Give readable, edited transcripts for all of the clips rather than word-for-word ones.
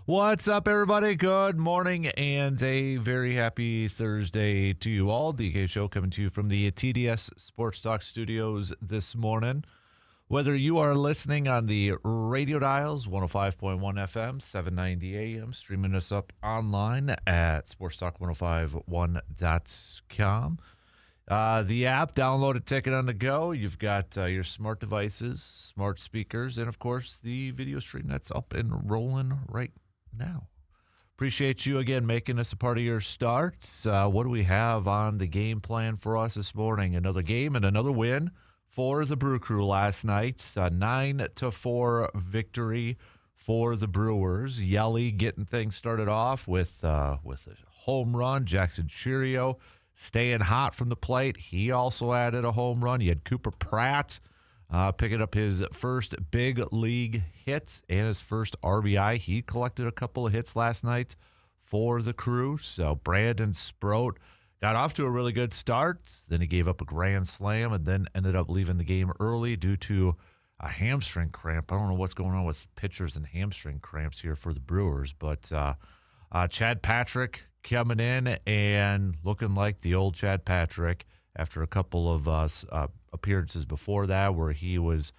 What's up, everybody? Good morning and a very happy Thursday to you all. DK Show coming to you from the TDS Sports Talk studios this morning. Whether you are listening on the radio dials, 105.1 FM, 790 AM, streaming us up online at sportstalk1051.com. The app, download it, take it on the go. You've got your smart devices, smart speakers, and, of course, the video stream that's up and rolling right now. Appreciate you again making us a part of your starts. What do we have on the game plan for us this morning? Another game and another win for the Brew Crew last night. 9-4 victory for the Brewers. Yelly getting things started off with a home run. Jackson Cheerio staying hot from the plate. He also added a home run. You had Cooper Pratt picking up his first big league hit and his first RBI. He collected a couple of hits last night for the Crew. So Brandon Sproat got off to a really good start. Then he gave up a grand slam and then ended up leaving the game early due to a hamstring cramp. I don't know what's going on with pitchers and hamstring cramps here for the Brewers, but Chad Patrick coming in and looking like the old Chad Patrick after a couple of appearances before that where he was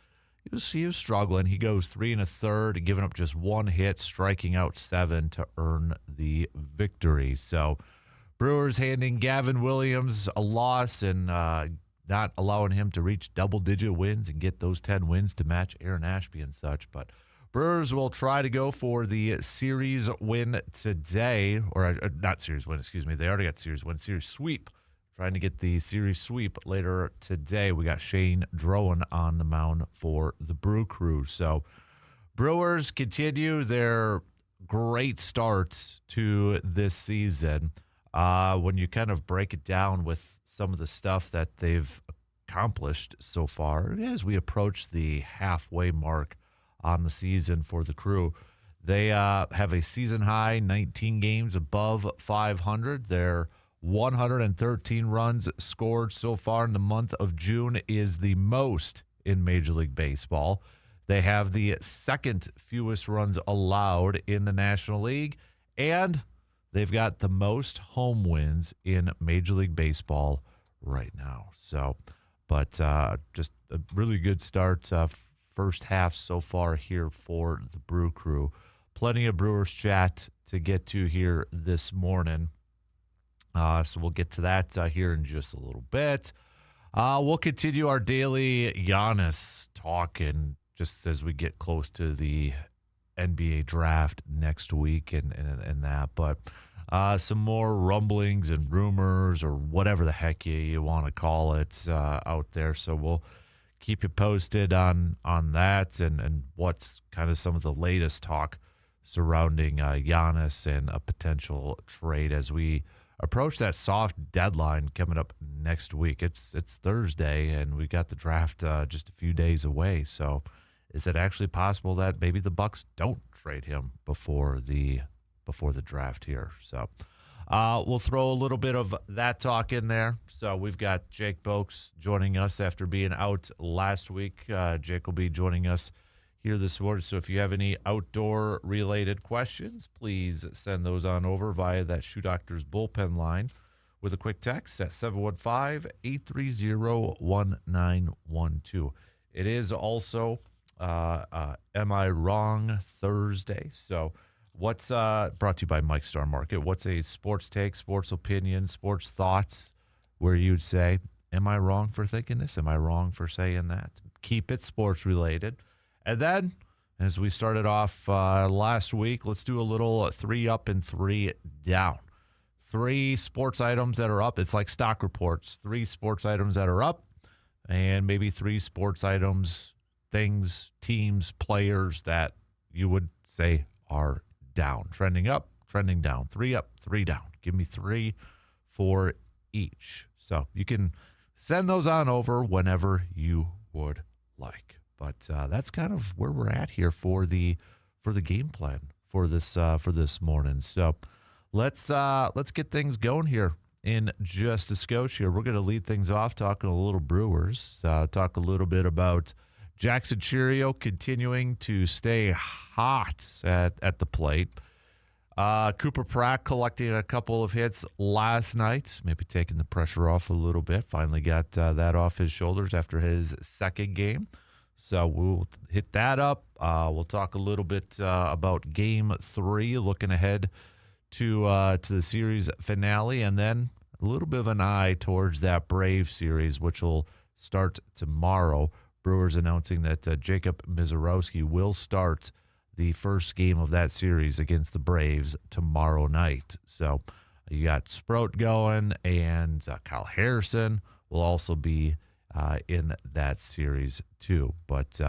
struggling. He goes 3 1/3, giving up just one hit, striking out 7 to earn the victory. So Brewers handing Gavin Williams a loss and not allowing him to reach double-digit wins and get those 10 wins to match Aaron Ashby and such. But Brewers will try to go for the series win today, or not series win, excuse me. They already got series win, series sweep. Trying to get the series sweep later today. We got Shane Drowan on the mound for the Brew Crew. So Brewers continue their great start to this season. When you kind of break it down with some of the stuff that they've accomplished so far, as we approach the halfway mark on the season for the Crew, they have a season high 19 games above 500. They're 113 runs scored so far in the month of June is the most in Major League Baseball. They have the second fewest runs allowed in the National League, and they've got the most home wins in Major League Baseball right now. So, but just a really good start, first half so far here for the Brew Crew. Plenty of Brewers chat to get to here this morning. So we'll get to that here in just a little bit. We'll continue our daily Giannis talk, and just as we get close to the NBA draft next week and that. But some more rumblings and rumors or whatever the heck you want to call it out there. So we'll keep you posted on that and what's kind of some of the latest talk surrounding Giannis and a potential trade as we approach that soft deadline coming up next week. It's Thursday, and we got the draft just a few days away. So is it actually possible that maybe the Bucks don't trade him before the draft here? So we'll throw a little bit of that talk in there. So we've got Jake Boakes joining us after being out last week. Jake will be joining us here this morning. So if you have any outdoor-related questions, please send those on over via that Shoe Doctor's bullpen line with a quick text at 715-830-1912. It is also Am I Wrong Thursday. So what's brought to you by Mike Star Market. What's a sports take, sports opinion, sports thoughts where you'd say, am I wrong for thinking this? Am I wrong for saying that? Keep it sports-related. And then, as we started off last week, let's do a little 3 up and 3 down. 3 sports items that are up. It's like stock reports. 3 sports items that are up, and maybe 3 sports items, things, teams, players that you would say are down. Trending up, trending down. 3 up, 3 down. Give me 3 for each. So you can send those on over whenever you would like. But that's kind of where we're at here for the game plan for this morning. So let's get things going here in just a skosh here. We're going to lead things off talking a little Brewers, talk a little bit about Jackson Cheerio continuing to stay hot at the plate. Cooper Pratt collecting a couple of hits last night, maybe taking the pressure off a little bit. Finally got that off his shoulders after his second game. So we'll hit that up. We'll talk a little bit about Game 3, looking ahead to the series finale, and then a little bit of an eye towards that Brave series, which will start tomorrow. Brewers announcing that Jacob Mizorowski will start the first game of that series against the Braves tomorrow night. So you got Sprout going, and Kyle Harrison will also be in that series too. But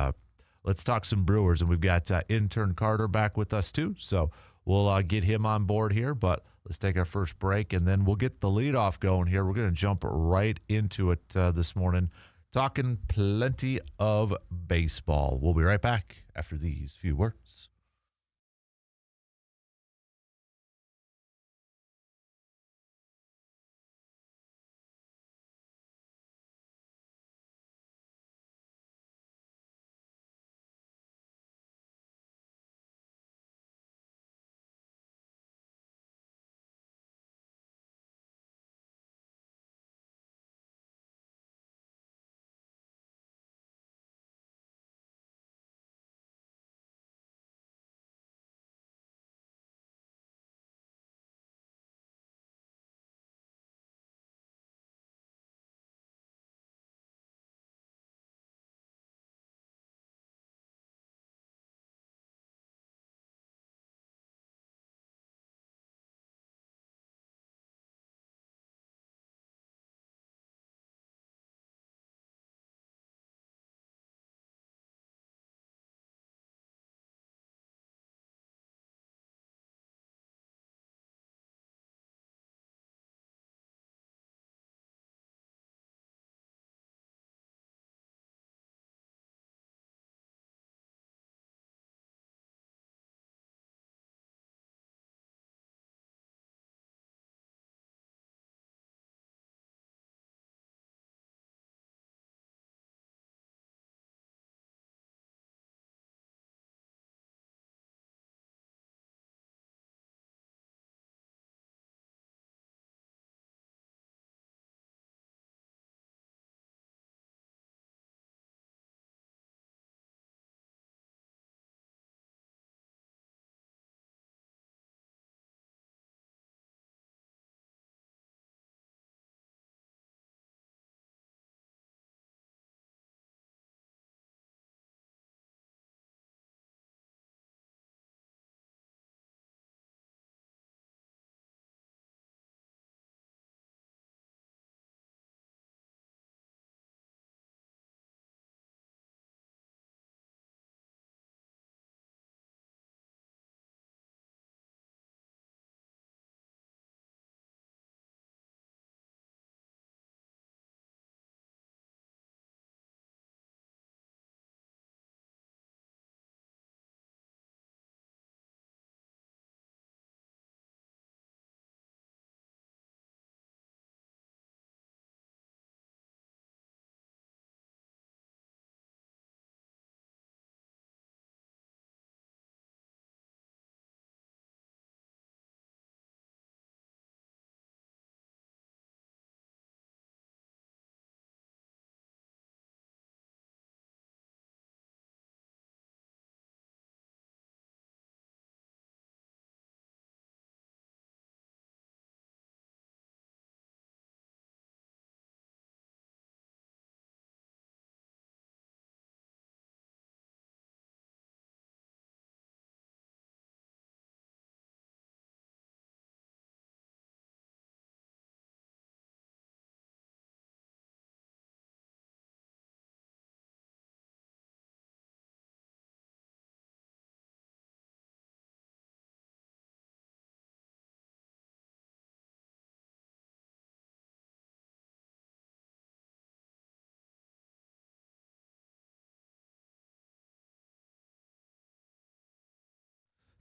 let's talk some Brewers, and we've got intern Carter back with us too. So we'll get him on board here, but let's take our first break, and then we'll get the leadoff going here. We're going to jump right into it this morning, talking plenty of baseball. We'll be right back after these few words.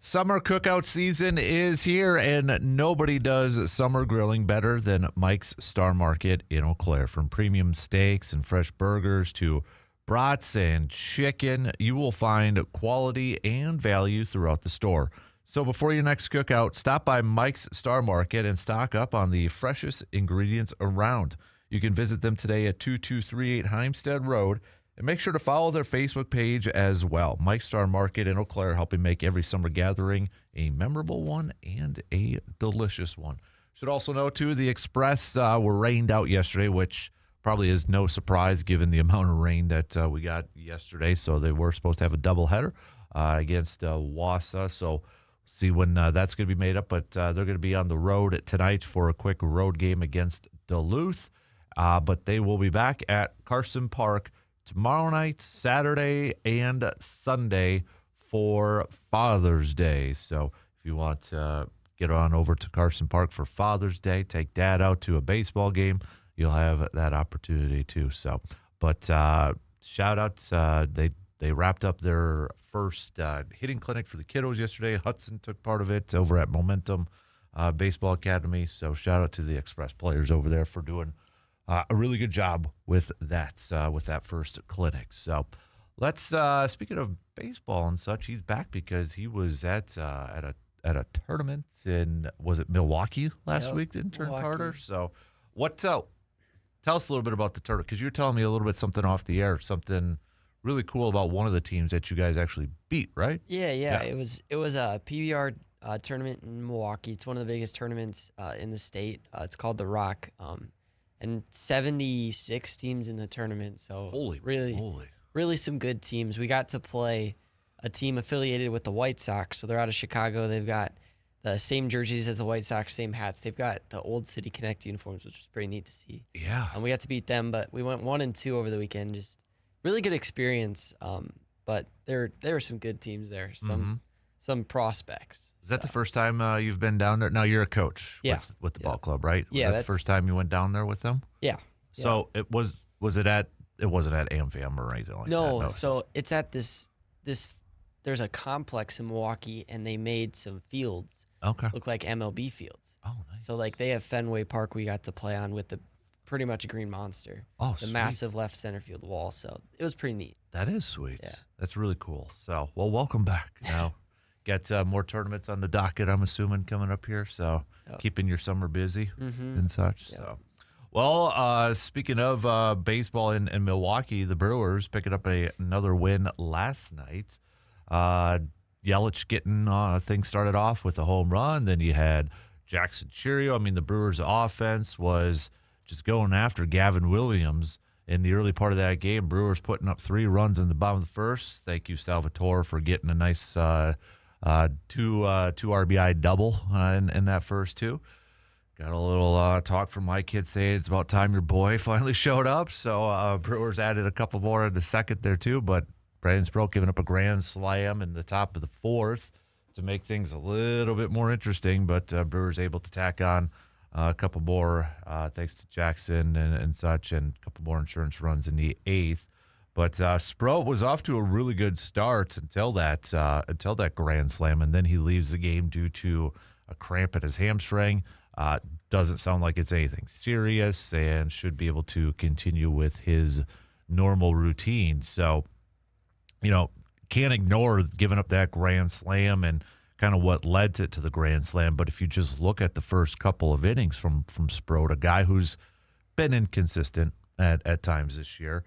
Summer cookout season is here, and nobody does summer grilling better than Mike's Star Market in Eau Claire. From premium steaks and fresh burgers to brats and chicken, you will find quality and value throughout the store. So before your next cookout, stop by Mike's Star Market and stock up on the freshest ingredients around. You can visit them today at 2238 Heimstead Road, and make sure to follow their Facebook page as well. Mike's Star Market in Eau Claire, helping make every summer gathering a memorable one and a delicious one. Should also know, too, the Express were rained out yesterday, which probably is no surprise given the amount of rain that we got yesterday. So they were supposed to have a doubleheader against Wausau. So see when that's going to be made up. But they're going to be on the road tonight for a quick road game against Duluth. But they will be back at Carson Park tomorrow night, Saturday, and Sunday for Father's Day. So if you want to get on over to Carson Park for Father's Day, take Dad out to a baseball game, you'll have that opportunity too. So, but shout out, they wrapped up their first hitting clinic for the kiddos yesterday. Hudson took part of it over at Momentum Baseball Academy. So shout out to the Express players over there for doing a really good job with that first clinic. So let's speaking of baseball and such, he's back because he was at a tournament in, was it Milwaukee last week, intern Carter? So tell us a little bit about the tournament, because you're telling me a little bit something off the air, something really cool about one of the teams that you guys actually beat, right? Yeah. It was a PBR tournament in Milwaukee. It's one of the biggest tournaments in the state. It's called the Rock, and 76 teams in the tournament. So really some good teams. We got to play a team affiliated with the White Sox. So they're out of Chicago. They've got the same jerseys as the White Sox, same hats. They've got the Old City Connect uniforms, which was pretty neat to see. Yeah. And we got to beat them, but we went 1-2 over the weekend. Just really good experience. But there were some good teams there, some prospects. Is that the first time you've been down there? Now you're a coach with the ball club, right? Was that the first time you went down there with them? Yeah. So it wasn't at AmFam or anything like that? No, so it's at this there's a complex in Milwaukee, and they made some fields look like MLB fields. Oh, nice. So like they have Fenway Park we got to play on with the pretty much Green Monster. Oh, the massive left center field wall. So it was pretty neat. That is sweet. Yeah. That's really cool. So, well, welcome back. Now, got more tournaments on the docket, I'm assuming, coming up here. So keeping your summer busy and such. Yep. So, well, speaking of baseball in Milwaukee, the Brewers picking up another win last night. Yelich getting things started off with a home run. Then you had Jackson Cheerio. I mean, the Brewers' offense was just going after Gavin Williams in the early part of that game. Brewers putting up 3 runs in the bottom of the first. Thank you, Salvatore, for getting a nice two RBI double in that first two. Got a little talk from my kids saying it's about time your boy finally showed up. So Brewers added a couple more in the second there too, but Brandon Sproat giving up a grand slam in the top of the fourth to make things a little bit more interesting, but Brewers able to tack on a couple more thanks to Jackson and such, and a couple more insurance runs in the eighth. But Sproat was off to a really good start until that grand slam, and then he leaves the game due to a cramp at his hamstring. Doesn't sound like it's anything serious, and should be able to continue with his normal routine. So, can't ignore giving up that grand slam and kind of what led to the grand slam. But if you just look at the first couple of innings from Sproat, a guy who's been inconsistent at times this year,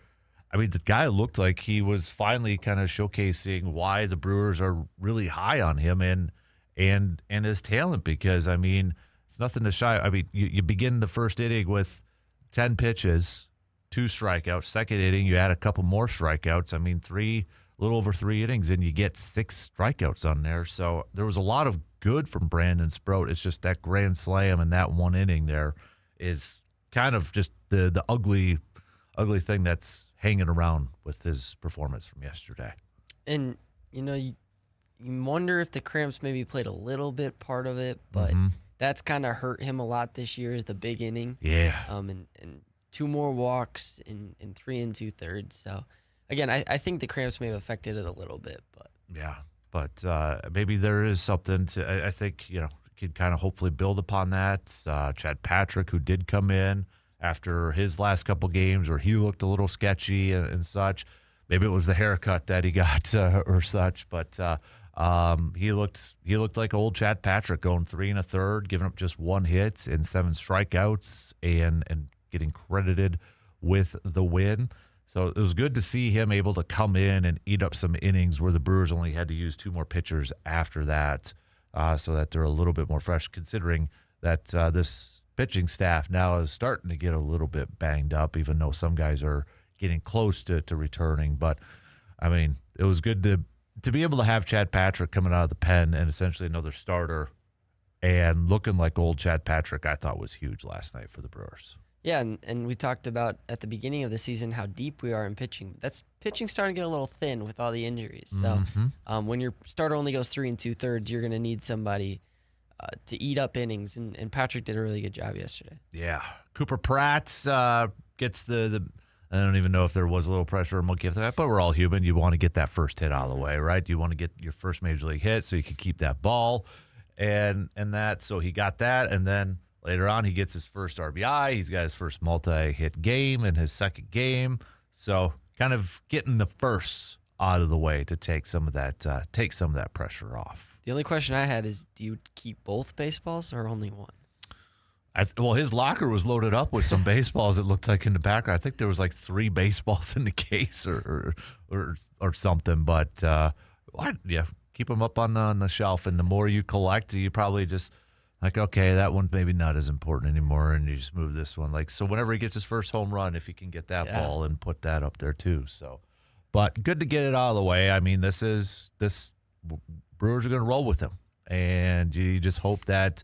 I mean, the guy looked like he was finally kind of showcasing why the Brewers are really high on him and his talent, because, I mean, it's nothing to shy. I mean, you begin the first inning with 10 pitches, 2 strikeouts. Second inning, you add a couple more strikeouts. I mean, a little over 3 innings, and you get 6 strikeouts on there. So there was a lot of good from Brandon Sproat. It's just that grand slam and that 1 inning there is kind of just the ugly thing that's hanging around with his performance from yesterday. And, you wonder if the cramps maybe played a little bit part of it, but that's kind of hurt him a lot this year, is the big inning. Yeah. And 2 more walks in 3 2/3. So, again, I think the cramps may have affected it a little bit. But yeah, but maybe there is something to – I think, could kind of hopefully build upon that. Chad Patrick, who did come in after his last couple games where he looked a little sketchy and such. Maybe it was the haircut that he got or such. But He looked like old Chad Patrick, going 3 1/3, giving up just 1 hit and 7 strikeouts, and getting credited with the win. So it was good to see him able to come in and eat up some innings where the Brewers only had to use 2 more pitchers after that, so that they're a little bit more fresh, considering that this pitching staff now is starting to get a little bit banged up, even though some guys are getting close to returning. But, I mean, it was good to be able to have Chad Patrick coming out of the pen and essentially another starter and looking like old Chad Patrick, I thought was huge last night for the Brewers. Yeah, and we talked about at the beginning of the season how deep we are in pitching. That's pitching starting to get a little thin with all the injuries. So when your starter only goes 3 2/3, you're going to need somebody to eat up innings, and Patrick did a really good job yesterday. Yeah. Cooper Pratt gets the I don't even know if there was a little pressure or monkey after that, but we're all human. You want to get that first hit out of the way, right? You want to get your first major league hit so you can keep that ball and that. So he got that, and then later on he gets his first RBI. He's got his first multi-hit game in his second game. So kind of getting the first out of the way to take some of that pressure off. The only question I had is, do you keep both baseballs or only one? Well, his locker was loaded up with some baseballs, it looked like, in the background. I think there was like 3 baseballs in the case or something. But, keep them up on the shelf. And the more you collect, you probably just like, okay, that one's maybe not as important anymore, and you just move this one. Like, so whenever he gets his first home run, if he can get that ball and put that up there too. So, but good to get it out of the way. I mean, this Brewers are going to roll with him. And you just hope that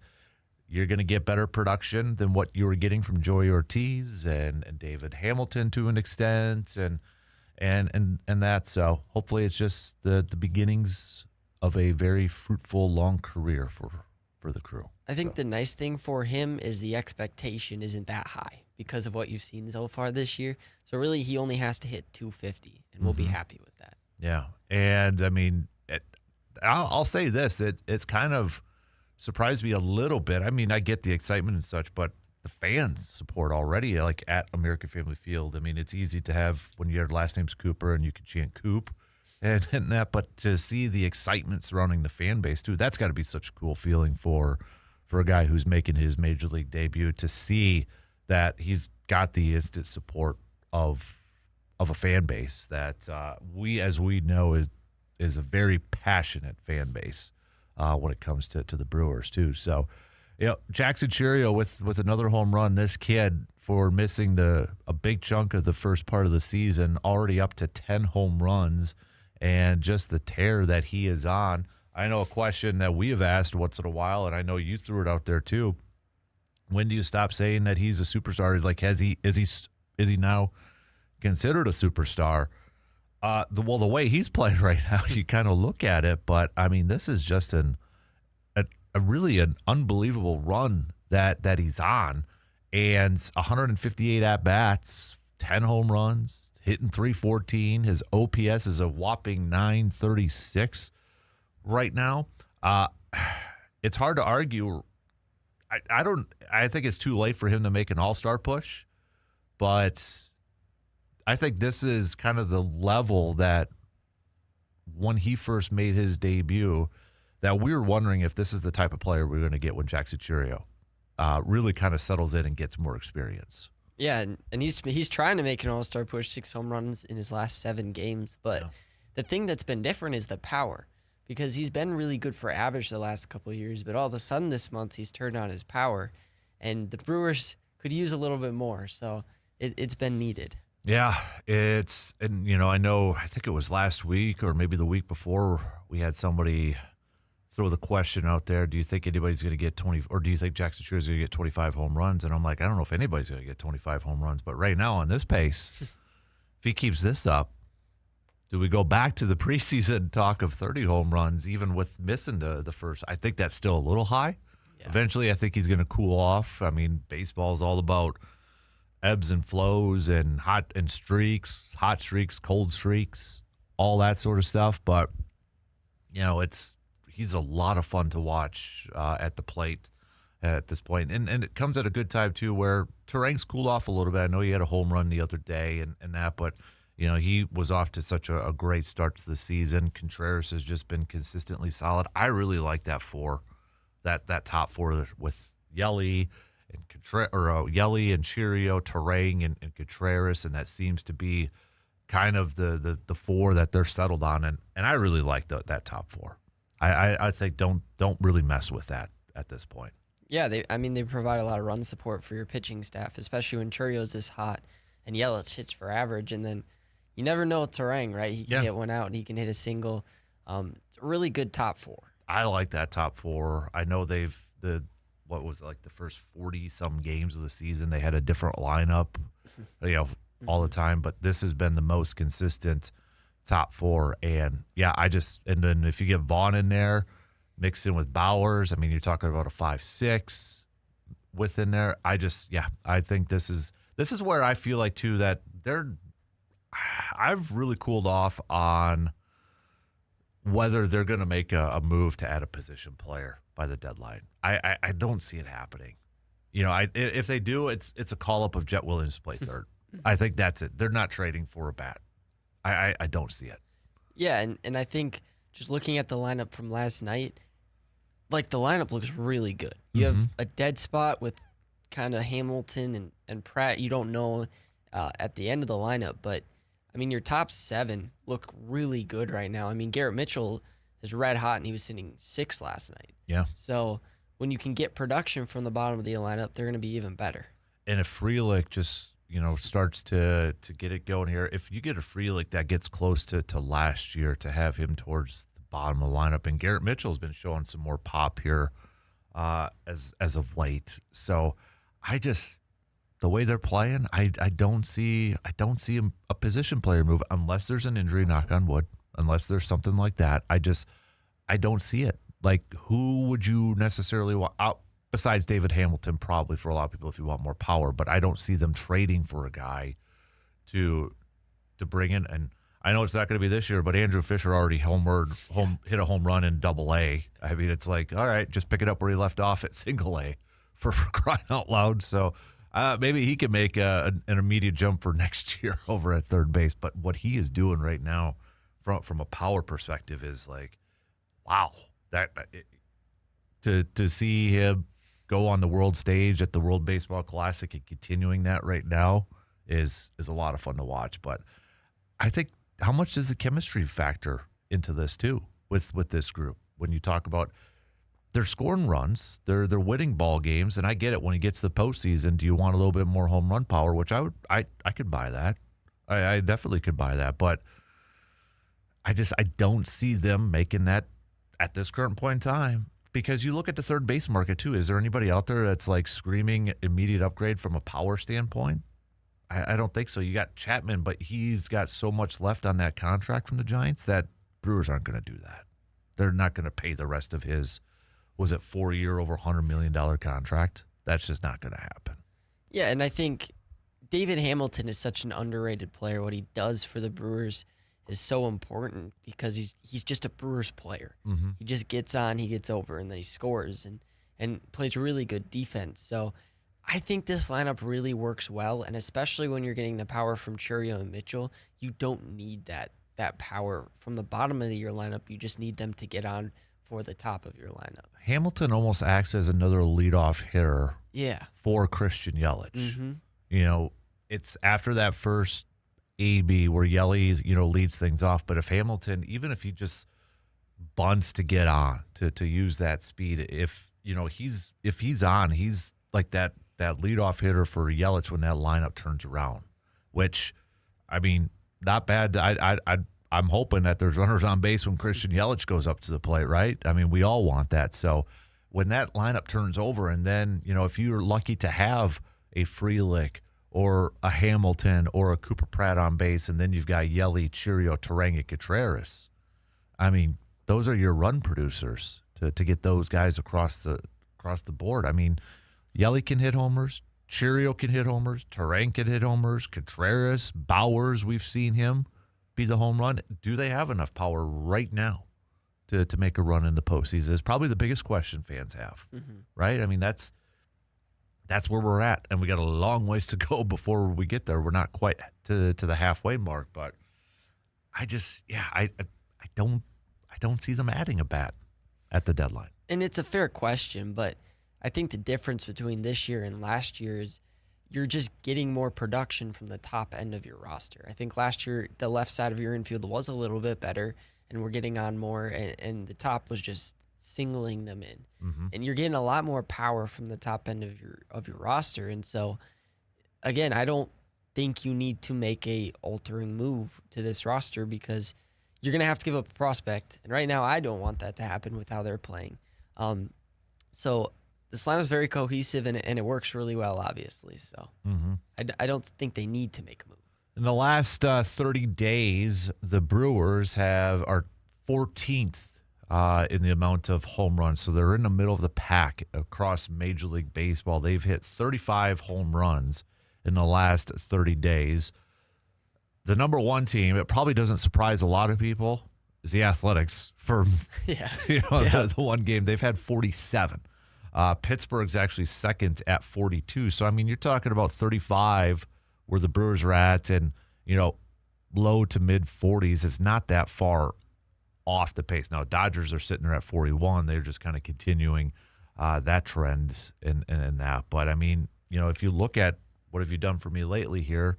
you're going to get better production than what you were getting from Joey Ortiz and David Hamilton to an extent, and that. So hopefully it's just the beginnings of a very fruitful, long career for the crew. I think the nice thing for him is the expectation isn't that high because of what you've seen so far this year. So really, he only has to hit 250, and we'll be happy with that. Yeah, and I mean, I'll say this: it's kind of surprised me a little bit. I mean, I get the excitement and such, but the fans support already, like at American Family Field. I mean, it's easy to have when your last name's Cooper and you can chant Coop and that, but to see the excitement surrounding the fan base too, that's got to be such a cool feeling for a guy who's making his major league debut, to see that he's got the instant support of a fan base that we know is a very passionate fan base. When it comes to the Brewers too. So, Jackson Chourio with another home run. This kid, for missing a big chunk of the first part of the season, already up to 10 home runs, and just the tear that he is on. I know a question that we have asked once in a while, and I know you threw it out there too. When do you stop saying that he's a superstar? Like, is he now considered a superstar? The way he's playing right now, you kind of look at it, but I mean, this is just a really an unbelievable run that he's on, and 158 at bats, 10 home runs, hitting .314. His OPS is a whopping .936 right now. It's hard to argue. I think it's too late for him to make an all-star push, but I think this is kind of the level that when he first made his debut, that we were wondering if this is the type of player we're going to get when Jackson Chourio really kind of settles in and gets more experience. Yeah, and he's trying to make an all-star push, 6 home runs in his last 7 games. But the thing that's been different is the power, because he's been really good for average the last couple of years, but all of a sudden this month he's turned on his power, and the Brewers could use a little bit more. So it's been needed. Yeah, I think it was last week or maybe the week before, we had somebody throw the question out there, do you think anybody's going to get 20, or do you think Jackson Chourio is going to get 25 home runs? And I'm like, I don't know if anybody's going to get 25 home runs, but right now on this pace, if he keeps this up, do we go back to the preseason talk of 30 home runs, even with missing the first? I think that's still a little high. Yeah. Eventually, I think he's going to cool off. I mean, baseball is all about ebbs and flows and hot streaks, cold streaks, all that sort of stuff. But, he's a lot of fun to watch at the plate at this point. And it comes at a good time, too, where Terang's cooled off a little bit. I know he had a home run the other day and that, but, He was off to such a great start to the season. Contreras has just been consistently solid. I really like that top four with Yelly and Yelly and Chirio, Terang and Contreras, and that seems to be kind of the four that they're settled on, and I really like that top four. I think don't really mess with that at this point. Yeah, they provide a lot of run support for your pitching staff, especially when Churio's this hot and Yelich hits for average, and then you never know with Terang, right? He can hit one out and he can hit a single. It's a really good top four. I like that top four. I know the first 40-some games of the season, they had a different lineup, all the time, but this has been the most consistent top four. And and then if you get Vaughn in there, mixed in with Bowers, you're talking about a 5-6 within there. I think this is where I feel like too that I've really cooled off on whether they're going to make a move to add a position player by the deadline. I don't see it happening. If they do, it's a call up of Jet Williams to play third. I think that's it. They're not trading for a bat. I don't see it. Yeah, and I think just looking at the lineup from last night, the lineup looks really good. You have a dead spot with kind of Hamilton and Pratt. You don't know at the end of the lineup, but your top seven look really good right now. Garrett Mitchell is red hot, and he was sitting 6 last night. Yeah. So when you can get production from the bottom of the lineup, they're going to be even better. And if Frelick just starts to get it going here, if you get a Frelick that gets close to last year, to have him towards the bottom of the lineup, and Garrett Mitchell's been showing some more pop here as of late. So the way they're playing, I don't see a position player move unless there's an injury, knock on wood, unless there's something like that. I don't see it. Who would you necessarily want out besides David Hamilton, probably for a lot of people if you want more power, but I don't see them trading for a guy to bring in. And I know it's not going to be this year, but Andrew Fisher already hit a home run in Double-A. It's like, all right, just pick it up where he left off at Single-A for crying out loud. So maybe he can make an immediate jump for next year over at third base. But what he is doing right now from a power perspective is wow. To see him go on the world stage at the World Baseball Classic and continuing that right now is a lot of fun to watch. But I think, how much does the chemistry factor into this too with this group? When you talk about they're scoring runs, they're winning ball games, and I get it. When you get to the postseason, do you want a little bit more home run power? Which I could buy that. I definitely could buy that, but I don't see them making that at this current point in time. Because you look at the third base market too. Is there anybody out there that's screaming immediate upgrade from a power standpoint? I don't think so. You got Chapman, but he's got so much left on that contract from the Giants that Brewers aren't going to do that. They're not going to pay the rest of his, was it 4-year, over $100 million contract? That's just not going to happen. Yeah, and I think David Hamilton is such an underrated player. What he does for the Brewers is so important because he's just a Brewers player. Mm-hmm. He just gets on, he gets over, and then he scores and plays really good defense. So I think this lineup really works well, and especially when you're getting the power from Churio and Mitchell, you don't need that power from the bottom of your lineup. You just need them to get on for the top of your lineup. Hamilton almost acts as another leadoff hitter for Christian Yelich. Mm-hmm. It's after that first AB where Yelly, leads things off. But if Hamilton, even if he just bunts to get on, to use that speed, if he's on, he's like that leadoff hitter for Yelich when that lineup turns around. Which, not bad. I'm hoping that there's runners on base when Christian Yelich goes up to the plate, right? We all want that. So when that lineup turns over, and then if you're lucky to have a Frelick or a Hamilton or a Cooper Pratt on base, and then you've got Yelly, Chirio, Terang, and Contreras. Those are your run producers to get those guys across the board. Yelly can hit homers, Chirio can hit homers, Terang can hit homers, Contreras, Bowers, we've seen him be the home run. Do they have enough power right now to make a run in the postseason? Is probably the biggest question fans have, right? that's where we're at, and we got a long ways to go before we get there. We're not quite to the halfway mark, but I don't see them adding a bat at the deadline. And it's a fair question, but I think the difference between this year and last year is you're just getting more production from the top end of your roster. I think last year the left side of your infield was a little bit better, and we're getting on more, and the top was just singling them in. Mm-hmm. And you're getting a lot more power from the top end of your roster. And so, again, I don't think you need to make a altering move to this roster because you're going to have to give up a prospect. And right now, I don't want that to happen with how they're playing. So this line is very cohesive, and it works really well, obviously. So I don't think they need to make a move. In the last 30 days, the Brewers are 14th in the amount of home runs. So they're in the middle of the pack across Major League Baseball. They've hit 35 home runs in the last 30 days. The number one team, it probably doesn't surprise a lot of people, is the Athletics for the one game. They've had 47. Pittsburgh's actually second at 42. So, I mean, you're talking about 35 where the Brewers are at, and, low to mid 40s. It's not that far off the pace. Now, Dodgers are sitting there at 41. They're just kind of continuing that trend in that. But, I mean, if you look at what have you done for me lately here,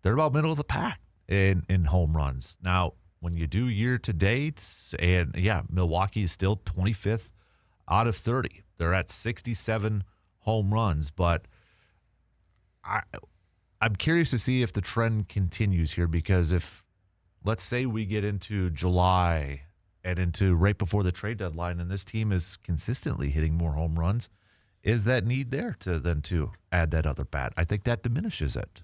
they're about middle of the pack in home runs. Now, when you do year to date, and Milwaukee is still 25th out of 30. They're at 67 home runs, but I'm curious to see if the trend continues here, because if, let's say we get into July and into right before the trade deadline and this team is consistently hitting more home runs, is that need there to add that other bat? I think that diminishes it.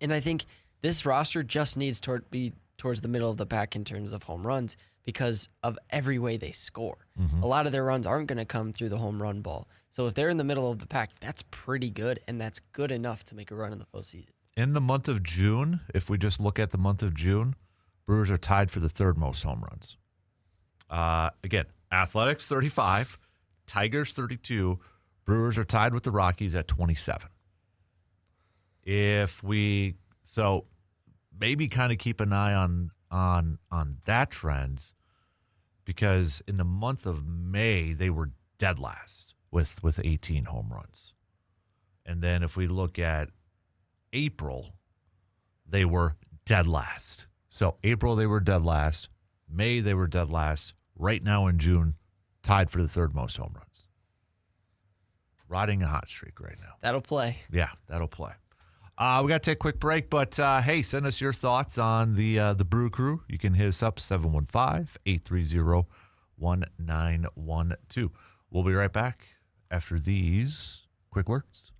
And I think this roster just needs to be towards the middle of the pack in terms of home runs because of every way they score. Mm-hmm. A lot of their runs aren't going to come through the home run ball. So if they're in the middle of the pack, that's pretty good, and that's good enough to make a run in the postseason. In the month of June, if we just look at the month of June, Brewers are tied for the third most home runs. Again, Athletics 35, Tigers 32, Brewers are tied with the Rockies at 27. So maybe kind of keep an eye on that trend, because in the month of May they were dead last with 18 home runs. And then if we look at April, they were dead last. So April they were dead last, May they were dead last. Right now in June, tied for the third most home runs. Riding a hot streak right now. That'll play. Yeah, that'll play. We got to take a quick break, but hey, send us your thoughts on the Brew Crew. You can hit us up 715-830-1912. We'll be right back after these quick words.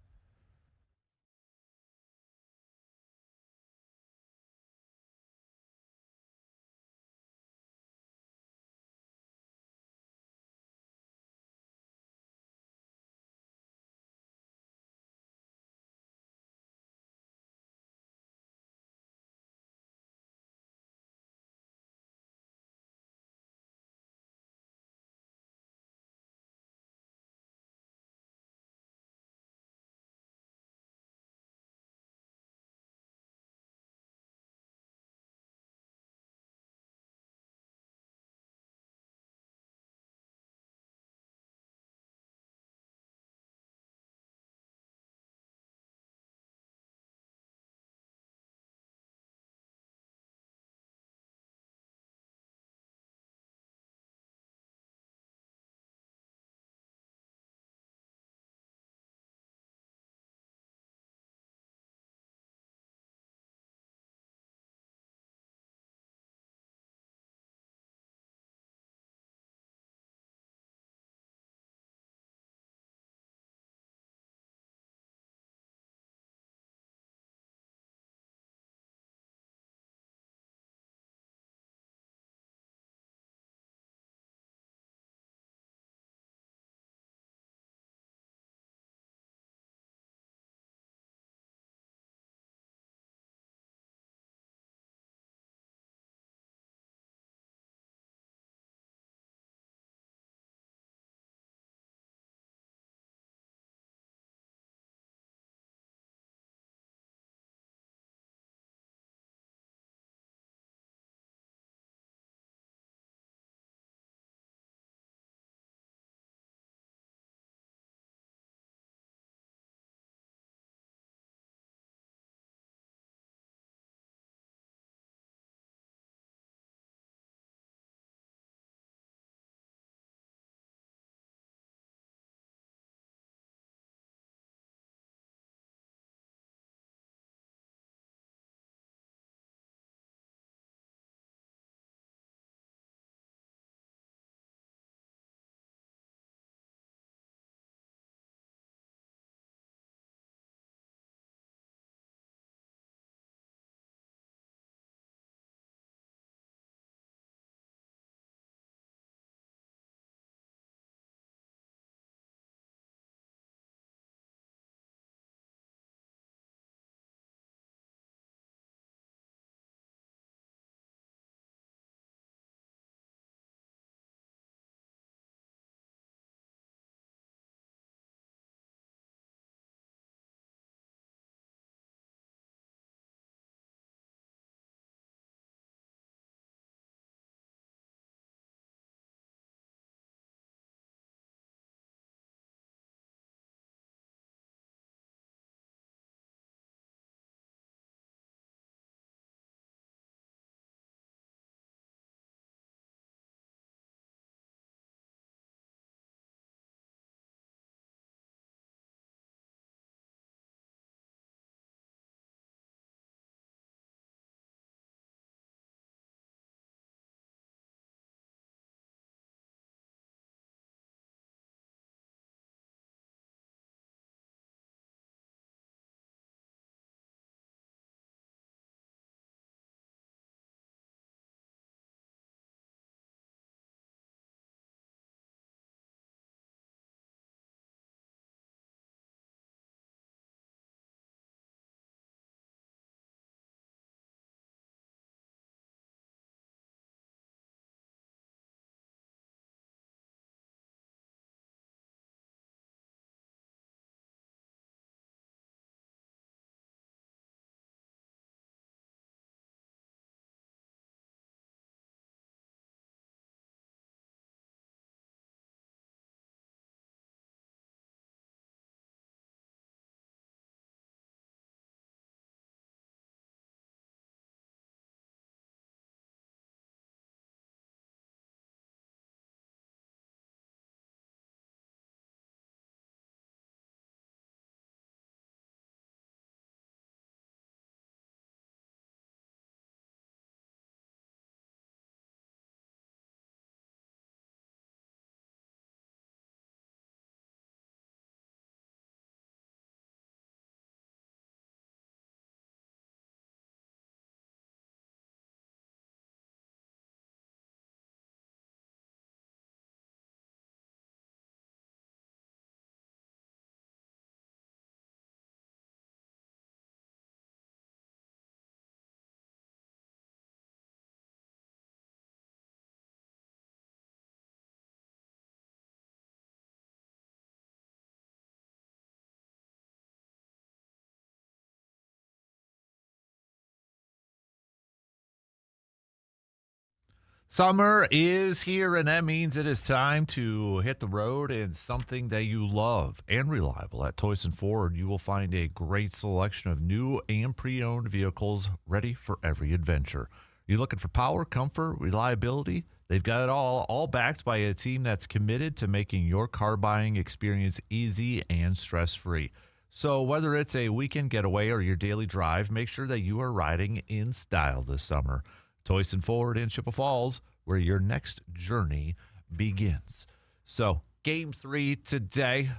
Summer is here, and that means it is time to hit the road in something that you love and reliable. At Toyson Ford, you will find a great selection of new and pre-owned vehicles ready for every adventure. You're looking for power, comfort, reliability? They've got it all backed by a team that's committed to making your car buying experience easy and stress-free. So whether it's a weekend getaway or your daily drive, make sure that you are riding in style this summer. Toyson Ford in Chippewa Falls, where your next journey begins. So, game 3 today.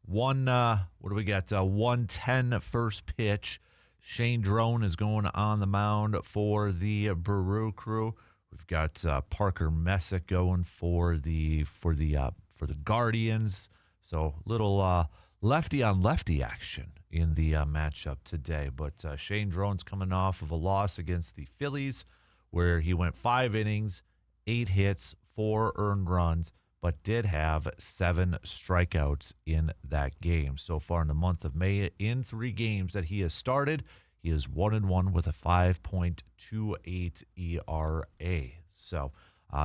What do we got? 1:10 first pitch. Shane Drone is going on the mound for the Brew Crew. We've got Parker Messick going for the Guardians. So, little lefty on lefty action in the matchup today. But Shane Drone's coming off of a loss against the Phillies, where he went 5 innings, 8 hits, 4 earned runs, but did have 7 strikeouts in that game. So far in the month of May, in 3 games that he has started, he is 1-1 with a 5.28 ERA. So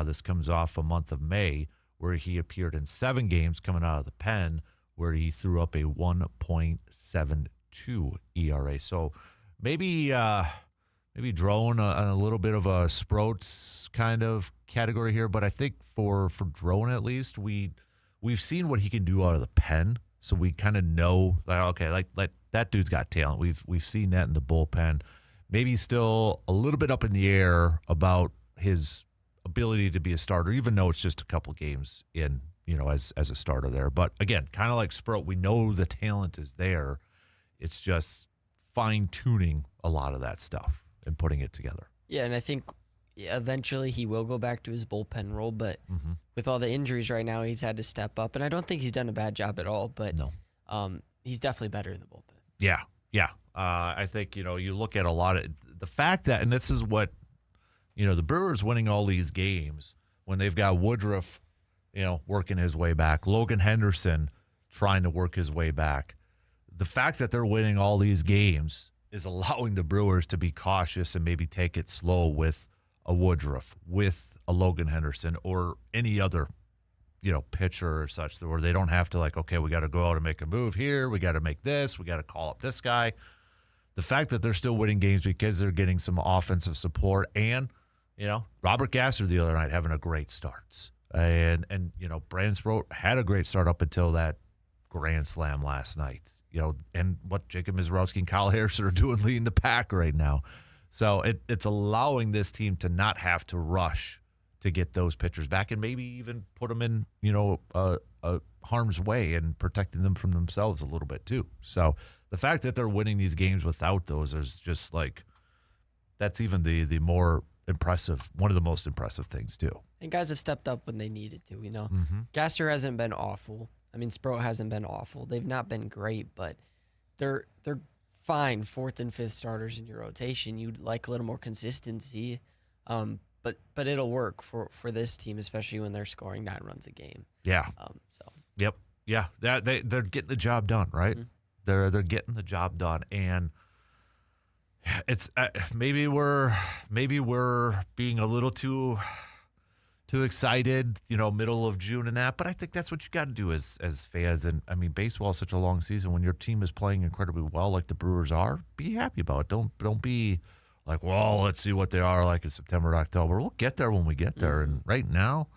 this comes off a month of May where he appeared in 7 games coming out of the pen, where he threw up a 1.72 ERA. So maybe Drone on a little bit of a Sproats kind of category here, but I think for Drone at least, we've seen what he can do out of the pen, so we kind of know like that dude's got talent. We've seen that in the bullpen. Maybe still a little bit up in the air about his ability to be a starter, even though it's just a couple games in, as a starter there. But again, kind of like Sproat, we know the talent is there. It's just fine-tuning a lot of that stuff and putting it together. Yeah, and I think eventually he will go back to his bullpen role, but with all the injuries right now, he's had to step up, and I don't think he's done a bad job at all, but no. He's definitely better in the bullpen. Yeah. I think, you look at a lot of the fact that, and this is what, the Brewers winning all these games when they've got Woodruff, working his way back, Logan Henderson trying to work his way back. The fact that they're winning all these games is allowing the Brewers to be cautious and maybe take it slow with a Woodruff, with a Logan Henderson, or any other, pitcher or such, where they don't have to okay, we got to go out and make a move here. We got to make this. We got to call up this guy. The fact that they're still winning games because they're getting some offensive support, and, Robert Gasser the other night having a great start. And Brandon Sproat had a great start up until that grand slam last night, and what Jacob Mizrowski and Kyle Harrison are doing leading the pack right now. So it's allowing this team to not have to rush to get those pitchers back and maybe even put them in, harm's way and protecting them from themselves a little bit too. So the fact that they're winning these games without those is just that's even the more impressive, one of the most impressive things too. And guys have stepped up when they needed to, Gasser hasn't been awful. I mean, Sproat hasn't been awful. They've not been great, but they're fine 4th and 5th starters in your rotation. You'd like a little more consistency, but it'll work for this team, especially when they're scoring 9 runs a game. Yeah. Yep. Yeah. They're getting the job done, right? Mm-hmm. They're getting the job done, and it's maybe we're being a little too excited, middle of June and that. But I think that's what you got to do as fans. And, I mean, baseball is such a long season. When your team is playing incredibly well like the Brewers are, be happy about it. Don't be like, well, let's see what they are like in September, October. We'll get there when we get there. And right now,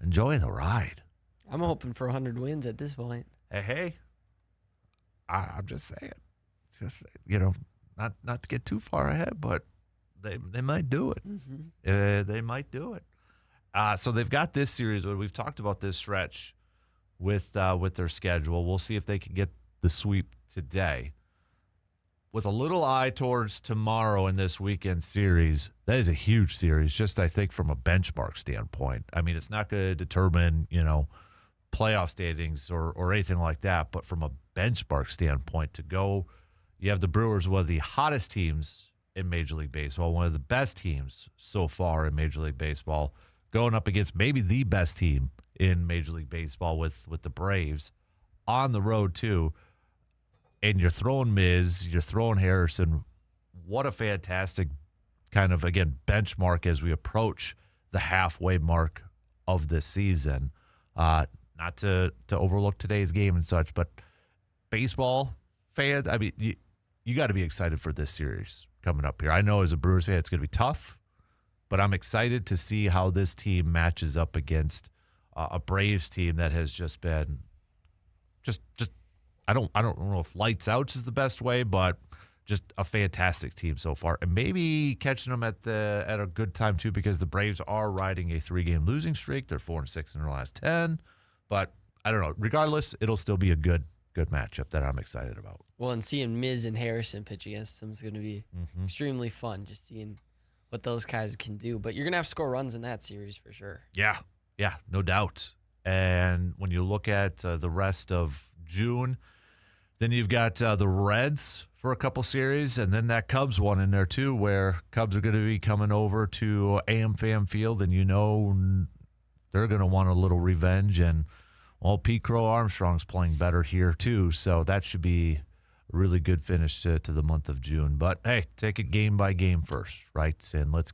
enjoy the ride. I'm hoping for 100 wins at this point. Hey. I'm just saying. Not to get too far ahead, but they might do it. Mm-hmm. They might do it. So they've got this series. We've talked about this stretch with their schedule. We'll see if they can get the sweep today. With a little eye towards tomorrow in this weekend series, that is a huge series, just I think from a benchmark standpoint. I mean, it's not going to determine, playoff standings or anything like that, but from a benchmark standpoint, to go, you have the Brewers, one of the hottest teams in Major League Baseball, one of the best teams so far in Major League Baseball, going up against maybe the best team in Major League Baseball with the Braves on the road too. And you're throwing Miz, you're throwing Harrison. What a fantastic kind of, again, benchmark as we approach the halfway mark of this season. Not to overlook today's game and such, but baseball fans, I mean, you got to be excited for this series coming up here. I know as a Brewers fan, it's going to be tough, but I'm excited to see how this team matches up against a Braves team that has just been just I don't know if lights out is the best way, but just a fantastic team so far, and maybe catching them at a good time too, because the Braves are riding a 3-game losing streak. They're 4-6 in their last 10, but I don't know. Regardless, it'll still be a good matchup that I'm excited about. Well, and seeing Miz and Harrison pitch against them is going to be extremely fun. Just seeing what those guys can do, but you're going to have to score runs in that series for sure. Yeah, no doubt. And when you look at the rest of June, then you've got the Reds for a couple series, and then that Cubs one in there too, where Cubs are going to be coming over to AmFam Field, and they're going to want a little revenge. And Pete Crow Armstrong's playing better here too, so that should be a really good finish to the month of June. But hey, take it game by game first, right? And let's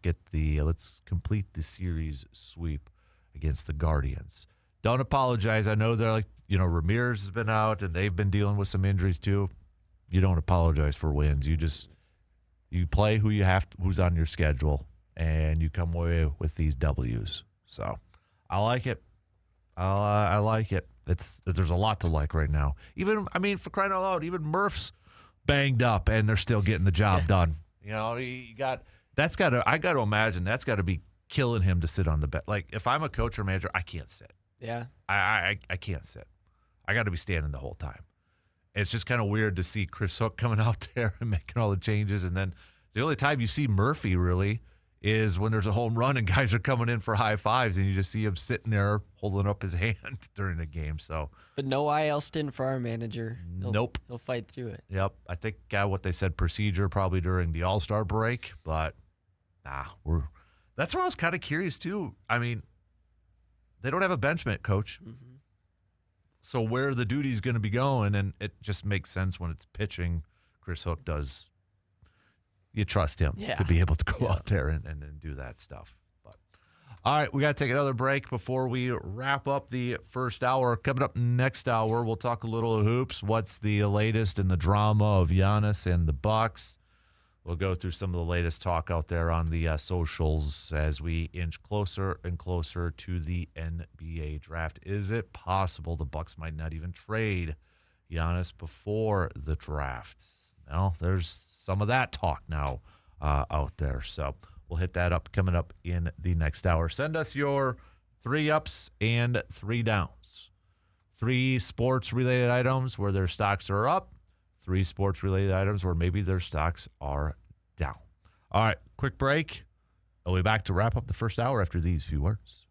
complete the series sweep against the Guardians. Don't apologize. I know they're Ramirez has been out and they've been dealing with some injuries too. You don't apologize for wins. You play who's on your schedule, and you come away with these W's. So I like it. I like it. There's a lot to like right now. For crying out loud, even Murph's banged up and they're still getting the job done. I got to imagine that's got to be killing him to sit on the bench. Like, if I'm a coach or manager, I can't sit. Yeah. I can't sit. I got to be standing the whole time. It's just kind of weird to see Chris Hook coming out there and making all the changes. And then the only time you see Murphy really is when there's a home run and guys are coming in for high fives, and you just see him sitting there holding up his hand during the game. So, but no IL stint for our manager. Nope. He'll fight through it. Yep. I think what they said, procedure probably during the All-Star break, but that's where I was kind of curious too. I mean, they don't have a benchmate coach. Mm-hmm. So where the duty's going to be going, and it just makes sense when it's pitching. Chris Hook does. You trust him to be able to go out there and do that stuff. But all right, we got to take another break before we wrap up the first hour. Coming up next hour, we'll talk a little hoops. What's the latest in the drama of Giannis and the Bucks? We'll go through some of the latest talk out there on the socials as we inch closer and closer to the NBA draft. Is it possible the Bucks might not even trade Giannis before the draft? Well, there's some of that talk now out there. So we'll hit that up coming up in the next hour. Send us your 3 ups and 3 downs. 3 sports-related items where their stocks are up. 3 sports-related items where maybe their stocks are down. All right, quick break. We'll be back to wrap up the first hour after these few words.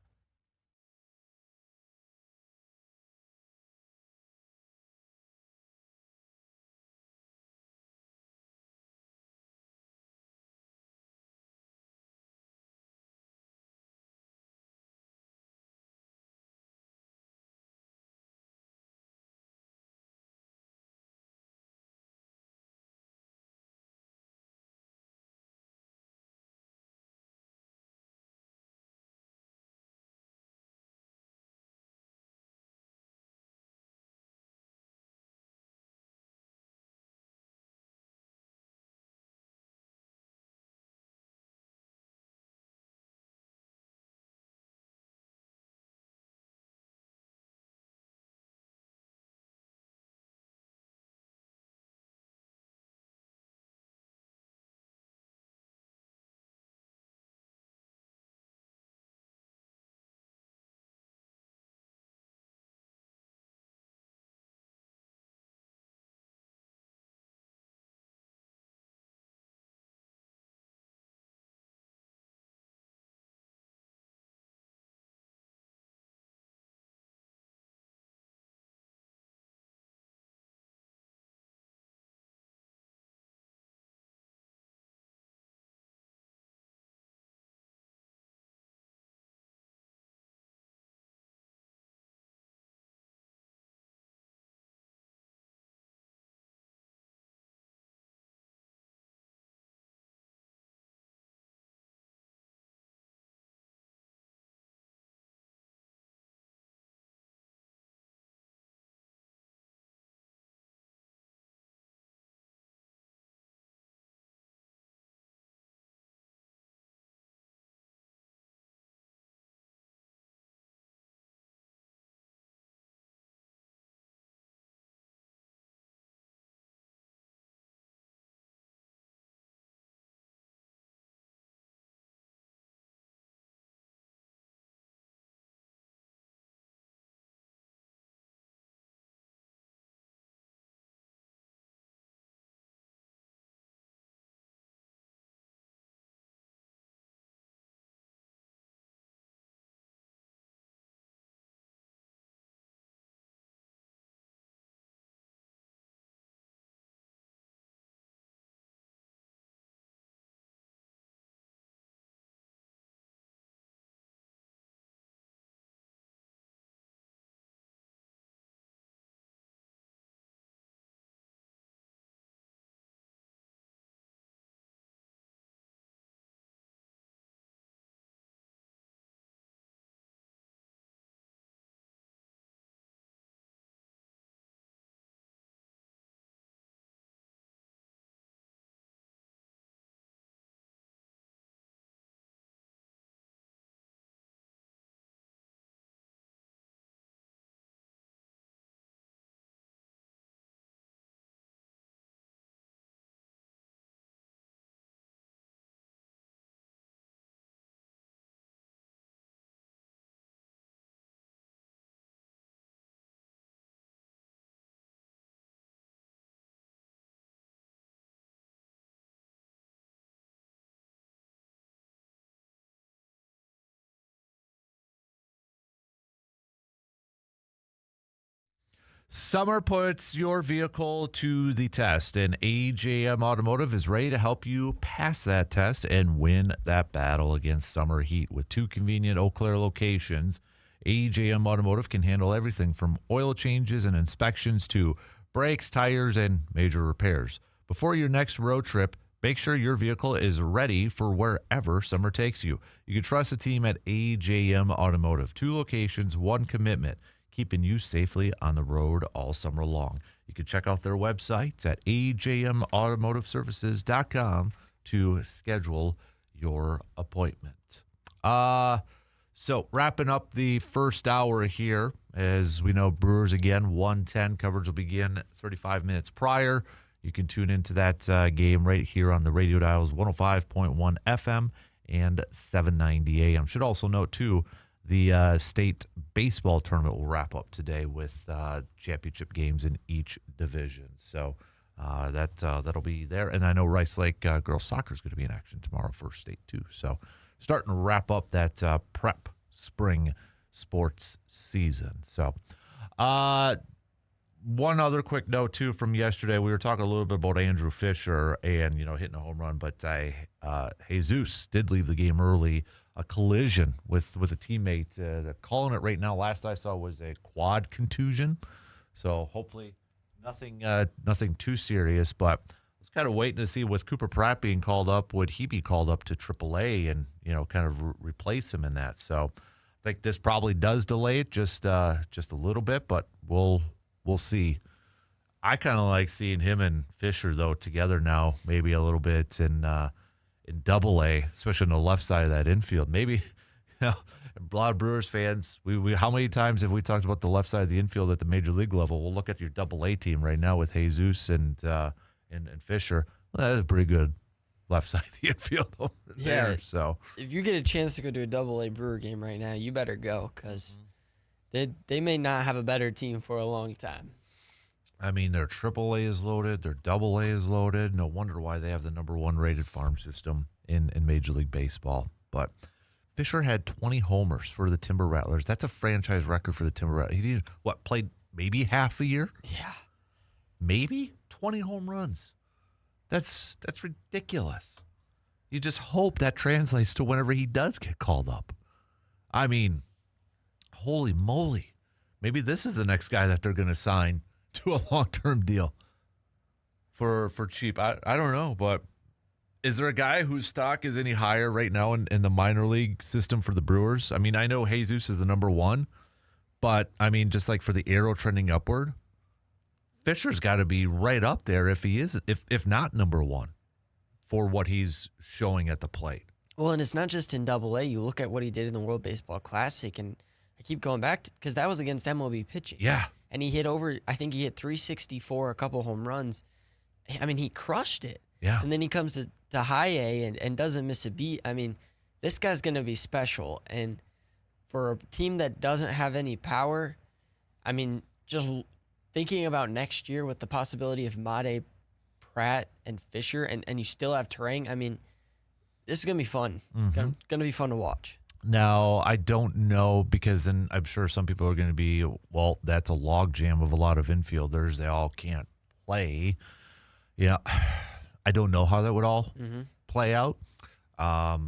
Summer puts your vehicle to the test, and AJM Automotive is ready to help you pass that test and win that battle against summer heat. With 2 convenient Eau Claire locations, AJM Automotive can handle everything from oil changes and inspections to brakes, tires, and major repairs. Before your next road trip, make sure your vehicle is ready for wherever summer takes you. You can trust the team at AJM Automotive. 2 locations, 1 commitment, keeping you safely on the road all summer long. You can check out their website at ajmautomotiveservices.com to schedule your appointment. So wrapping up the first hour here, as we know, Brewers again, 1:10. Coverage will begin 35 minutes prior. You can tune into that game right here on the radio dials, 105.1 FM and 790 AM. Should also note, too, the state baseball tournament will wrap up today with championship games in each division. So that'll be there. And I know Rice Lake girls soccer is going to be in action tomorrow for state, too. So starting to wrap up that prep spring sports season. So one other quick note, too, from yesterday. We were talking a little bit about Andrew Fisher and, hitting a home run, but Jesus did leave the game early. A collision with a teammate. They're calling it right now. Last I saw was a quad contusion. So hopefully nothing too serious, but I was kind of waiting to see, with Cooper Pratt being called up, would he be called up to AAA and, kind of replace him in that. So I think this probably does delay it just a little bit, but we'll see. I kind of like seeing him and Fisher, though, together now, maybe a little bit in Double-A, especially on the left side of that infield. Maybe, a lot of Brewers fans, we how many times have we talked about the left side of the infield at the major league level? We'll look at your Double-A team right now with Jesus and Fisher. Well, that's a pretty good left side of the infield over there. So if you get a chance to go to a Double-A Brewer game right now, you better go, because they may not have a better team for a long time. I mean, their AAA is loaded. Their Double-A is loaded. No wonder why they have the number 1 rated farm system in Major League Baseball. But Fisher had 20 homers for the Timber Rattlers. That's a franchise record for the Timber Rattlers. He did, played maybe half a year? Yeah. Maybe 20 home runs. That's ridiculous. You just hope that translates to whenever he does get called up. I mean, holy moly. Maybe this is the next guy that they're going to sign to a long-term deal for cheap. I don't know, but is there a guy whose stock is any higher right now in the minor league system for the Brewers? I mean, I know Jesus is the number 1, but I mean, just like for the arrow trending upward, Fisher's got to be right up there if he is, if not number 1, for what he's showing at the plate. Well, and it's not just in Double-A. You look at what he did in the World Baseball Classic, and I keep going back to, because that was against MLB pitching. Yeah. And he hit 364, a couple home runs. I mean, he crushed it. Yeah. And then he comes to high A and doesn't miss a beat. I mean, this guy's going to be special. And for a team that doesn't have any power, I mean, just thinking about next year with the possibility of Made, Pratt, and Fisher, and you still have Terang, I mean, this is going to be fun. Going to be fun to watch. Now, I don't know, because then I'm sure some people are going to be, well, that's a logjam of a lot of infielders. They all can't play. Yeah, I don't know how that would all play out. I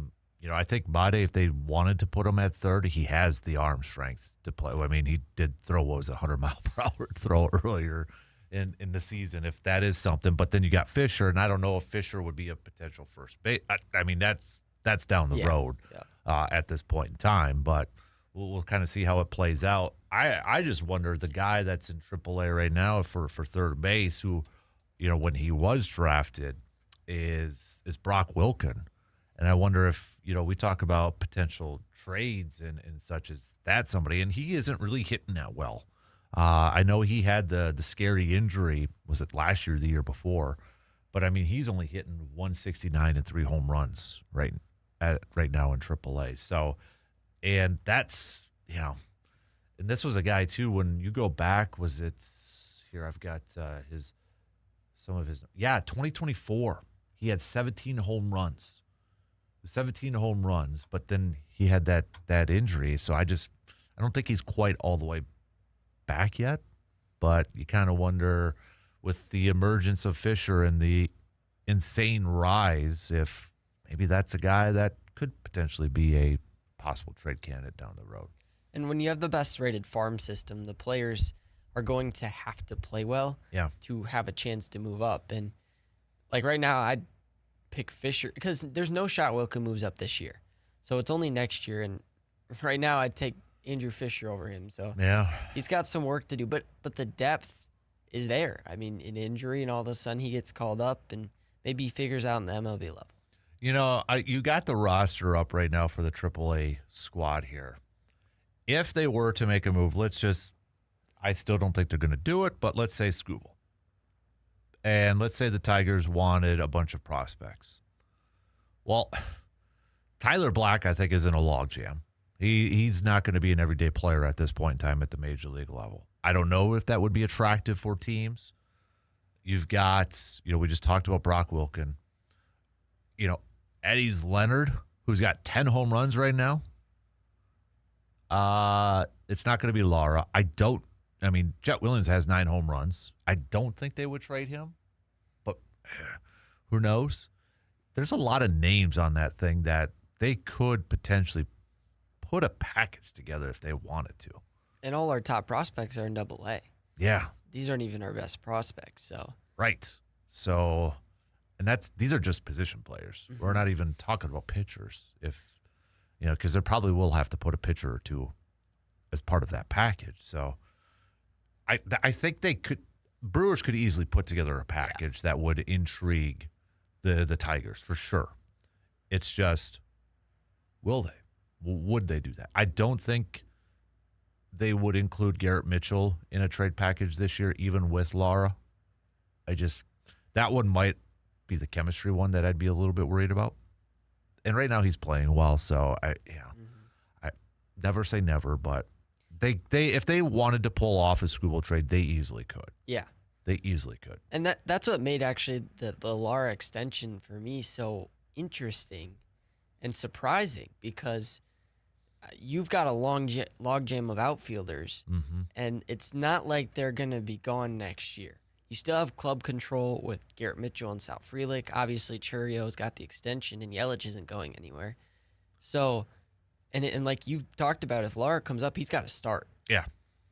think Made, if they wanted to put him at third, he has the arm strength to play. I mean, he did throw, 100-mile-per-hour throw earlier in the season, if that is something. But then you got Fisher, and I don't know if Fisher would be a potential first base. I mean, that's down the road. Yeah. At this point in time, but we'll kind of see how it plays out. I just wonder, the guy that's in AAA right now for third base, who, when he was drafted, is Brock Wilken. And I wonder if, we talk about potential trades and such as that somebody, and he isn't really hitting that well. I know he had the scary injury, was it last year or the year before? But, I mean, he's only hitting 169 and 3 home runs right now in AAA. So, and that's, and this was a guy, too, when you go back, I've got 2024, he had 17 home runs. 17 home runs, but then he had that injury. So I don't think he's quite all the way back yet. but you kind of wonder with the emergence of Fisher and the insane rise if maybe that's a guy that could potentially be a possible trade candidate down the road. And when you have the best rated farm system, the players are going to have to play well to have a chance to move up. And like right now, I'd pick Fisher because there's no shot Wilken moves up this year. So it's only next year. And right now, I'd take Andrew Fisher over him. So he's got some work to do. But the depth is there. I mean, an injury and all of a sudden he gets called up and maybe he figures out in the MLB level. You know, you got the roster up right now for the AAA squad here. If they were to make a move, I still don't think they're going to do it, but let's say Scooble. And let's say the Tigers wanted a bunch of prospects. Well, Tyler Black, I think, is in a logjam. He's not going to be an everyday player at this point in time at the major league level. I don't know if that would be attractive for teams. You've got, we just talked about Brock Wilken. Eddie's Leonard, who's got 10 home runs right now. It's not going to be Lara. Jet Williams has 9 home runs. I don't think they would trade him, but who knows? There's a lot of names on that thing that they could potentially put a package together if they wanted to. And all our top prospects are in AA. Yeah. These aren't even our best prospects, so. Right. So, and these are just position players. Mm-hmm. We're not even talking about pitchers because they probably will have to put a pitcher or two as part of that package. So I think Brewers could easily put together a package that would intrigue the Tigers for sure. It's just, will they? Would they do that? I don't think they would include Garrett Mitchell in a trade package this year, even with Lara. That one might be the chemistry one that I'd be a little bit worried about. And right now he's playing well, so I never say never, but they if they wanted to pull off a Scooble trade, they easily could. Yeah. They easily could. And that's what made actually the Lara extension for me so interesting and surprising because you've got a logjam of outfielders, and it's not like they're going to be gone next year. You still have club control with Garrett Mitchell and Sal Frelick. Obviously, Churrio's got the extension, and Yelich isn't going anywhere. So, and like you talked about, if Lara comes up, he's got to start. Yeah.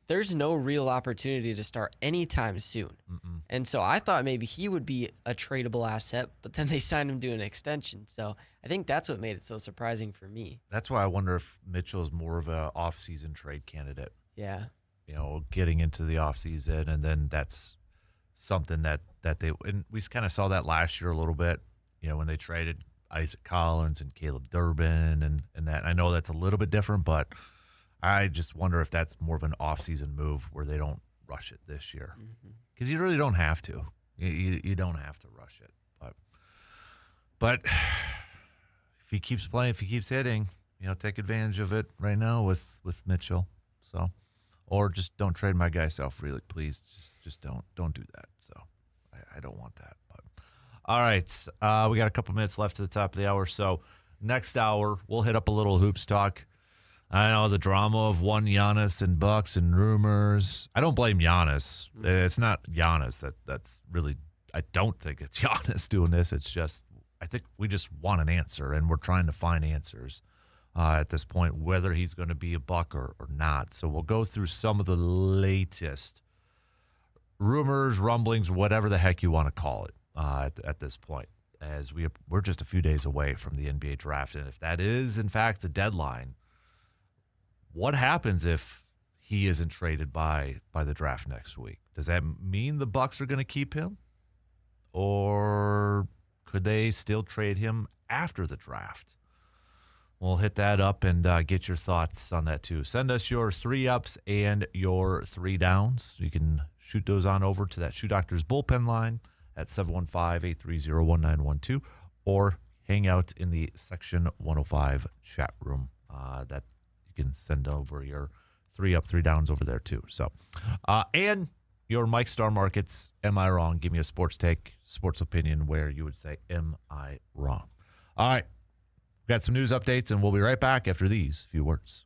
There's no real opportunity to start anytime soon. Mm-mm. And so I thought maybe he would be a tradable asset, but then they signed him to an extension. So I think that's what made it so surprising for me. That's why I wonder if Mitchell is more of an off-season trade candidate. Yeah. Getting into the off-season, and then that's something that they – and we kind of saw that last year a little bit, when they traded Isaac Collins and Caleb Durbin and that. I know that's a little bit different, but – I just wonder if that's more of an off-season move where they don't rush it this year. Because you really don't have to. You don't have to rush it. But if he keeps playing, if he keeps hitting, take advantage of it right now with Mitchell. So, or just don't trade my guy Sal Frelick, please. Just don't do that. So I don't want that. But all right, we got a couple minutes left to the top of the hour. So next hour, we'll hit up a little hoops talk. I know the drama of one Giannis and Bucks and rumors. I don't blame Giannis. It's not Giannis that's really. I don't think it's Giannis doing this. It's just I think we just want an answer, and we're trying to find answers at this point, whether he's going to be a Buck or not. So we'll go through some of the latest rumors, rumblings, whatever the heck you want to call it at this point, as we're just a few days away from the NBA draft, and if that is in fact the deadline. What happens if he isn't traded by the draft next week? Does that mean the Bucks are going to keep him? Or could they still trade him after the draft? We'll hit that up and get your thoughts on that too. Send us your 3-ups and your 3-downs. You can shoot those on over to that Shoe Doctors bullpen line at 715-830-1912 or hang out in the Section 105 chat room. That you can send over your 3-up, 3-downs over there too. So, and your Mike Star Markets, am I wrong? Give me a sports take, sports opinion where you would say, am I wrong? All right. Got some news updates, and we'll be right back after these few words.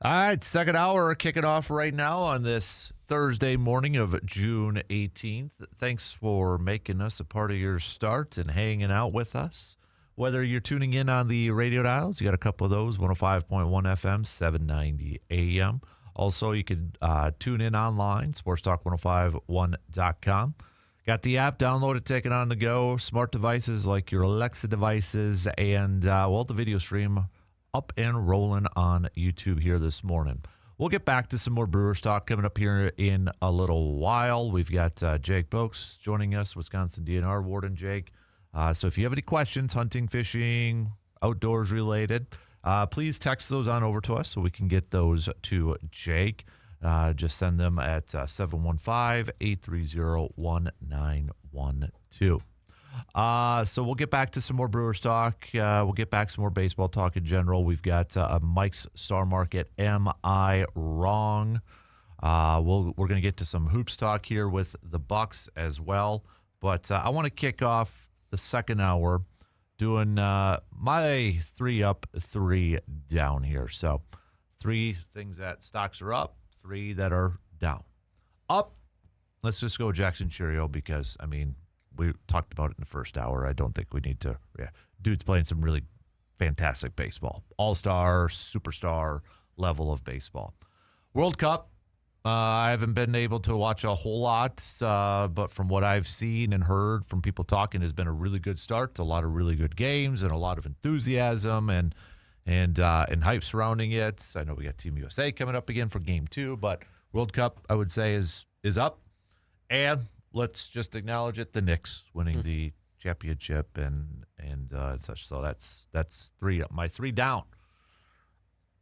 All right, second hour kicking off right now on this Thursday morning of June 18th. Thanks for making us a part of your start and hanging out with us. Whether you're tuning in on the radio dials, you got a couple of those, 105.1 FM, 790 AM. Also, you can tune in online, sportstalk1051.com. Got the app, download it, take it on the go. Smart devices like your Alexa devices, and the video stream up and rolling on YouTube here this morning. We'll get back to some more Brewers talk coming up here in a little while. We've got Jake Boakes joining us, Wisconsin DNR warden. Jake. So if you have any questions, hunting, fishing, outdoors related, please text those on over to us so we can get those to Jake. Just send them at 715-830-1912. So we'll get back to some more Brewers talk. We'll get back to some more baseball talk in general. We've got Mike's Star Market, Am I Wrong? We're going to get to some hoops talk here with the Bucks as well. But I want to kick off the second hour doing my 3 up, 3 down here. So 3 things that stocks are up, 3 that are down. Up, let's just go Jackson Cheerio because, I mean, we talked about it in the first hour. I don't think we need to. Yeah, dude's playing some really fantastic baseball. All-star, superstar level of baseball. World Cup, I haven't been able to watch a whole lot, but from what I've seen and heard from people talking, has been a really good start. A lot of really good games and a lot of enthusiasm and hype surrounding it. I know we got Team USA coming up again for Game 2, but World Cup, I would say, is up. And let's just acknowledge it: the Knicks winning the championship and such. So that's 3 up. My 3 down.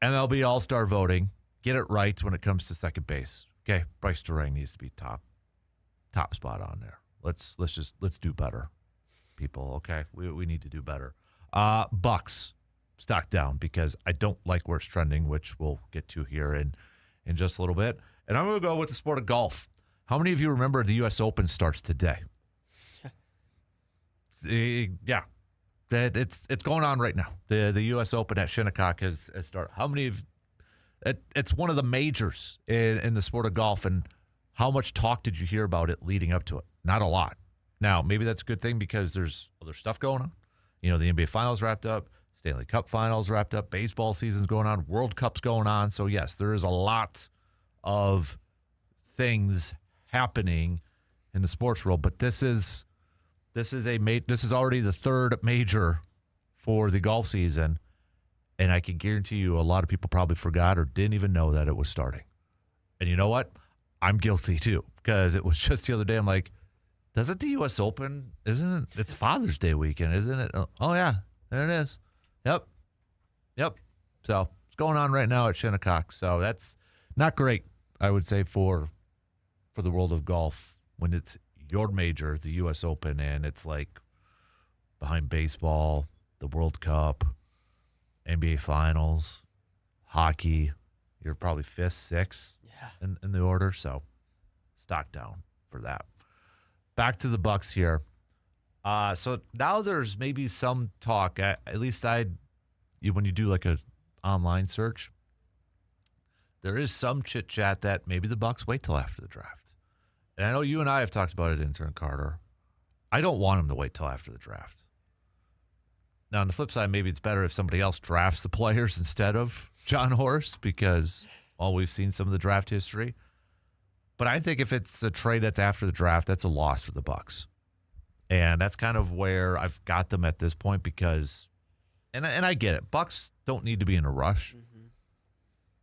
MLB All-Star voting. Get it right when it comes to second base. Okay, Bryce Durang needs to be top spot on there. Let's do better, people. Okay, we need to do better. Bucks stock down because I don't like where it's trending, which we'll get to here in just a little bit. And I'm going to go with the sport of golf. How many of you remember the U.S. Open starts today? Yeah, it's going on right now. The U.S. Open at Shinnecock has started. How many of it's one of the majors in the sport of golf, and how much talk did you hear about it leading up to it? Not a lot. Now, maybe that's a good thing because there's other stuff going on. You know, the NBA Finals wrapped up, Stanley Cup Finals wrapped up, baseball season's going on, World Cup's going on. So, yes, there is a lot of things happening in the sports world, but this is already the 3rd major for the golf season. And I can guarantee you a lot of people probably forgot or didn't even know that it was starting. And you know what? I'm guilty too, because it was just the other day. I'm like, doesn't the U.S. Open, isn't it? It's Father's Day weekend, isn't it? Oh, yeah. There it is. Yep. So it's going on right now at Shinnecock. So that's not great, I would say, for the world of golf when it's your major, the U.S. Open, and it's like behind baseball, the World Cup, NBA Finals, hockey. You're probably 5th, 6th in the order. So stock down for that. Back to the Bucks here. So now there's maybe some talk. At least when you do like a online search, there is some chit chat that maybe the Bucks wait till after the draft. And I know you and I have talked about it, intern Carter. I don't want them to wait till after the draft. Now, on the flip side, maybe it's better if somebody else drafts the players instead of John Horst because, well, we've seen some of the draft history. But I think if it's a trade that's after the draft, that's a loss for the Bucks. And that's kind of where I've got them at this point because, and I get it, Bucks don't need to be in a rush. Mm-hmm.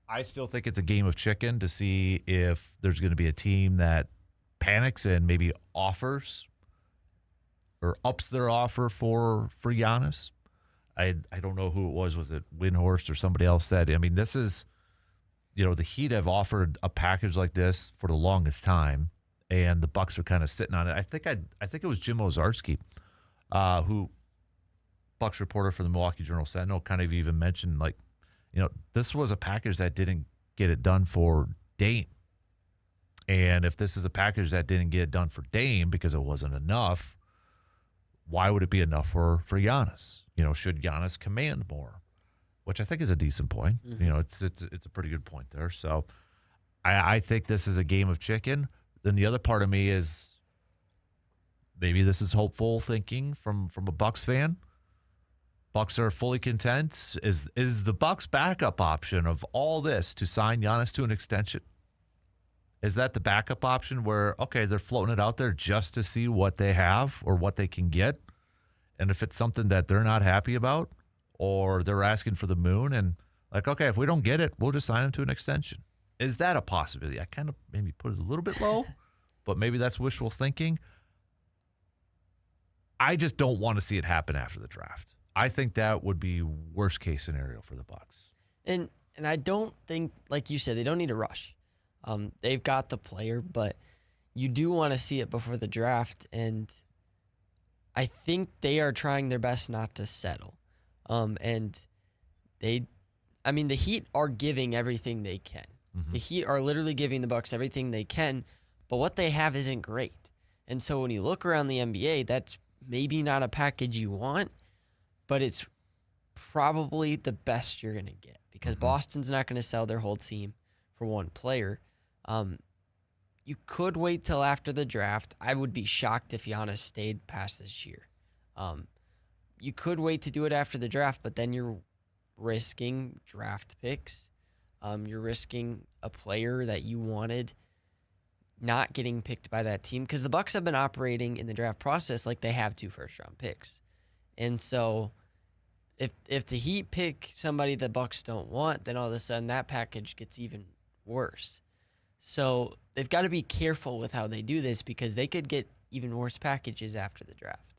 I still think it's a game of chicken to see if there's going to be a team that panics and maybe offers or ups their offer for Giannis. I don't know who it was. Was it Windhorst or somebody else said? I mean, this is, the Heat have offered a package like this for the longest time, and the Bucks are kind of sitting on it. I think it was Jim Ozarski, who Bucks reporter for the Milwaukee Journal-Sentinel, kind of even mentioned this was a package that didn't get it done for Dame. And if this is a package that didn't get it done for Dame because it wasn't enough, why would it be enough for Giannis? Should Giannis command more? which I think is a decent point. You know, it's a pretty good point there. So I think this is a game of chicken. Then the other part of me is maybe this is hopeful thinking from a Bucks fan. Bucks are fully content. Is the Bucks backup option of all this to sign Giannis to an extension? Is that the backup option where, okay, they're floating it out there just to see what they have or what they can get? And if it's something that they're not happy about or they're asking for the moon and like, okay, if we don't get it, we'll just sign them to an extension. Is that a possibility? I kind of maybe put it a little bit low, but maybe that's wishful thinking. I just don't want to see it happen after the draft. I think that would be worst case scenario for the Bucks. And I don't think, like you said, they don't need to rush. They've got the player, but you do want to see it before the draft, and I think they are trying their best not to settle. And the Heat are giving everything they can. Mm-hmm. The Heat are literally giving the Bucks everything they can, but what they have isn't great. And so when you look around the NBA, that's maybe not a package you want, but it's probably the best you're going to get because Boston's not going to sell their whole team for one player. You could wait till after the draft. I would be shocked if Giannis stayed past this year. You could wait to do it after the draft, but then you're risking draft picks. You're risking a player that you wanted not getting picked by that team because the Bucks have been operating in the draft process like they have 2 first-round picks. And so if the Heat pick somebody the Bucks don't want, then all of a sudden that package gets even worse. So they've got to be careful with how they do this because they could get even worse packages after the draft.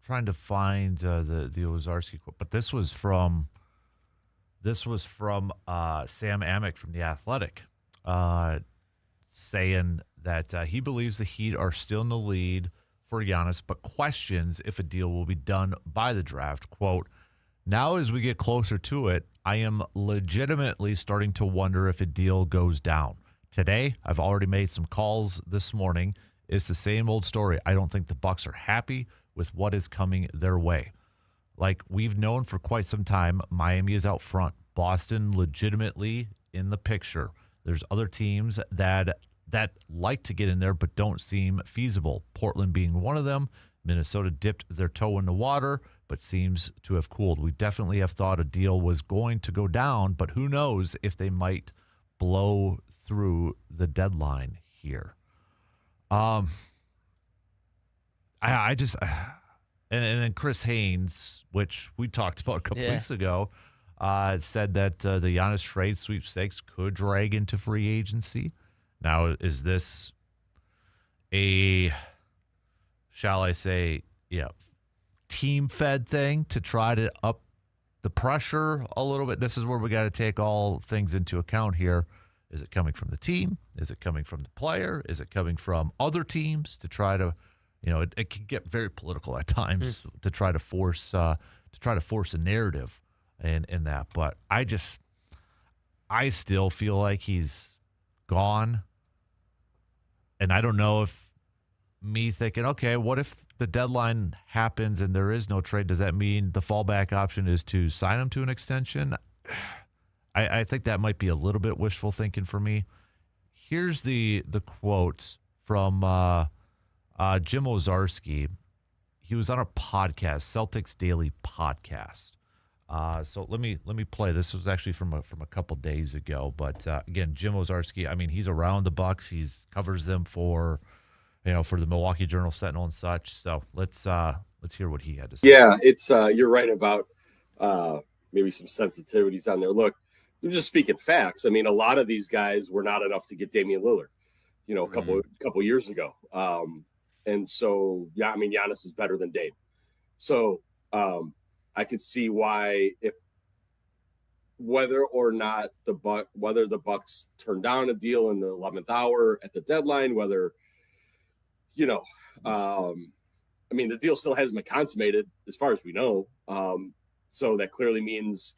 Trying to find the Ozarski quote, but this was from Sam Amick from The Athletic, saying that he believes the Heat are still in the lead for Giannis, but questions if a deal will be done by the draft. Quote, now as we get closer to it, I am legitimately starting to wonder if a deal goes down. Today, I've already made some calls this morning. It's the same old story. I don't think the Bucks are happy with what is coming their way. Like we've known for quite some time, Miami is out front. Boston legitimately in the picture. There's other teams that like to get in there but don't seem feasible. Portland being one of them. Minnesota dipped their toe in the water but seems to have cooled. We definitely have thought a deal was going to go down, but who knows if they might blow through the deadline here. I just and then Chris Haynes, which we talked about a couple weeks ago, said that the Giannis trade sweepstakes could drag into free agency. Now, is this a, shall I say, team-fed thing to try to up the pressure a little bit? This is where we got to take all things into account here. Is it coming from the team? Is it coming from the player? Is it coming from other teams to try to, it can get very political at times to try to force a narrative in that. But I still feel like he's gone. And I don't know if me thinking, okay, what if the deadline happens and there is no trade? Does that mean the fallback option is to sign him to an extension? I think that might be a little bit wishful thinking for me. Here's the quote from Jim Ozarski. He was on a podcast, Celtics Daily Podcast. So let me play. This was actually from a couple days ago. But again, Jim Ozarski. I mean, he's around the Bucks. He covers them for the Milwaukee Journal Sentinel and such. So let's hear what he had to say. Yeah, it's you're right about maybe some sensitivities on there. Look, you're just speaking facts. I mean, a lot of these guys were not enough to get Damian Lillard, a couple years ago. And so, I mean, Giannis is better than Dame. So I could see why whether the Bucks turn down a deal in the 11th hour at the deadline, whether, I mean, the deal still hasn't been consummated as far as we know. So that clearly means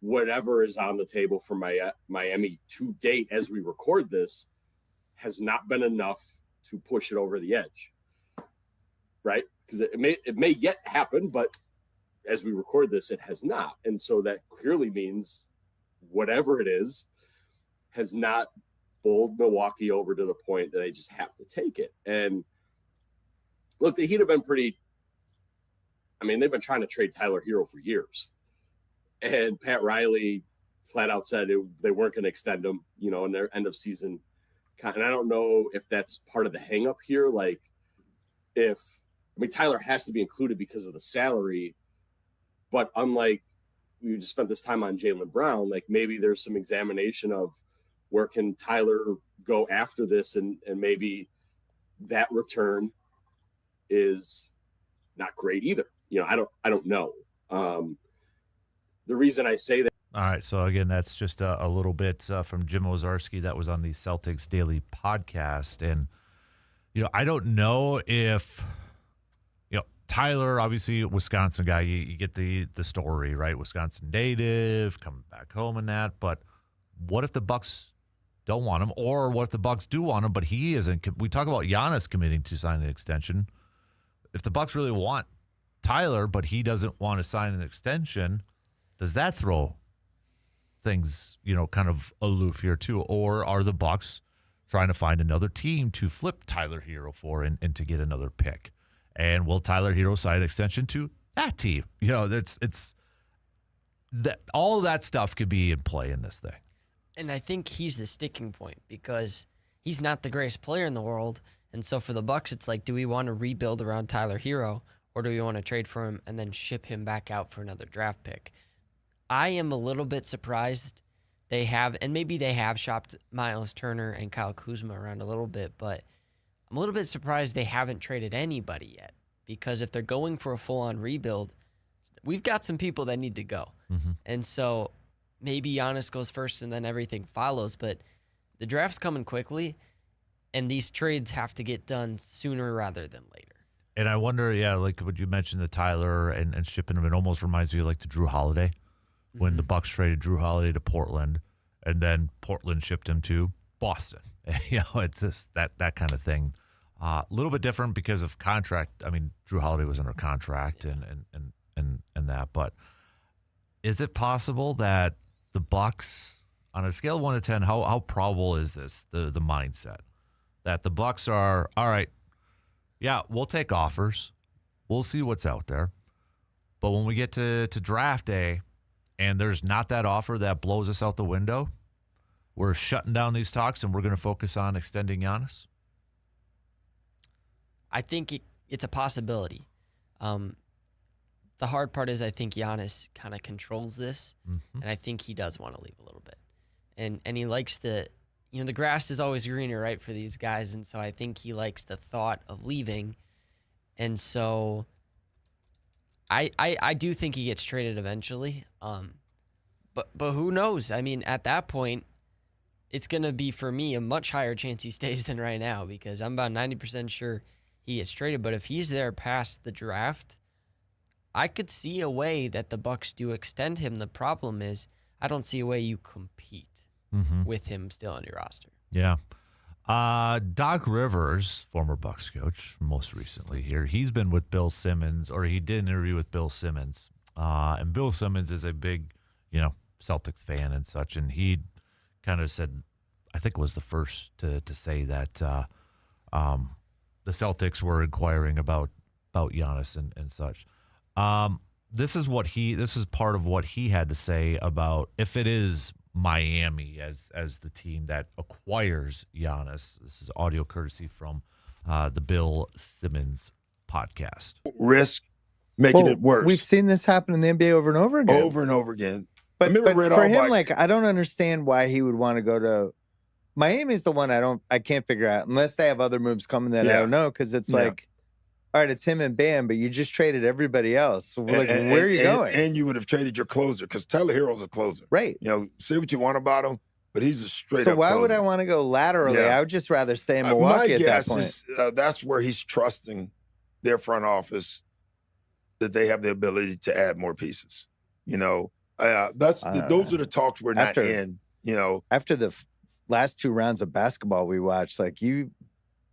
whatever is on the table for Miami to date as we record this has not been enough to push it over the edge, right? Because it may yet happen, but as we record this, it has not. And so that clearly means whatever it is has not bowled Milwaukee over to the point that they just have to take it. And look, the Heat have been pretty, I mean, they've been trying to trade Tyler Hero for years. And Pat Riley flat out said they weren't going to extend him, in their end of season. And I don't know if that's part of the hang up here. Like, Tyler has to be included because of the salary, but unlike we just spent this time on Jaylen Brown, like maybe there's some examination of where can Tyler go after this, and maybe that return is not great either. I don't know. The reason I say that. All right. So again, that's just a little bit from Jim Owczarski. That was on the Celtics Daily podcast. And, I don't know if, Tyler, obviously Wisconsin guy, you get the story, right? Wisconsin native, coming back home and that. But what if the Bucks don't want him, or what if the Bucks do want him, but he isn't? We talk about Giannis committing to sign an extension. If the Bucks really want Tyler, but he doesn't want to sign an extension, does that throw things, kind of aloof here too? Or are the Bucks trying to find another team to flip Tyler Hero for and to get another pick? And will Tyler Hero sign an extension to that team? It's that all of that stuff could be in play in this thing. And I think he's the sticking point because he's not the greatest player in the world. And so for the Bucks, it's like, do we want to rebuild around Tyler Hero, or do we want to trade for him and then ship him back out for another draft pick? I am a little bit surprised they have, and maybe they have shopped Miles Turner and Kyle Kuzma around a little bit, but I'm a little bit surprised they haven't traded anybody yet, because if they're going for a full-on rebuild, we've got some people that need to go. Mm-hmm. And so maybe Giannis goes first and then everything follows, but the draft's coming quickly, and these trades have to get done sooner rather than later. And I wonder, like what you mentioned, the Tyler and shipping him, it almost reminds me of like the Drew Holiday, when the Bucks traded Drew Holiday to Portland, and then Portland shipped him to Boston. It's just that kind of thing. A little bit different because of contract. I mean, Drew Holiday was under contract and that. But is it possible that the Bucks, on a scale of 1 to 10, how probable is this, the mindset that the Bucks are, all right, yeah, we'll take offers, we'll see what's out there, but when we get to draft day and there's not that offer that blows us out the window, we're shutting down these talks and we're going to focus on extending Giannis? I think it's a possibility. The hard part is I think Giannis kind of controls this, and I think he does want to leave a little bit. And he likes the grass is always greener, right, for these guys, and so I think he likes the thought of leaving. And so I do think he gets traded eventually. But who knows? I mean, at that point, it's going to be, for me, a much higher chance he stays than right now, because I'm about 90% sure he gets traded. But if he's there past the draft, I could see a way that the Bucks do extend him. The problem is I don't see a way you compete with him still on your roster. Yeah. Doc Rivers, former Bucks coach, most recently here, he's been with Bill Simmons, or he did an interview with Bill Simmons. And Bill Simmons is a big, Celtics fan and such. And he kind of said, I think was the first to say that the Celtics were inquiring about Giannis and such. This is part of what he had to say about if it is Miami as the team that acquires Giannis. This is audio courtesy from the Bill Simmons podcast. Risk making it worse. We've seen this happen in the NBA over and over again. Over and over again. But for him, I don't understand why he would want to go to Miami's the one I can't figure out, unless they have other moves coming that I don't know, because it's like, all right, it's him and Bam, but you just traded everybody else. So where are you going? And you would have traded your closer, because Tyler Hero's a closer. Right. Say what you want about him, but he's a straight up So why closer. would I want to go laterally? I would just rather stay in Milwaukee at that point. My guess is that's where he's trusting their front office that they have the ability to add more pieces. Those are the talks we're not in. After the last 2 rounds of basketball we watched, you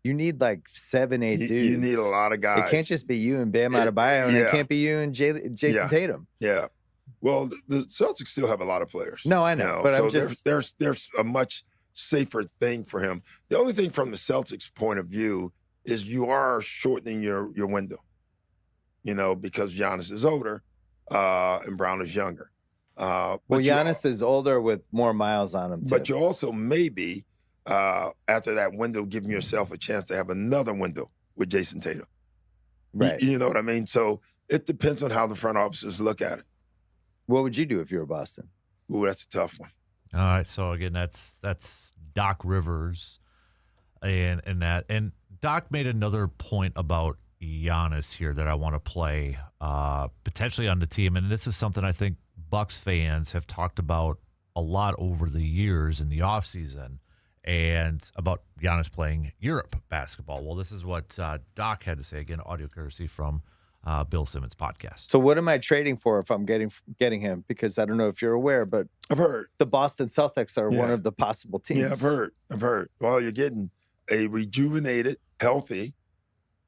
You need like 7, 8 dudes. You need a lot of guys. It can't just be you and Bam Adebayo, and it can't be you and Jason Tatum. Yeah. Well, the Celtics still have a lot of players. No, I know. But so there's a much safer thing for him. The only thing from the Celtics' point of view is you are shortening your window, because Giannis is older and Brown is younger. Well, Giannis is older with more miles on him, too. But you also maybe, after that window, giving yourself a chance to have another window with Jason Tatum. Right. You know what I mean? So it depends on how the front offices look at it. What would you do if you were Boston? Ooh, that's a tough one. All right, so again, that's Doc Rivers, and Doc made another point about Giannis here that I want to play potentially on the team, and this is something I think Bucks fans have talked about a lot over the years in the offseason, and about Giannis playing Europe basketball. Well, this is what Doc had to say, again, audio courtesy from Bill Simmons' podcast. So what am I trading for if I'm getting him? Because I don't know if you're aware, but I've heard the Boston Celtics are one of the possible teams. Yeah, I've heard. Well, you're getting a rejuvenated, healthy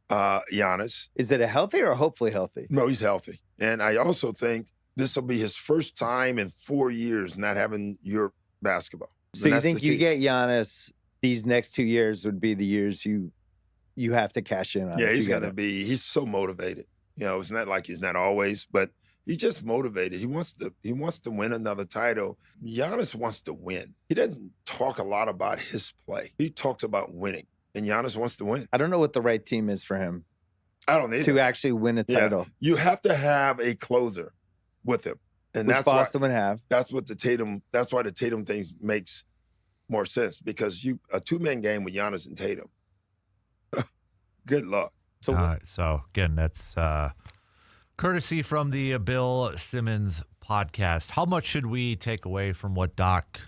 Giannis. Is it a healthy or hopefully healthy? No, he's healthy. And I also think this will be his first time in 4 years not having Europe basketball. So you think you get Giannis, these next 2 years would be the years you have to cash in on? Yeah, he's so motivated. It's not like he's not always, but he's just motivated. He wants to win another title. Giannis wants to win. He doesn't talk a lot about his play. He talks about winning, and Giannis wants to win. I don't know what the right team is for him. I don't either. To actually win a title. You have to have a closer with him. And which Boston would have. That's why the Tatum thing makes more sense, because a two-man game with Giannis and Tatum. Good luck. All right, so again, that's courtesy from the Bill Simmons podcast. How much should we take away from what Doc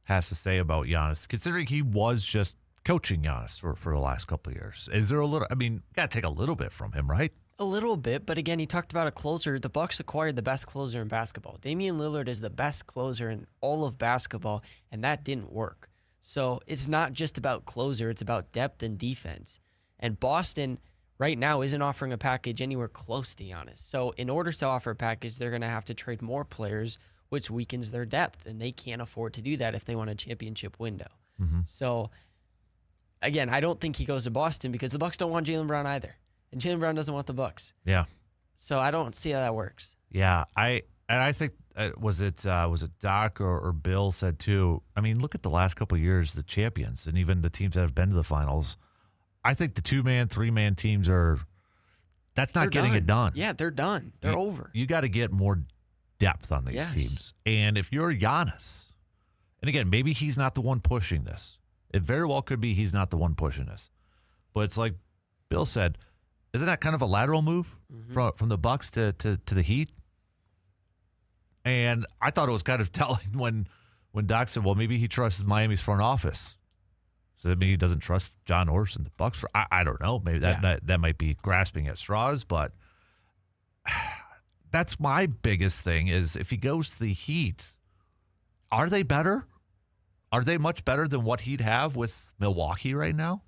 has to say about Giannis, considering he was just coaching Giannis for the last couple of years? Is there a little? I mean, got to take a little bit from him, right? A little bit, but again, he talked about a closer. The Bucks acquired the best closer in basketball. Damian Lillard is the best closer in all of basketball, and that didn't work. So it's not just about closer; it's about depth and defense. And Boston right now isn't offering a package anywhere close to Giannis. So in order to offer a package, they're going to have to trade more players, which weakens their depth, and they can't afford to do that if they want a championship window. Mm-hmm. So again, I don't think he goes to Boston because the Bucks don't want Jaylen Brown either, and Jaylen Brown doesn't want the Bucks. Yeah. So I don't see how that works. Yeah, I think was it Doc or Bill said too. I mean, look at the last couple of years, the champions, and even the teams that have been to the finals. I think the 2-man, 3-man teams that's not getting it done. Yeah, they're done. They're over. You got to get more depth on these teams. And if you're Giannis, and again, maybe he's not the one pushing this. It very well could be he's not the one pushing this. But it's like Bill said, isn't that kind of a lateral move from the Bucks to the Heat? And I thought it was kind of telling when Doc said, well, maybe he trusts Miami's front office. So that mean he doesn't trust John Horst and the Bucks? I don't know. Maybe that might be grasping at straws, but that's my biggest thing is if he goes to the Heat, are they better? Are they much better than what he'd have with Milwaukee right now?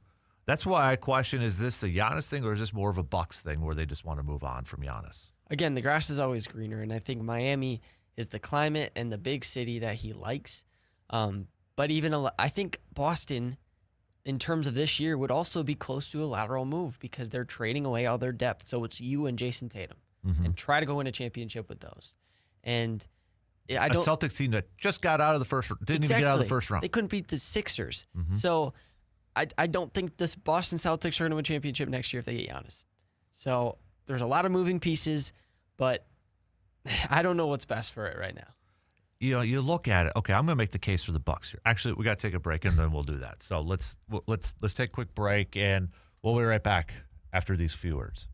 That's why I question, is this a Giannis thing or is this more of a Bucks thing where they just want to move on from Giannis? Again, the grass is always greener, and I think Miami is the climate and the big city that he likes. But I think Boston, in terms of this year, would also be close to a lateral move because they're trading away all their depth. So it's you and Jason Tatum, and try to go win a championship with those. And I don't. A Celtics team that just got out of the first, didn't even get out of the first round. They couldn't beat the Sixers. So I don't think this Boston Celtics are going to win a championship next year if they get Giannis. So there's a lot of moving pieces, but I don't know what's best for it right now. You look at it. Okay, I'm going to make the case for the Bucks here. Actually, we got to take a break, and then we'll do that. So let's take a quick break, and we'll be right back after these few words.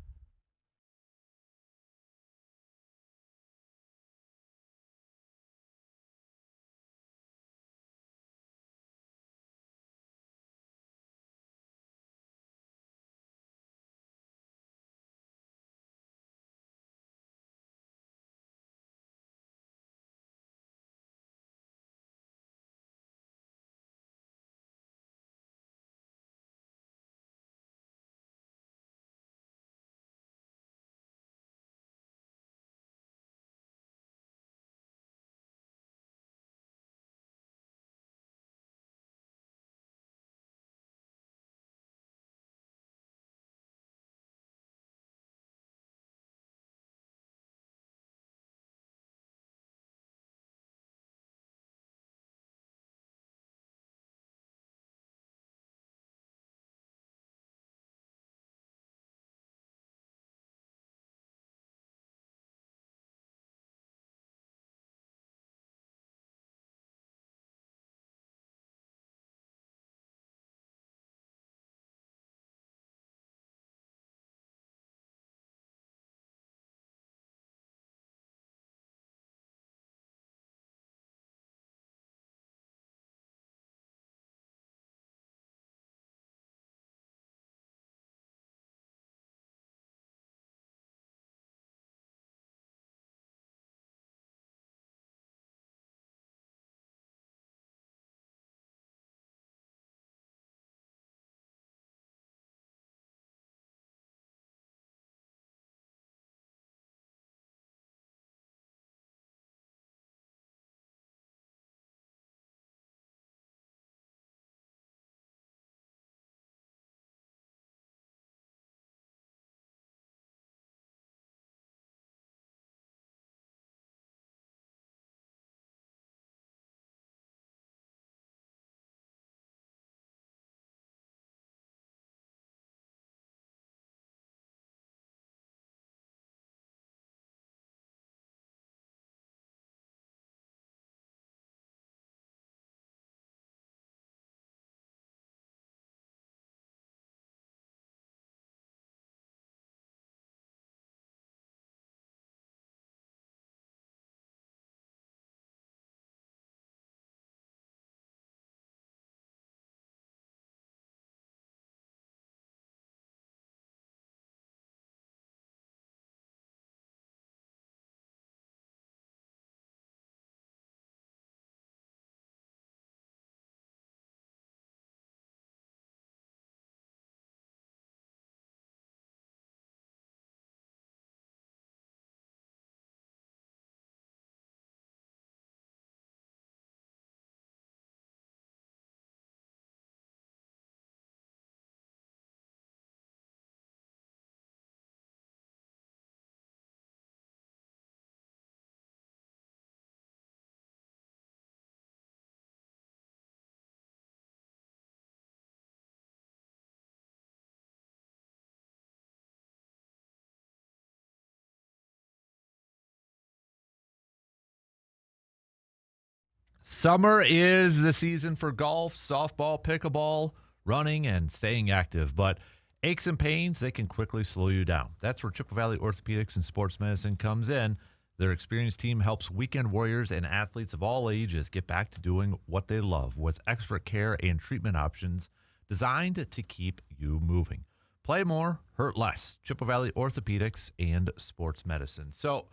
Summer is the season for golf, softball, pickleball, running, and staying active. But aches and pains, they can quickly slow you down. That's where Chippewa Valley Orthopedics and Sports Medicine comes in. Their experienced team helps weekend warriors and athletes of all ages get back to doing what they love with expert care and treatment options designed to keep you moving. Play more, hurt less. Chippewa Valley Orthopedics and Sports Medicine. So,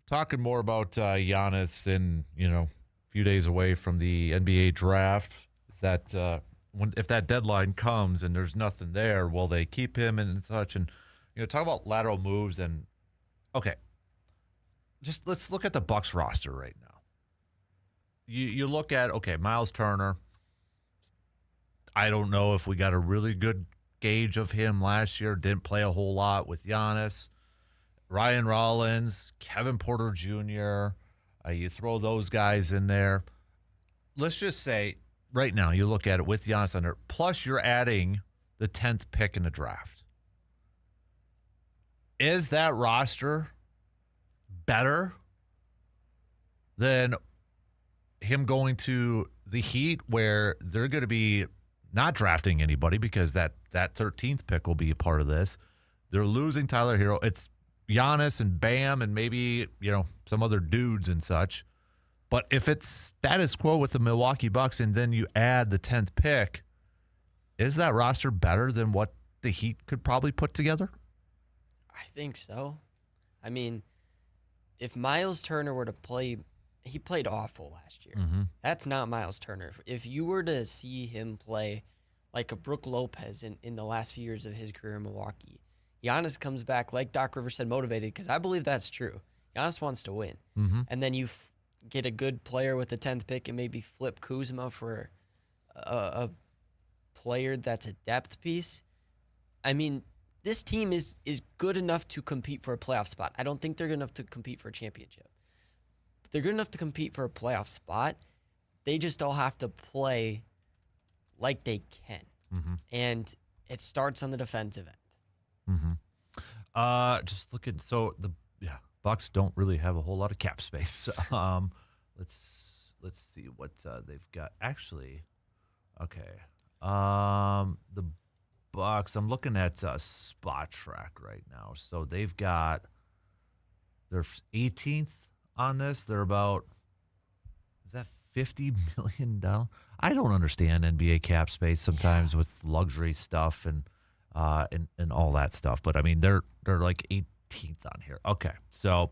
talking more about Giannis and, a few days away from the NBA draft, is that if that deadline comes and there's nothing there, will they keep him and such? And, talk about lateral moves and, okay. Just let's look at the Bucks roster right now. You look at, Miles Turner. I don't know if we got a really good gauge of him last year. Didn't play a whole lot with Giannis. Ryan Rollins, Kevin Porter Jr. You throw those guys in there. Let's just say right now you look at it with Giannis under, plus you're adding the 10th pick in the draft. Is that roster better than him going to the Heat, where they're going to be not drafting anybody because that 13th pick will be a part of this? They're losing Tyler Hero. It's Giannis and Bam and maybe, some other dudes and such. But if it's status quo with the Milwaukee Bucks and then you add the 10th pick, is that roster better than what the Heat could probably put together? I think so. I mean, if Miles Turner were to play, he played awful last year. Mm-hmm. That's not Miles Turner. If you were to see him play like a Brook Lopez in the last few years of his career in Milwaukee, Giannis comes back, like Doc Rivers said, motivated, because I believe that's true. Giannis wants to win. Mm-hmm. And then you get a good player with the 10th pick and maybe flip Kuzma for a player that's a depth piece. I mean, this team is good enough to compete for a playoff spot. I don't think they're good enough to compete for a championship. But they're good enough to compete for a playoff spot. They just all have to play like they can. Mm-hmm. And it starts on the defensive end. Mm-hmm. Just looking, so Bucks don't really have a whole lot of cap space. Let's see what they've got. Actually, okay. The Bucks, I'm looking at Spot Track right now. So they're 18th on this. They're about, is that $50 million? I don't understand NBA cap space sometimes with luxury stuff and all that stuff. But I mean, they're like 18th on here. Okay, so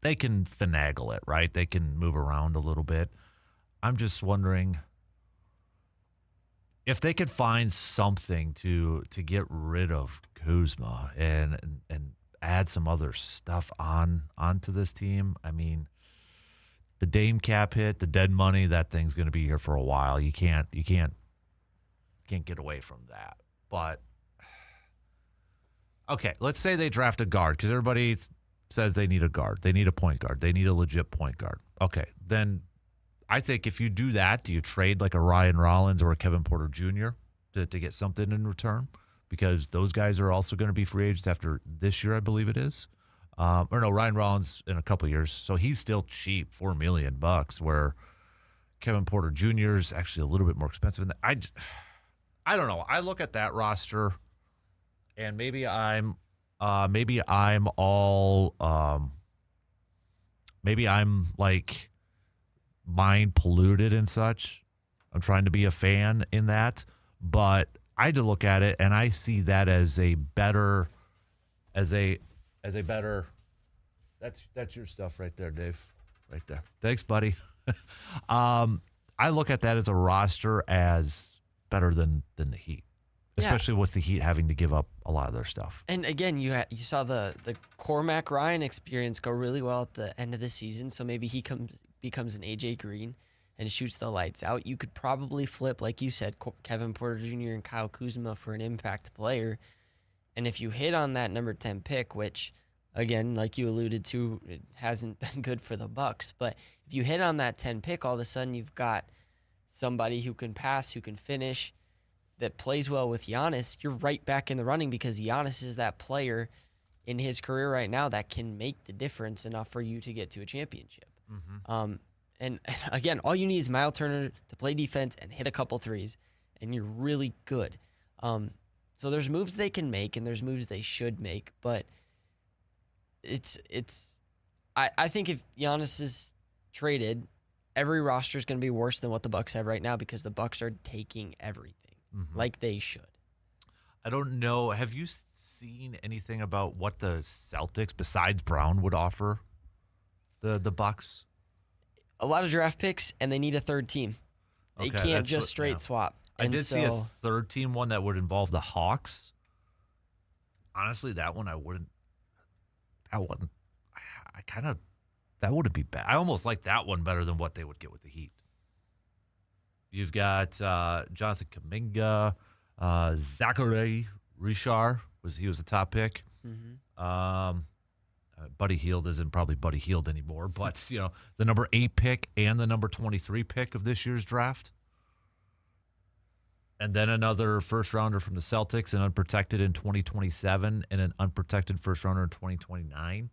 they can finagle it, right? They can move around a little bit. I'm just wondering if they could find something to get rid of Kuzma and add some other stuff onto this team. I mean, the Dame cap hit, the dead money, that thing's going to be here for a while. You can't get away from that. But okay, let's say they draft a guard, because everybody says they need a guard. They need a point guard. They need a legit point guard. Okay, then I think if you do that, do you trade like a Ryan Rollins or a Kevin Porter Jr. to get something in return? Because those guys are also going to be free agents after this year, I believe it is. Or no, Ryan Rollins in a couple of years. So he's still cheap, $4 million, where Kevin Porter Jr. is actually a little bit more expensive. And I don't know. I look at that roster, and maybe I'm like mind polluted and such. I'm trying to be a fan in that, but I had to look at it and I see that as a better. That's your stuff right there, Dave. Right there. Thanks, buddy. I look at that as a roster as better than the Heat, especially with the Heat having to give up a lot of their stuff. And again, you saw the Cormac Ryan experience go really well at the end of the season. So maybe he becomes an AJ Green and shoots the lights out. You could probably flip, like you said, Kevin Porter Jr. and Kyle Kuzma for an impact player. And if you hit on that number 10 pick, which, again, like you alluded to, it hasn't been good for the Bucks. But if you hit on that 10 pick, all of a sudden you've got somebody who can pass, who can finish, that plays well with Giannis. You're right back in the running, because Giannis is that player in his career right now that can make the difference enough for you to get to a championship. Mm-hmm. And again, all you need is Miles Turner to play defense and hit a couple threes, and you're really good. So there's moves they can make, and there's moves they should make, but I think if Giannis is traded, every roster is going to be worse than what the Bucks have right now because the Bucks are taking everything like they should. I don't know. Have you seen anything about what the Celtics, besides Brown, would offer the Bucks? A lot of draft picks, and they need a third team. They can't just straight swap. I did see a third team one that would involve the Hawks. Honestly, that one I wouldn't. That one, that wouldn't be bad. I almost like that one better than what they would get with the Heat. You've got Jonathan Kuminga, Zachary Richard he was the top pick. Buddy Hield isn't probably Buddy Hield anymore, but the number 8 pick and the number 23 pick of this year's draft. And then another first rounder from the Celtics, an unprotected in 2027, and an unprotected first rounder in 2029.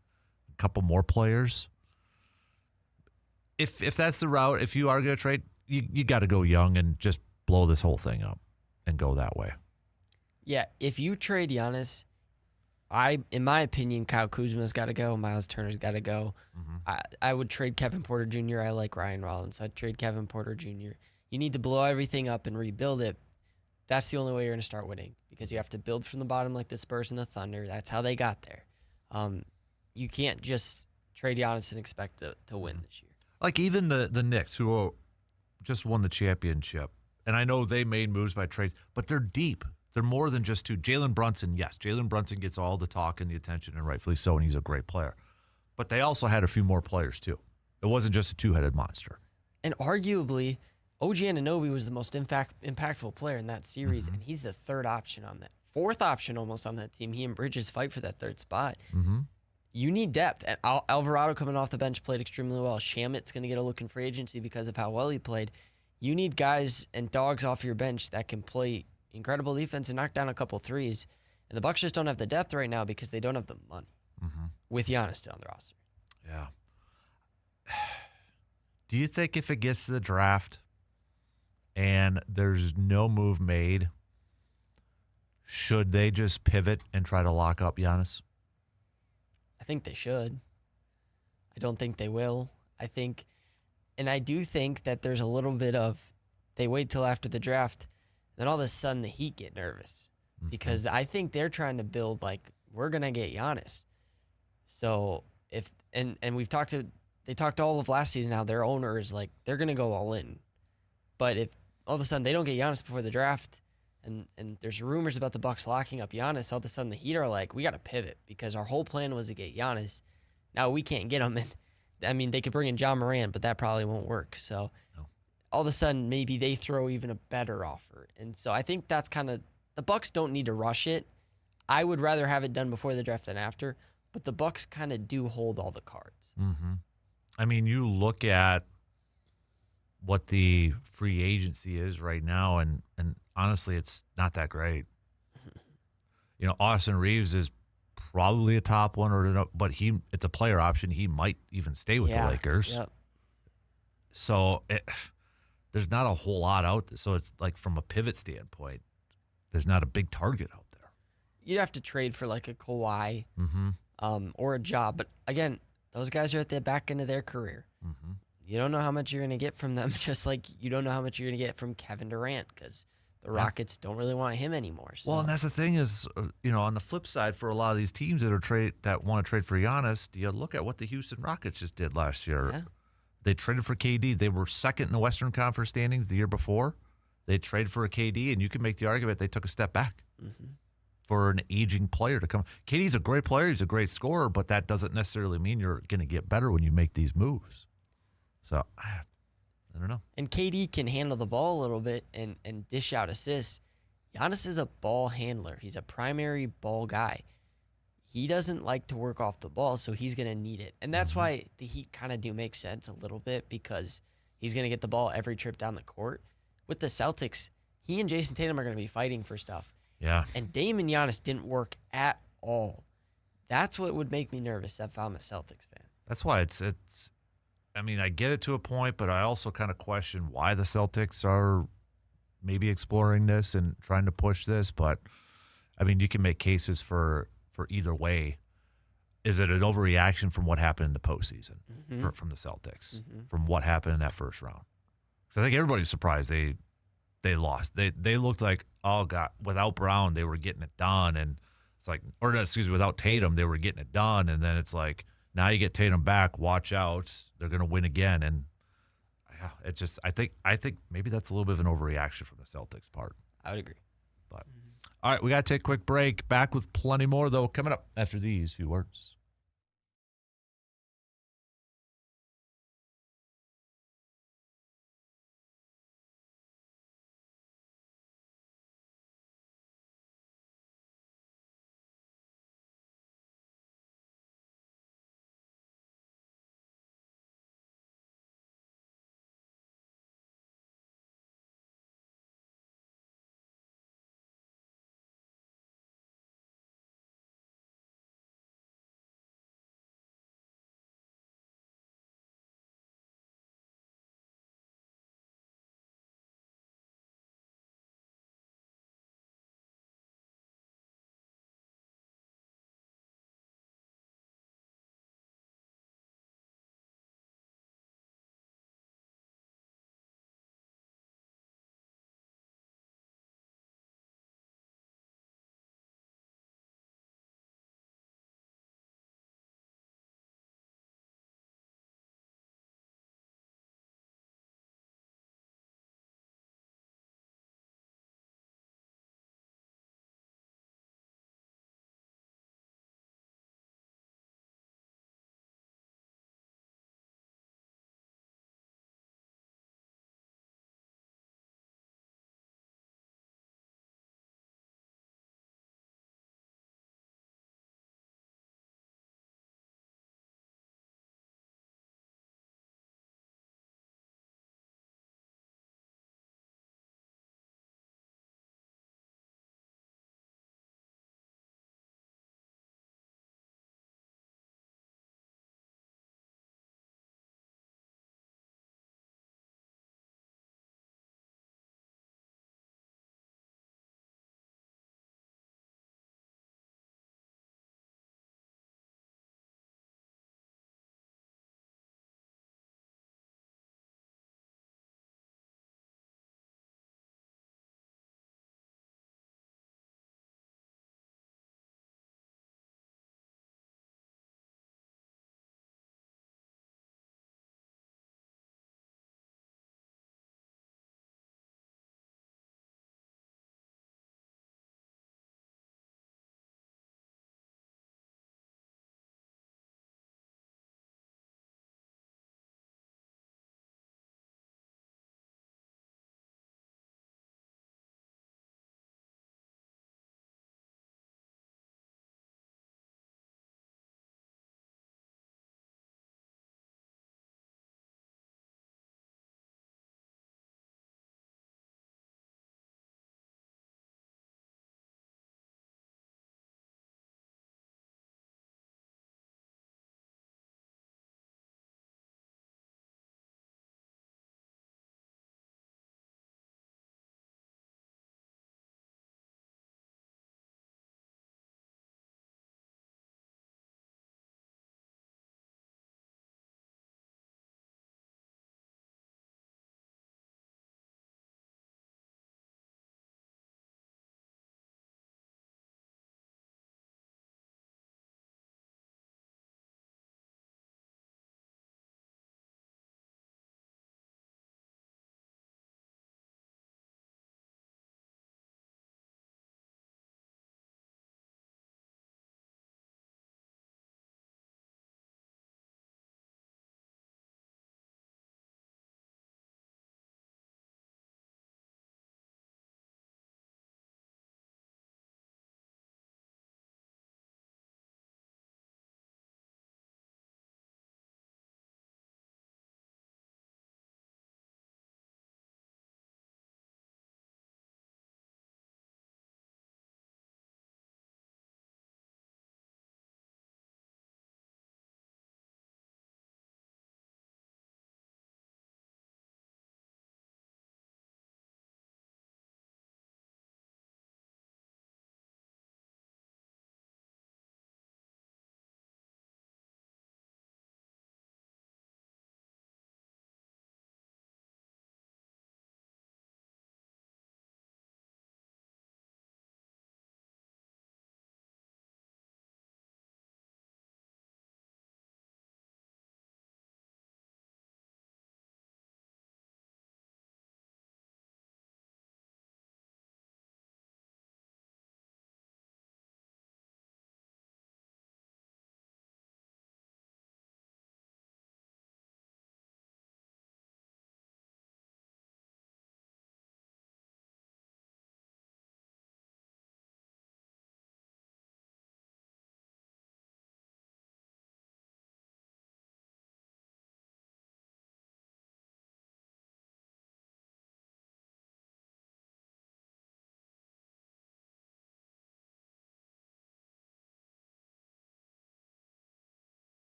A couple more players. If that's the route, if you are going to trade, you got to go young and just blow this whole thing up and go that way. Yeah, if you trade Giannis, in my opinion, Kyle Kuzma's got to go. Miles Turner's got to go. I would trade Kevin Porter Jr. I like Ryan Rollins. So I'd trade Kevin Porter Jr. You need to blow everything up and rebuild it. That's the only way you're going to start winning because you have to build from the bottom like the Spurs and the Thunder. That's how they got there. You can't just trade Giannis and expect to win this year. Like even the Knicks, who just won the championship, and I know they made moves by trades, but they're deep. They're more than just two. Jalen Brunson, yes, Jalen Brunson gets all the talk and the attention, and rightfully so, and he's a great player. But they also had a few more players, too. It wasn't just a two-headed monster. And arguably, OG Anunoby was the most impactful player in that series, and he's the third option on that. Fourth option almost on that team. He and Bridges fight for that third spot. You need depth. And Alvarado coming off the bench played extremely well. Shamit's going to get a look in free agency because of how well he played. You need guys and dogs off your bench that can play incredible defense and knock down a couple threes. And the Bucks just don't have the depth right now because they don't have the money with Giannis still on the roster. Yeah. Do you think if it gets to the draft and there's no move made, should they just pivot and try to lock up Giannis? I think they should. I don't think they will. I do think that there's a little bit of they wait till after the draft, then all of a sudden the Heat get nervous because I think they're trying to build like we're gonna get Giannis. So they talked all of last season how their owner is like they're gonna go all in, but if all of a sudden they don't get Giannis before the draft, and there's rumors about the Bucks locking up Giannis, all of a sudden the Heat are like we got to pivot because our whole plan was to get Giannis. Now we can't get him, and I mean they could bring in John Morant, but that probably won't work. So. No. All of a sudden, maybe they throw even a better offer. And so I think that's kind of the Bucks don't need to rush it. I would rather have it done before the draft than after, but the Bucks kind of do hold all the cards. I mean, you look at what the free agency is right now, and honestly, it's not that great. Austin Reeves is probably a top one, but it's a player option. He might even stay with the Lakers. Yep. So there's not a whole lot out there. So it's like from a pivot standpoint, there's not a big target out there. You'd have to trade for like a Kawhi or a job. But again, those guys are at the back end of their career. You don't know how much you're going to get from them, just like you don't know how much you're going to get from Kevin Durant because the Rockets don't really want him anymore. So. Well, and that's the thing is, on the flip side for a lot of these teams that want to trade for Giannis, do you look at what the Houston Rockets just did last year? Yeah. They traded for KD. They were second in the Western Conference standings the year before. They traded for a KD, and you can make the argument they took a step back for an aging player to come. KD's a great player. He's a great scorer, but that doesn't necessarily mean you're going to get better when you make these moves. So, I don't know. And KD can handle the ball a little bit and dish out assists. Giannis is a ball handler. He's a primary ball guy. He doesn't like to work off the ball, so he's going to need it. And that's why the Heat kind of do make sense a little bit because he's going to get the ball every trip down the court. With the Celtics, he and Jason Tatum are going to be fighting for stuff. Yeah. And Dame and Giannis didn't work at all. That's what would make me nervous if I'm a Celtics fan. That's why it's I mean, I get it to a point, but I also kind of question why the Celtics are maybe exploring this and trying to push this. But, I mean, you can make cases for either way. Is it an overreaction from what happened in the postseason from the Celtics, from what happened in that first round? Because I think everybody's surprised they lost. They looked like, oh, God, without Brown, they were getting it done. And it's like, or excuse me, without Tatum, they were getting it done. And then it's like, now you get Tatum back, watch out, they're going to win again. And yeah, it just, I think maybe that's a little bit of an overreaction from the Celtics part. I would agree. But all right, we got to take a quick break. Back with plenty more, though, coming up after these few words.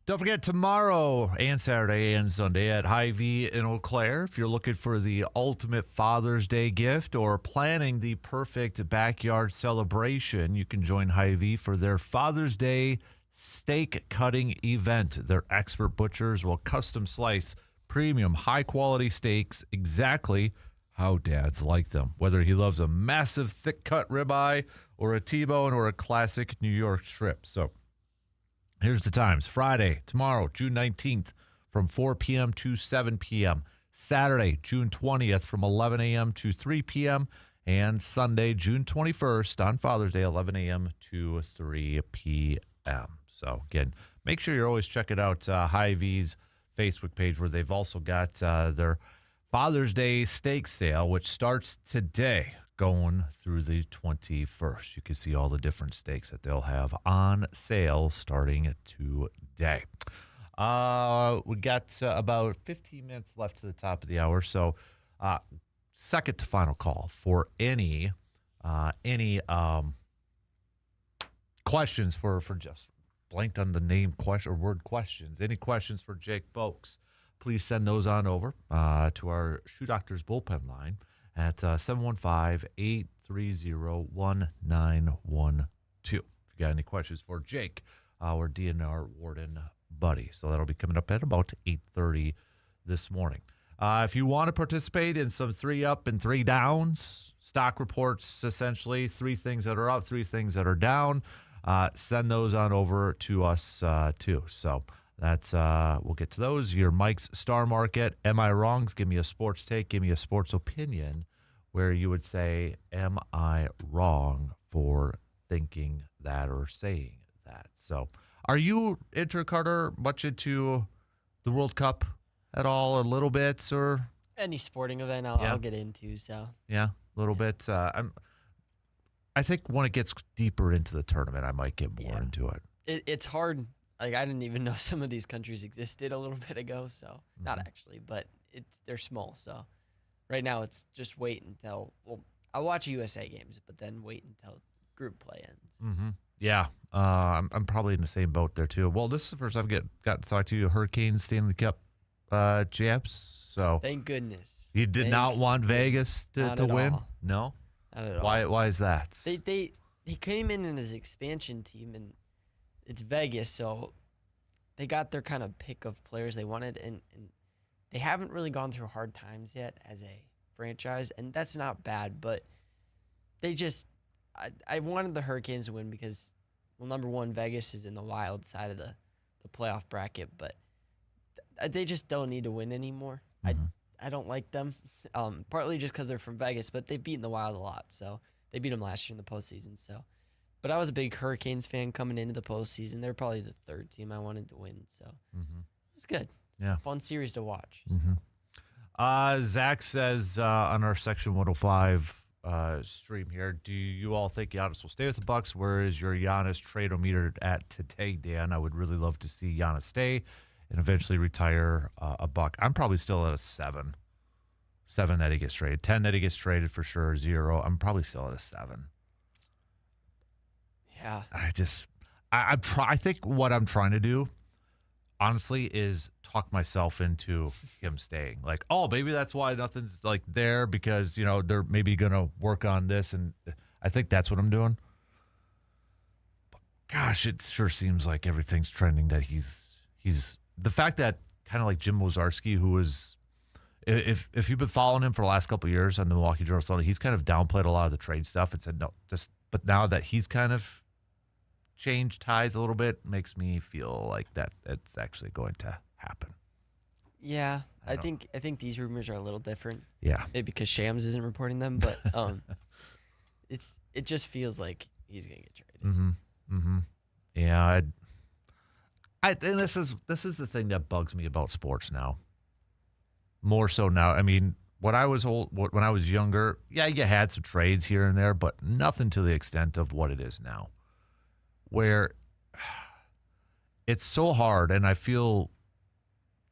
Don't forget tomorrow and Saturday and Sunday at Hy-Vee in Eau Claire. If you're looking for the ultimate Father's Day gift or planning the perfect backyard celebration, you can join Hy-Vee for their Father's Day steak cutting event. Their expert butchers will custom slice premium high-quality steaks exactly how dads like them. Whether he loves a massive thick-cut ribeye or a T-bone or a classic New York strip. So here's the times. Friday, tomorrow, June 19th, from 4 p.m. to 7 p.m. Saturday, June 20th, from 11 a.m. to 3 p.m. And Sunday, June 21st, on Father's Day, 11 a.m. to 3 p.m. So, again, make sure you're always checking out Hy-Vee's Facebook page, where they've also got their Father's Day steak sale, which starts today, going through the 21st. You can see all the different steaks that they'll have on sale starting today. We got about 15 minutes left to the top of the hour, so second to final call for any questions for just blanked on the name question or word questions. Any questions for Jake Boakes? Please send those on over to our Shoe Doctors bullpen line at 715-830-1912. If you got any questions for Jake, our DNR warden buddy. So that'll be coming up at about 8:30 this morning. If you want to participate in some 3 up and 3 downs, stock reports, essentially 3 things that are up, 3 things that are down, send those on over to us too. So that's we'll get to those. Your Mike's Star Market. Am I wrong? Give me a sports take. Give me a sports opinion where you would say, am I wrong for thinking that or saying that? So are you into, Carter, much into the World Cup at all, a little bit, or any sporting event I'll get into? So yeah, a little bit. I think when it gets deeper into the tournament, I might get more into it. It's hard. Like, I didn't even know some of these countries existed a little bit ago. So not actually, but they're small. So right now it's just wait until I'll watch USA games, but then wait until group play ends. Mm-hmm. Yeah, I'm probably in the same boat there too. Well, this is the first I've got to talk to you. Hurricanes Stanley Cup champs. So thank goodness you did not want Vegas to win. All. No, not at all. Why is that? They came in as expansion team, and it's Vegas, so they got their kind of pick of players they wanted, and they haven't really gone through hard times yet as a franchise, and that's not bad, but they just I wanted the Hurricanes to win because, well, number one, Vegas is in the wild side of the playoff bracket, but they just don't need to win anymore. Mm-hmm. I don't like them, partly just because they're from Vegas, but they've beaten the Wild a lot, so they beat them last year in the postseason, so. But I was a big Hurricanes fan coming into the postseason. They're probably the 3rd team I wanted to win, so it was good. Yeah, fun series to watch. Mm-hmm. Zach says on our Section 105 stream here, do you all think Giannis will stay with the Bucks? Where is your Giannis trade-o-meter at today, Dan? I would really love to see Giannis stay and eventually retire a Buck. I'm probably still at a 7. 7 that he gets traded. 10 that he gets traded for sure. 0. I'm probably still at a 7. Yeah. I think what I'm trying to do, honestly, is talk myself into him staying. Like, oh, maybe that's why nothing's like there, because, you know, they're maybe going to work on this. And I think that's what I'm doing. But gosh, it sure seems like everything's trending that he's the fact that kind of like Jim Wozarski, who was, if you've been following him for the last couple of years on the Milwaukee Journal, he's kind of downplayed a lot of the trade stuff and said, no, but now that he's kind of changed tides a little bit, makes me feel like that it's actually going to happen. Yeah, I think these rumors are a little different. Yeah, maybe because Shams isn't reporting them, but it just feels like he's gonna get traded. Yeah, and this is the thing that bugs me about sports now. More so now. I mean, when I was younger, yeah, you had some trades here and there, but nothing to the extent of what it is now, where it's so hard, and I feel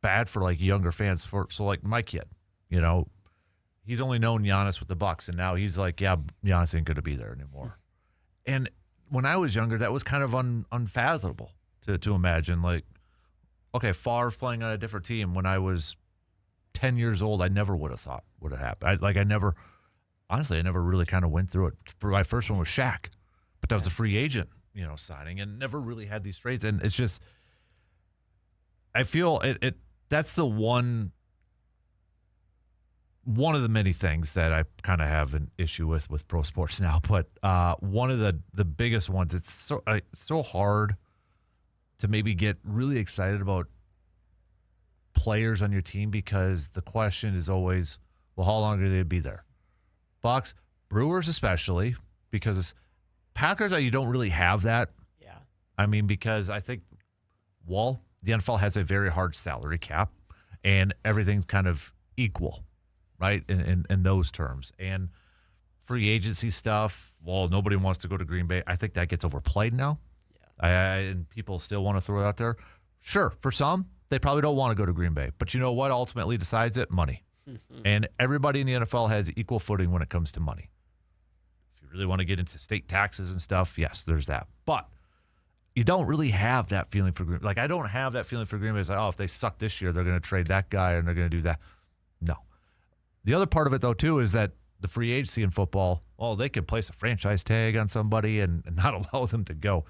bad for like younger fans. So like my kid, you know, he's only known Giannis with the Bucks, and now he's like, yeah, Giannis ain't going to be there anymore. And when I was younger, that was kind of unfathomable to imagine. Like, okay, Favre playing on a different team when I was 10 years old, I never would have thought would have happened. I never really kind of went through it. My first one was Shaq, but that was a free agent, signing, and never really had these trades. And it's just, I feel that's the one of the many things that I kind of have an issue with pro sports now. But one of the biggest ones, it's so hard to maybe get really excited about players on your team, because the question is always, well, how long are they be there? Bucks, Brewers especially, because Packers, you don't really have that. Yeah. I mean, because I think, the NFL has a very hard salary cap, and everything's kind of equal, right, in those terms. And free agency stuff, nobody wants to go to Green Bay. I think that gets overplayed now. Yeah. And people still want to throw it out there. Sure, for some, they probably don't want to go to Green Bay. But you know what ultimately decides it? Money. And everybody in the NFL has equal footing when it comes to money. If you really want to get into state taxes and stuff, yes, there's that. But you don't really have that feeling for Green Bay. Like, I don't have that feeling for Green Bay. It's like, if they suck this year, they're going to trade that guy and they're going to do that. No. The other part of it, though, too, is that the free agency in football, they could place a franchise tag on somebody and not allow them to go.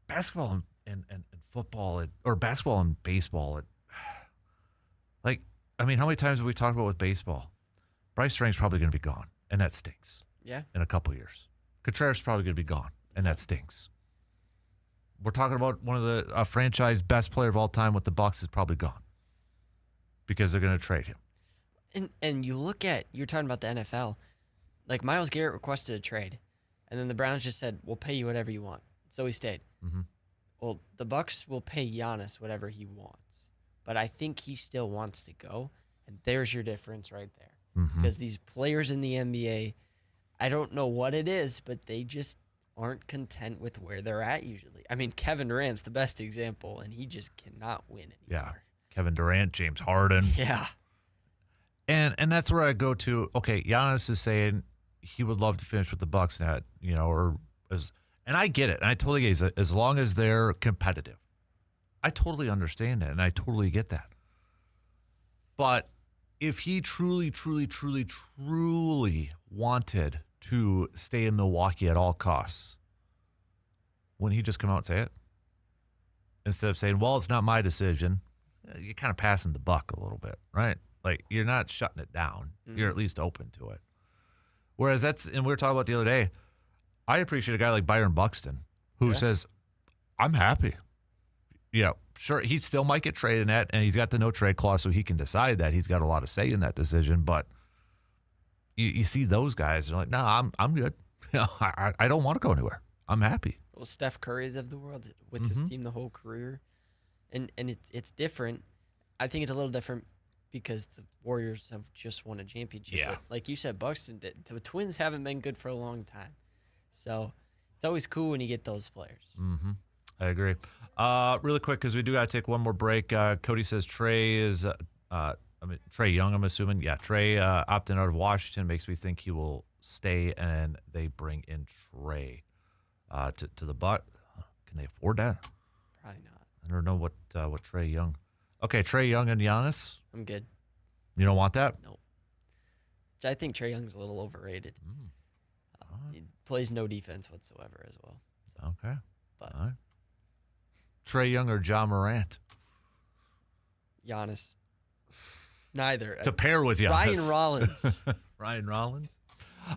Basketball and football, or basketball and baseball, how many times have we talked about with baseball? Bryce Strang's probably going to be gone, and that stinks. Yeah. In a couple of years. Contreras is probably going to be gone, and that stinks. We're talking about one of the franchise best player of all time with the Bucks is probably gone because they're going to trade him. And you look at, you're talking about the NFL, like Myles Garrett requested a trade, and then the Browns just said, we'll pay you whatever you want. So he stayed. Mm-hmm. Well, the Bucks will pay Giannis whatever he wants, but I think he still wants to go, and there's your difference right there. Mm-hmm. Because these players in the NBA, I don't know what it is, but they just aren't content with where they're at usually. I mean, Kevin Durant's the best example, and he just cannot win anymore. Yeah, Kevin Durant, James Harden. Yeah. And that's where I go to, okay, Giannis is saying he would love to finish with the Bucks net, and I get it. And I totally get it. As long as they're competitive. I totally understand that, and I totally get that. But if he truly, truly, truly, truly wanted to stay in Milwaukee at all costs, wouldn't he just come out and say it? Instead of saying, it's not my decision, you're kind of passing the buck a little bit, right? Like, you're not shutting it down. Mm-hmm. You're at least open to it. Whereas and we were talking about the other day, I appreciate a guy like Byron Buxton who says, I'm happy. Sure, he still might get traded in that, and he's got the no-trade clause, so he can decide that. He's got a lot of say in that decision, but you see those guys, they're like, no, I'm good. I don't want to go anywhere. I'm happy. Well, Steph Curry's of the world with his team the whole career, and it's different. I think it's a little different because the Warriors have just won a championship. Yeah. But like you said, Buxton, the Twins haven't been good for a long time. So it's always cool when you get those players. Mm-hmm. I agree. Really quick, because we do got to take one more break. Cody says Trey is, Trey Young, I'm assuming. Yeah, Trey opting out of Washington makes me think he will stay, and they bring in Trey to the Bucks. Can they afford that? Probably not. I don't know what Trey Young. Okay, Trey Young and Giannis. I'm good. You don't want that? Nope. I think Trey Young's a little overrated. He plays no defense whatsoever as well. So. Okay. But all right. Trey Young or John Morant? Giannis. Neither. To pair with Giannis. Ryan Rollins. Ryan Rollins.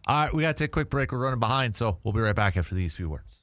All right, we got to take a quick break. We're running behind, so we'll be right back after these few words.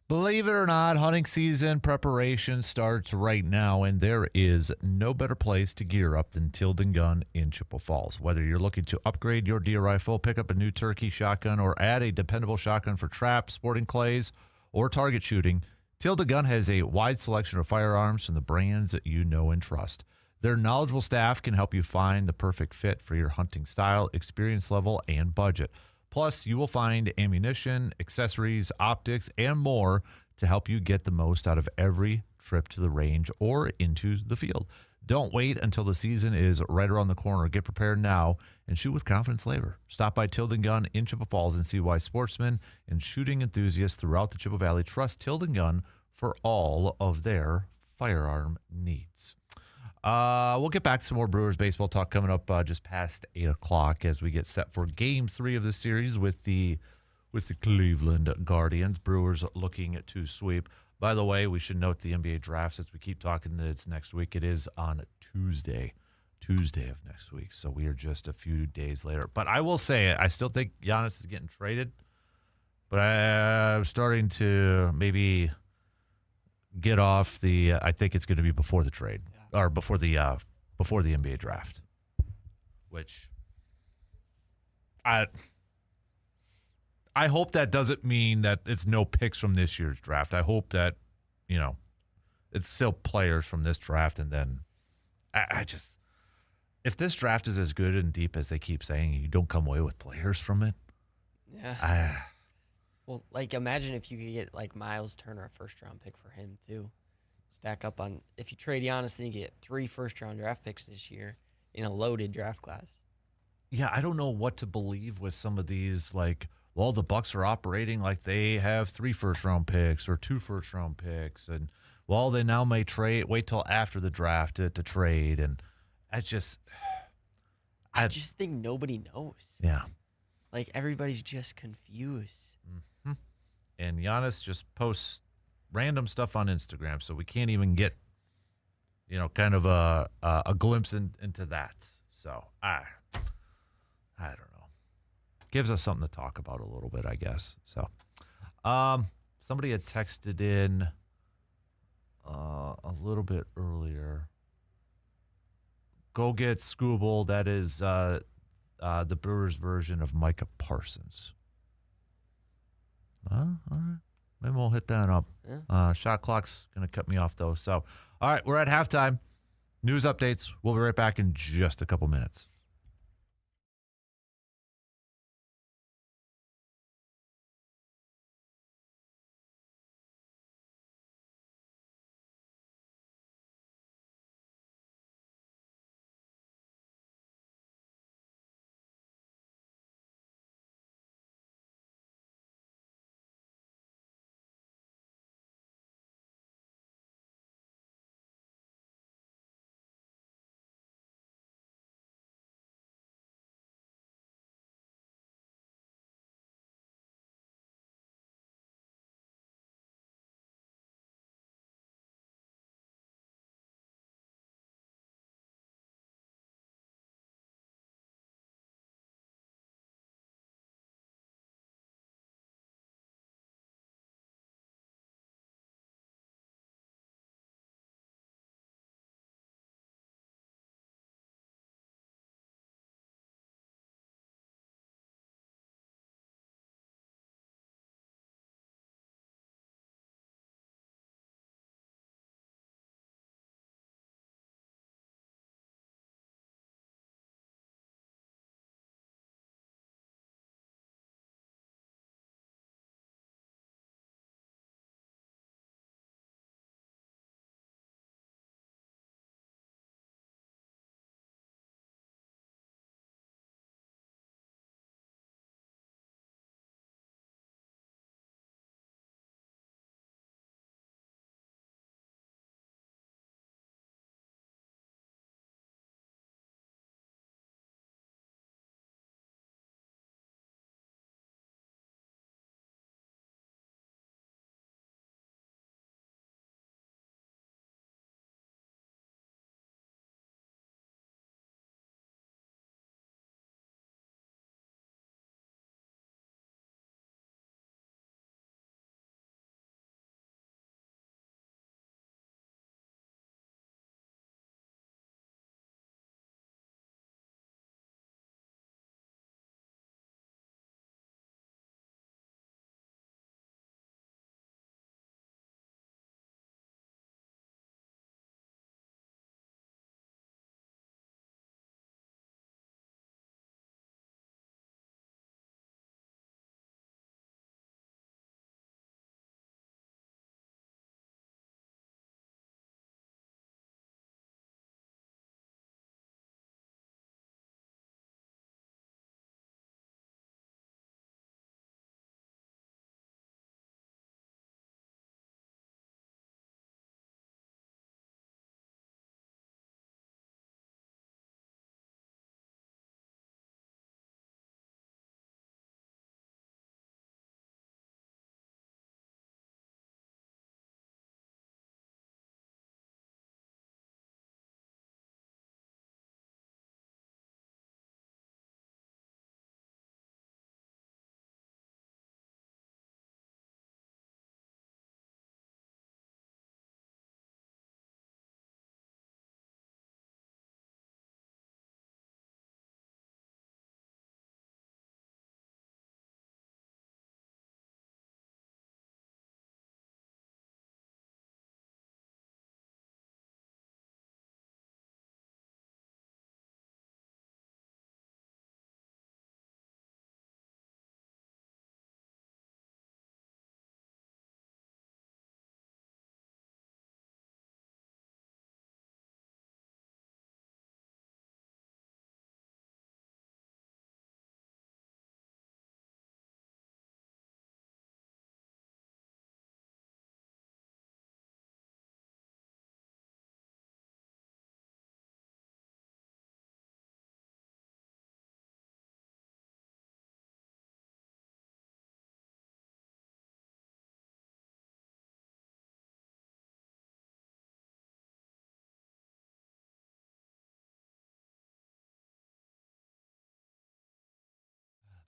Believe it or not, hunting season preparation starts right now, and there is no better place to gear up than Tilden Gun in Chippewa Falls. Whether you're looking to upgrade your deer rifle, pick up a new turkey shotgun, or add a dependable shotgun for trap, sporting clays, or target shooting, Tilden Gun has a wide selection of firearms from the brands that you know and trust. Their knowledgeable staff can help you find the perfect fit for your hunting style, experience level, and budget. Plus, you will find ammunition, accessories, optics, and more to help you get the most out of every trip to the range or into the field. Don't wait until the season is right around the corner. Get prepared now and shoot with confidence later. Stop by Tilden Gun in Chippewa Falls and see why sportsmen and shooting enthusiasts throughout the Chippewa Valley trust Tilden Gun for all of their firearm needs. We'll get back to some more Brewers baseball talk coming up just past 8 o'clock as we get set for Game 3 of the series with the Cleveland Guardians. Brewers looking to sweep. By the way, we should note the NBA draft, as we keep talking that it's next week. It is on Tuesday of next week, so we are just a few days later. But I will say, I still think Giannis is getting traded, but I'm starting to maybe get off the I think it's going to be before the trade. Or before the NBA draft, which I hope that doesn't mean that it's no picks from this year's draft. I hope that, it's still players from this draft. And then I just, if this draft is as good and deep as they keep saying, you don't come away with players from it. Yeah. Well, imagine if you could get Miles Turner, a first-round pick for him too. Stack up on, if you trade Giannis, then you get 3 first-round draft picks this year in a loaded draft class. Yeah, I don't know what to believe with some of these. The Bucks are operating like they have 3 first-round picks or 2 first-round picks, and they now may wait till after the draft to trade, and I just think nobody knows. Yeah, everybody's just confused. Mm-hmm. And Giannis just posts random stuff on Instagram, so we can't even get, kind of a glimpse into that. So I don't know. Gives us something to talk about a little bit, I guess. So, somebody had texted in a little bit earlier. Go get Scooble. That is the Brewers version of Micah Parsons. All right. Maybe we'll hit that up. Yeah. Shot clock's going to cut me off, though. So, all right, we're at halftime. News updates. We'll be right back in just a couple minutes.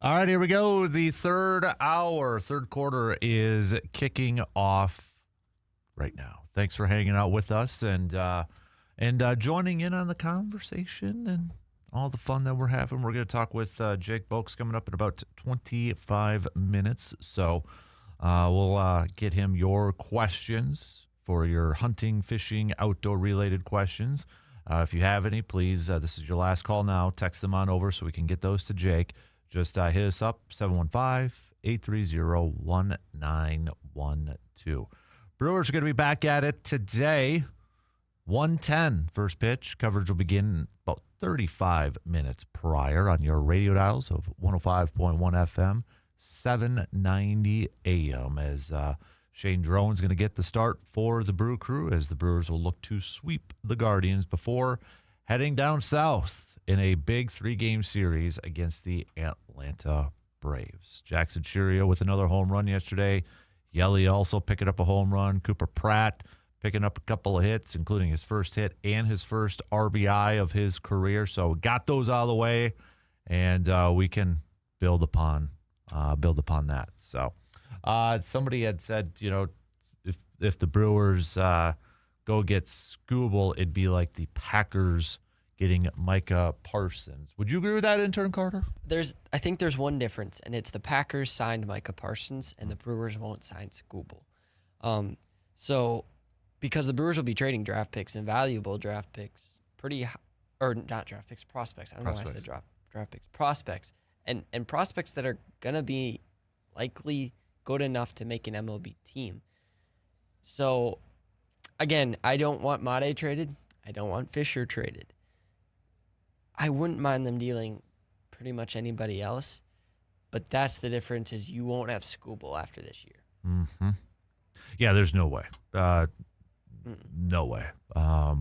All right, here we go. The third quarter is kicking off right now. Thanks for hanging out with us and joining in on the conversation and all the fun that we're having. We're going to talk with Jake Boakes coming up in about 25 minutes. So we'll get him your questions for your hunting, fishing, outdoor-related questions. If you have any, please, this is your last call now. Text them on over so we can get those to Jake. Just hit us up, 715-830-1912. Brewers are going to be back at it today. 1:10 first pitch. Coverage will begin about 35 minutes prior on your radio dials of 105.1 FM, 790 AM, as Shane Drone's going to get the start for the Brew Crew as the Brewers will look to sweep the Guardians before heading down south in a big 3-game series against the Atlanta Braves. Jackson Churio with another home run yesterday. Yelly also picking up a home run. Cooper Pratt picking up a couple of hits, including his first hit and his first RBI of his career. So got those out of the way, and we can build upon that. So somebody had said, if the Brewers go get Skubal, it'd be like the Packers getting Micah Parsons. Would you agree with that, intern Carter? I think there's one difference, and it's the Packers signed Micah Parsons, and the Brewers won't sign Skubal. So because the Brewers will be trading draft picks and valuable draft picks, prospects. I don't know why I said draft picks. Prospects. And prospects that are going to be likely good enough to make an MLB team. So, again, I don't want Made traded. I don't want Fisher traded. I wouldn't mind them dealing pretty much anybody else, but that's the difference is you won't have Skubal after this year. Mm-hmm. Yeah, there's no way. No way. I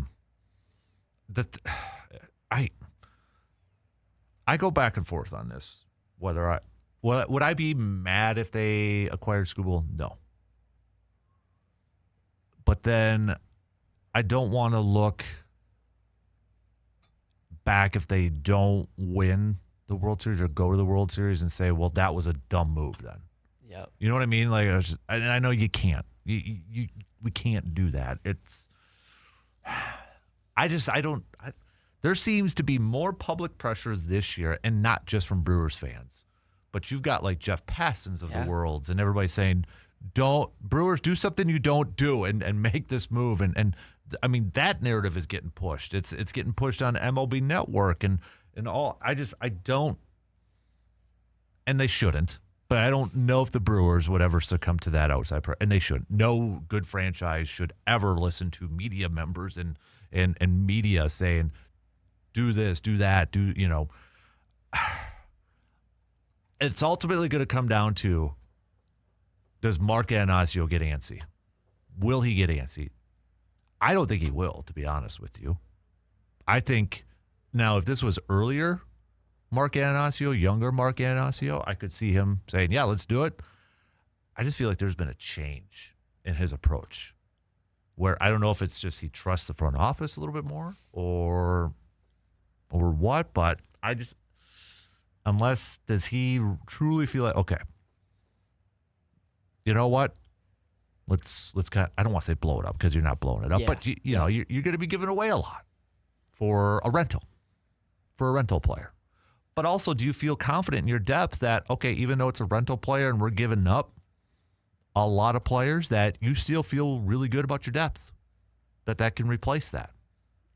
go back and forth on this. Would I be mad if they acquired Skubal? No. But then I don't want to look back if they don't win the World Series or go to the World Series and say, well, that was a dumb move then. Yep. You know what I mean? Like, I know you can't. We can't do that. There seems to be more public pressure this year, and not just from Brewers fans, but you've got like Jeff Passons of the worlds and everybody saying, Brewers, do something you don't do and make this move. And I mean, that narrative is getting pushed. It's getting pushed on MLB Network and all. I don't, and they shouldn't, but I don't know if the Brewers would ever succumb to that outside pressure, and they shouldn't. No good franchise should ever listen to media members and media saying, do this, do that, It's ultimately going to come down to, does Mark Anasio get antsy? Will he get antsy? I don't think he will, to be honest with you. I think, now, if this was earlier Mark Anasio, younger Mark Anasio, I could see him saying, yeah, let's do it. I just feel like there's been a change in his approach where I don't know if it's just he trusts the front office a little bit more or what, but unless does he truly feel like, okay, you know what? Let's kind of, I don't want to say blow it up because you're not blowing it up, but you know, you're going to be giving away a lot for a rental player. But also, do you feel confident in your depth that, okay, even though it's a rental player and we're giving up a lot of players, that you still feel really good about your depth, that can replace that?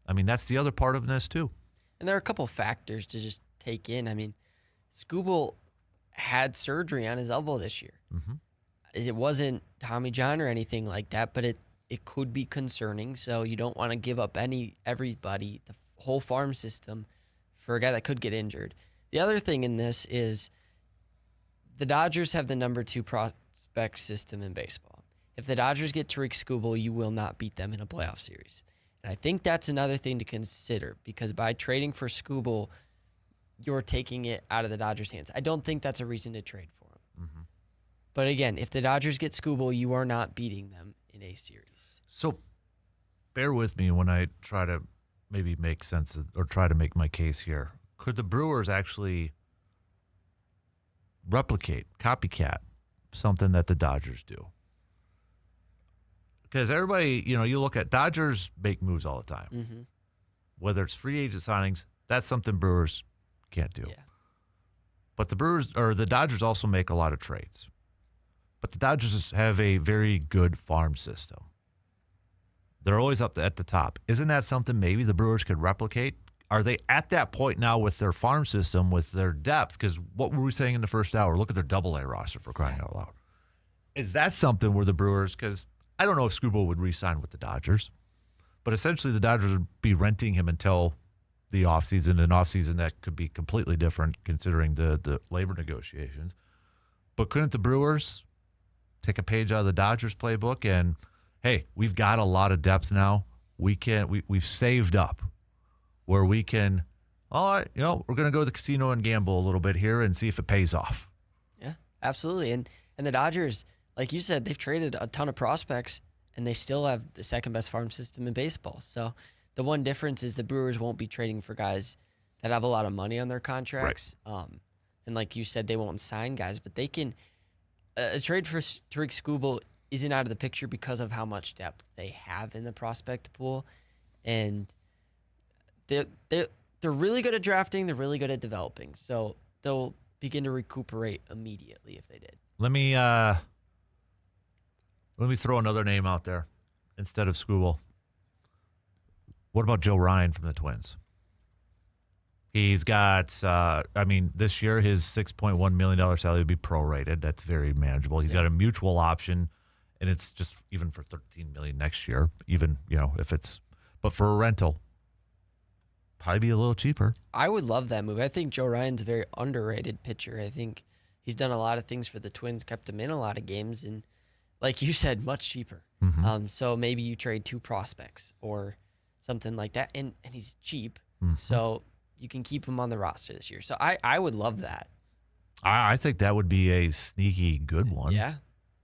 I mean, that's the other part of this too. And there are a couple factors to just take in. I mean, Skubal had surgery on his elbow this year. Mm-hmm. It wasn't Tommy John or anything like that, but it could be concerning. So you don't want to give up everybody, the whole farm system, for a guy that could get injured. The other thing in this is the Dodgers have the number 2 prospect system in baseball. If the Dodgers get Tariq Skubal, you will not beat them in a playoff series. And I think that's another thing to consider, because by trading for Skubal, you're taking it out of the Dodgers' hands. I don't think that's a reason to trade for him. Mm-hmm. But again, if the Dodgers get Skubal, you are not beating them in a series. So bear with me when I try to maybe make sense of, or try to make my case here. Could the Brewers actually replicate, copycat something that the Dodgers do. Because everybody, you look at Dodgers make moves all the time. Mm-hmm. Whether it's free agent signings, that's something Brewers can't do. Yeah. But the Dodgers also make a lot of trades. But the Dodgers have a very good farm system. They're always up at the top. Isn't that something maybe the Brewers could replicate? Are they at that point now with their farm system, with their depth? Because what were we saying in the first hour? Look at their Double-A roster, for crying out loud. Is that something where the Brewers, because I don't know if Scoobo would re-sign with the Dodgers, but essentially the Dodgers would be renting him until the offseason, an offseason that could be completely different considering the labor negotiations. But couldn't the Brewers take a page out of the Dodgers playbook and, hey, we've got a lot of depth now. We've saved up where we can, all right, we're going to go to the casino and gamble a little bit here and see if it pays off. Yeah, absolutely. And the Dodgers, like you said, they've traded a ton of prospects, and they still have the second best farm system in baseball. So the one difference is the Brewers won't be trading for guys that have a lot of money on their contracts. Right. And like you said, they won't sign guys, but they can. A trade for Tariq Skubal isn't out of the picture because of how much depth they have in the prospect pool, and they're really good at drafting. They're really good at developing. So they'll begin to recuperate immediately if they did. Let me throw another name out there instead of Skubal. What about Joe Ryan from the Twins? He's got, this year his $6.1 million salary would be prorated. That's very manageable. He's got a mutual option, and it's just even for $13 million next year. Even but for a rental, probably be a little cheaper. I would love that move. I think Joe Ryan's a very underrated pitcher. I think he's done a lot of things for the Twins, kept them in a lot of games, and like you said, much cheaper. Mm-hmm. So maybe you trade 2 prospects or something like that, and he's cheap, so you can keep him on the roster this year. So I would love that. I think that would be a sneaky good one. Yeah,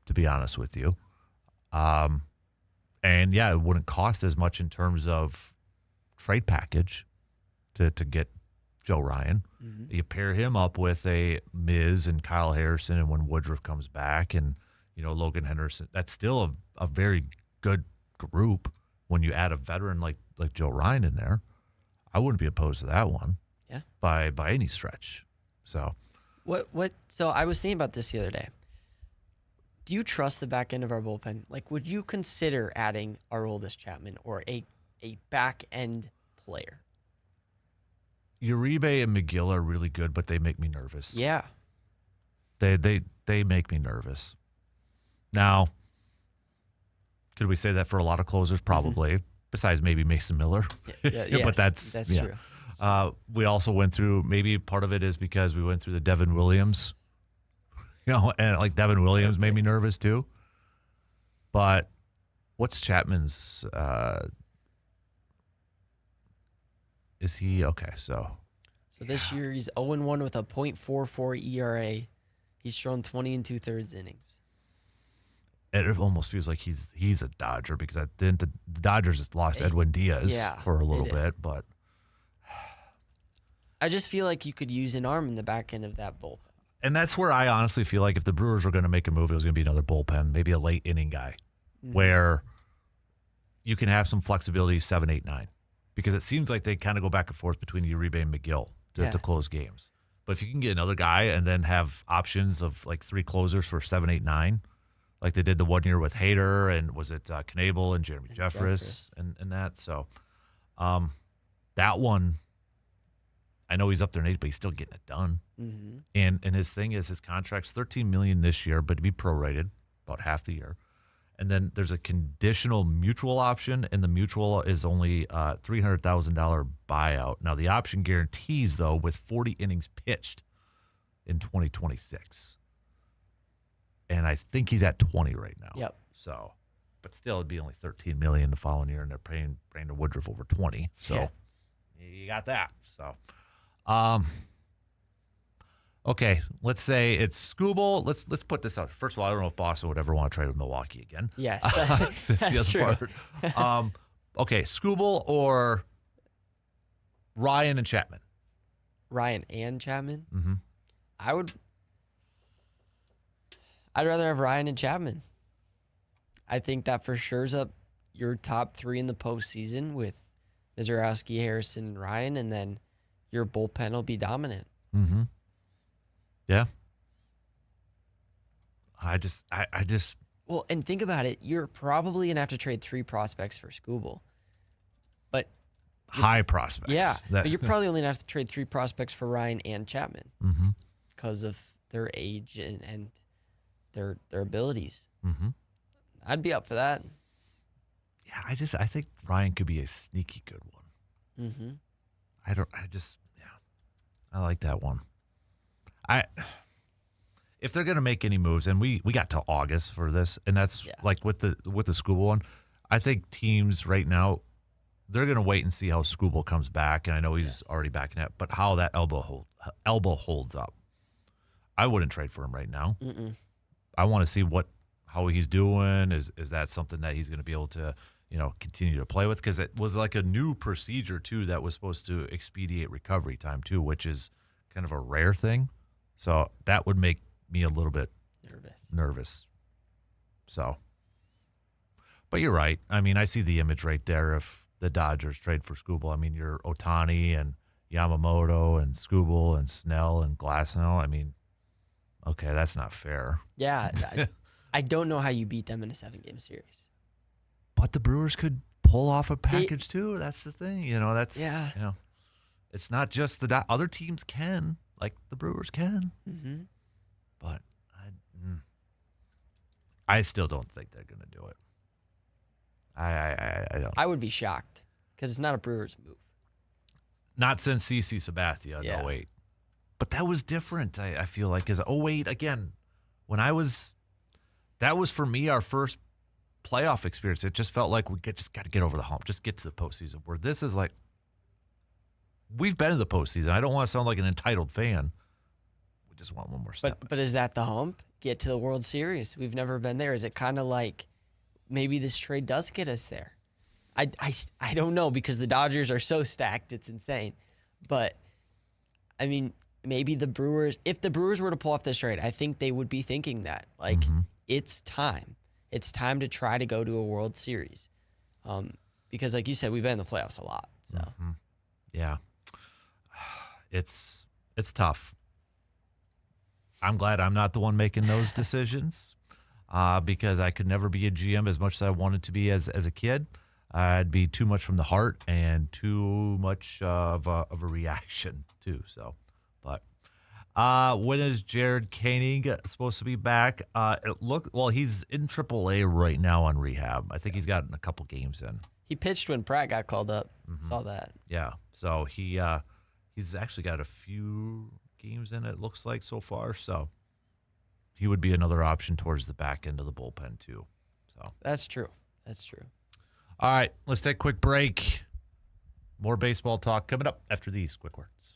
to be honest with you. And yeah, it wouldn't cost as much in terms of trade package to get Joe Ryan. Mm-hmm. You pair him up with a Miz and Kyle Harrison, and when Woodruff comes back, and Logan Henderson, that's still a very good group. When you add a veteran like Joe Ryan in there, I wouldn't be opposed to that one. Yeah, by any stretch. So what? So I was thinking about this the other day. Do you trust the back end of our bullpen? Like, would you consider adding Aroldis Chapman or a back end player? Uribe and McGill are really good, but they make me nervous. Yeah, they make me nervous. Now, could we say that for a lot of closers? Probably. Besides maybe Mason Miller. Yeah, but that's true. We also went through, maybe part of it is because we went through the Devin Williams, and like Devin Williams made me nervous too. But what's Chapman's, is he, okay, so this year he's 0-1 with a .44 ERA. He's thrown 20 2/3 innings. It almost feels like he's a Dodger because the Dodgers lost Edwin Diaz for a little bit, but I just feel like you could use an arm in the back end of that bullpen. And that's where I honestly feel like if the Brewers were going to make a move, it was going to be another bullpen, maybe a late inning guy, where you can have some flexibility 7, 8, 9, because it seems like they kind of go back and forth between Uribe and McGill to close games. But if you can get another guy and then have options of like 3 closers for 7, 8, 9. Like they did the 1 year with Hader, and was it Knable and Jeremy Jeffress and that. So that one, I know he's up there in age, but he's still getting it done. Mm-hmm. And his thing is his contract's $13 million this year, but to be prorated about half the year. And then there's a conditional mutual option, and the mutual is only $300,000 buyout. Now the option guarantees, though, with 40 innings pitched in 2026. And I think he's at 20 right now. Yep. So, but still, it'd be only $13 million the following year, and they're paying Brandon Woodruff over 20. So, you got that. So, okay, let's say it's Skubal. Let's put this out. First of all, I don't know if Boston would ever want to trade with Milwaukee again. Yes, that's the other part. Okay, Skubal or Ryan and Chapman. Ryan and Chapman. Mm-hmm. I would. I'd rather have Ryan and Chapman. I think that for sure's up your top 3 in the postseason with Mizorowski, Harrison, and Ryan, and then your bullpen will be dominant. Mm-hmm. Yeah. I just. Well, and think about it. You're probably going to have to trade 3 prospects for Skubal. But high prospects. Yeah. But you're probably only going to have to trade 3 prospects for Ryan and Chapman because of their age and their abilities. Mm-hmm. I'd be up for that. Yeah, I think Ryan could be a sneaky good one. Mm-hmm. I like that one. If they're gonna make any moves, and we got till August for this, and that's like with the Skubal one, I think teams right now they're gonna wait and see how Skubal comes back, and I know he's already back in it, but how that elbow holds up. I wouldn't trade for him right now. Mm-mm. I want to see how he's doing. Is that something that he's going to be able to, continue to play with? Because it was like a new procedure too that was supposed to expedite recovery time too, which is kind of a rare thing. So that would make me a little bit nervous. So, but you're right. I mean, I see the image right there. If the Dodgers trade for Skubal, I mean, you're Ohtani and Yamamoto and Skubal and Snell and Glasnow. I mean, okay, that's not fair. Yeah, I don't know how you beat them in a 7-game series. But the Brewers could pull off a package too. That's the thing, it's not just the other teams can, like the Brewers can. Mm-hmm. But I still don't think they're going to do it. I don't. I would be shocked because it's not a Brewers move. Not since CC Sabathia in 08. But that was different, I feel like. Because 08, again, that was for me our first playoff experience. It just felt like we just got to get over the hump, just get to the postseason. Where this is like, we've been in the postseason. I don't want to sound like an entitled fan. We just want one more step. But is that the hump? Get to the World Series. We've never been there. Is it kind of like maybe this trade does get us there? I don't know because the Dodgers are so stacked. It's insane. But, I mean, maybe the Brewers, if the Brewers were to pull off this trade, I think they would be thinking that. Like, it's time. It's time to try to go to a World Series. Because, like you said, we've been in the playoffs a lot. So, yeah. It's tough. I'm glad I'm not the one making those decisions because I could never be a GM as much as I wanted to be as a kid. I'd be too much from the heart and too much of a reaction too. So, but when is Jared Koenig supposed to be back? He's in AAA right now on rehab. I think he's gotten a couple games in. He pitched when Pratt got called up. Saw that. Yeah. So he's actually got a few games in it looks like so far. So he would be another option towards the back end of the bullpen too. So that's true. All right, let's take a quick break. More baseball talk coming up after these quick words.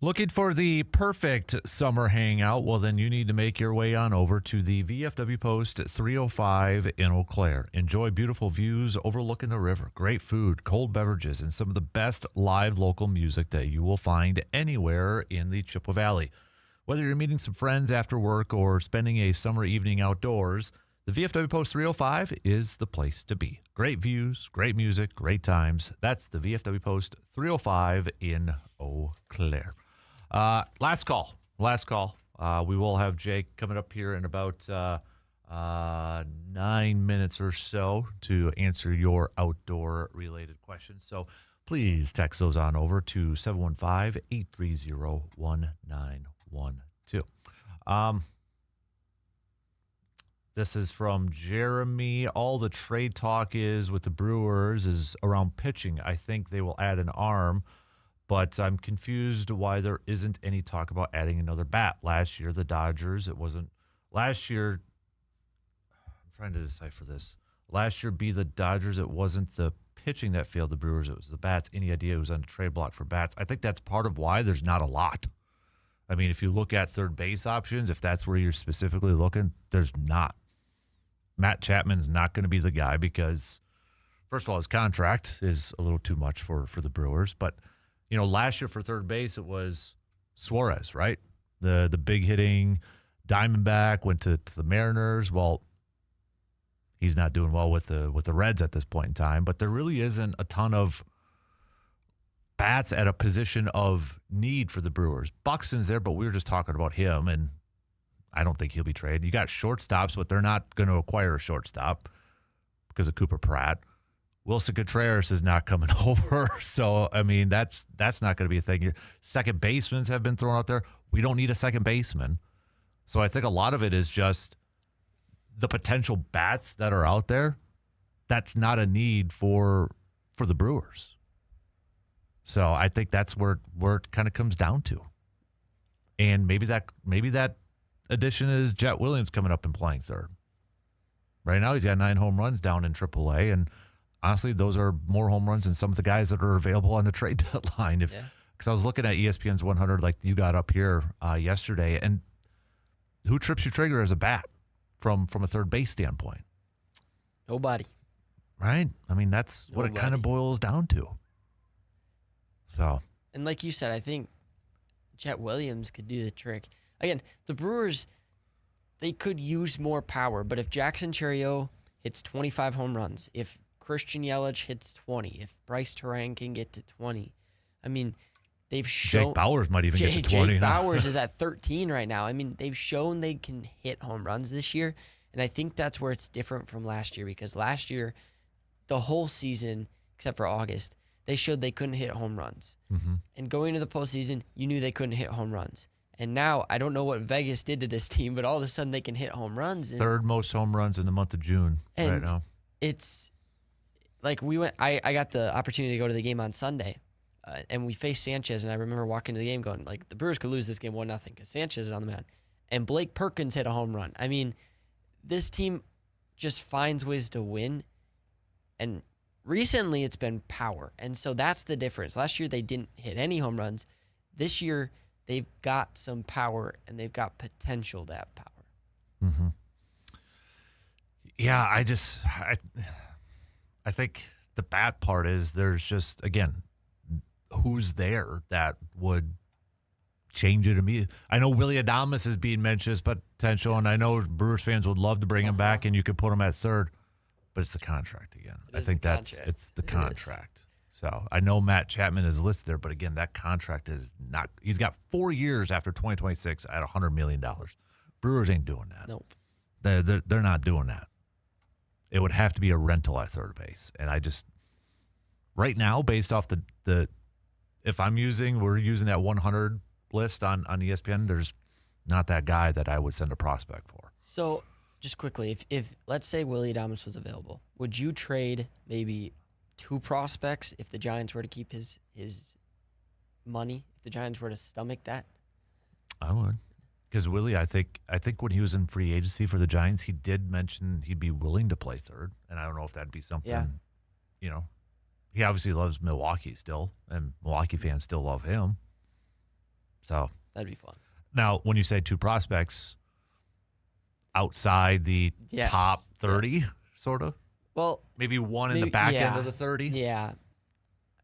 Looking for the perfect summer hangout? Well, then you need to make your way on over to the VFW Post 305 in Eau Claire. Enjoy beautiful views overlooking the river, great food, cold beverages, and some of the best live local music that you will find anywhere in the Chippewa Valley. Whether you're meeting some friends after work or spending a summer evening outdoors, the VFW Post 305 is the place to be. Great views, great music, great times. That's the VFW Post 305 in Eau Claire. Last call. We will have Jake coming up here in about 9 minutes or so to answer your outdoor-related questions. So please text those on over to 715-830-1912. This is from Jeremy. All the trade talk is with the Brewers is around pitching. I think they will add an arm. But I'm confused why there isn't any talk about adding another bat. Last year, the Dodgers, it wasn't. Last year, I'm trying to decipher this. Last year, the Dodgers, it wasn't the pitching that failed the Brewers, it was the bats. Any idea it was on the trade block for bats? I think that's part of why there's not a lot. I mean, if you look at third base options, if that's where you're specifically looking, there's not. Matt Chapman's not going to be the guy because, first of all, his contract is a little too much for the Brewers, but last year for third base, it was Suarez, right? The big hitting Diamondback went to the Mariners. Well, he's not doing well with the Reds at this point in time, but there really isn't a ton of bats at a position of need for the Brewers. Buxton's there, but we were just talking about him, and I don't think he'll be traded. You got shortstops, but they're not going to acquire a shortstop because of Cooper Pratt. Wilson Contreras is not coming over. So, I mean, that's not going to be a thing. Second basemen have been thrown out there. We don't need a second baseman. So I think a lot of it is just the potential bats that are out there. That's not a need for the Brewers. So I think that's where it kind of comes down to. And maybe that addition is Jet Williams coming up and playing third. Right now he's got 9 home runs down in AAA, and honestly, those are more home runs than some of the guys that are available on the trade deadline. Because I was looking at ESPN's 100 like you got up here yesterday, and who trips your trigger as a bat from a third base standpoint? Nobody. Right? I mean, that's what it kind of boils down to. So. And like you said, I think Jet Williams could do the trick. Again, the Brewers, they could use more power, but if Jackson Chourio hits 25 home runs, if Christian Yelich hits 20, if Bryce Terang can get to 20, I mean, they've shown... Jake Bauers might even get to 20. Jake Bauers is at 13 right now. I mean, they've shown they can hit home runs this year, and I think that's where it's different from last year, because last year, the whole season, except for August, they showed they couldn't hit home runs. Mm-hmm. And going into the postseason, you knew they couldn't hit home runs. And now, I don't know what Vegas did to this team, but all of a sudden they can hit home runs. Third most home runs in the month of June right now. It's like I got the opportunity to go to the game on Sunday, and we faced Sanchez, and I remember walking to the game going, like, the Brewers could lose this game 1-0 because Sanchez is on the mound. And Blake Perkins hit a home run. I mean, this team just finds ways to win, and recently it's been power. And so that's the difference. Last year they didn't hit any home runs. This year they've got some power, and they've got potential to have power. Mm-hmm. Yeah, I think the bad part is there's just, again, who's there that would change it immediately. I know Willie Adames is being mentioned as potential, and I know Brewers fans would love to bring him back, and you could put him at third, but it's the contract again. I think it's the contract. So I know Matt Chapman is listed there, but again, that contract is not. He's got 4 years after 2026 at $100 million. Brewers ain't doing that. Nope. They're not doing that. It would have to be a rental at third base, and I just right now, based off the if we're using that 100 list on ESPN, there's not that guy that I would send a prospect for. So just quickly, if let's say Willie Adames was available, would you trade maybe 2 prospects if the Giants were to keep his money? If the Giants were to stomach that, I would. Because Willie, I think when he was in free agency for the Giants, he did mention he'd be willing to play third, and I don't know if that'd be something. Yeah. He obviously loves Milwaukee still, and Milwaukee fans still love him. So that'd be fun. now, when you say 2 prospects outside the top 30, sort of. Well, maybe one in the back end of the 30. Yeah,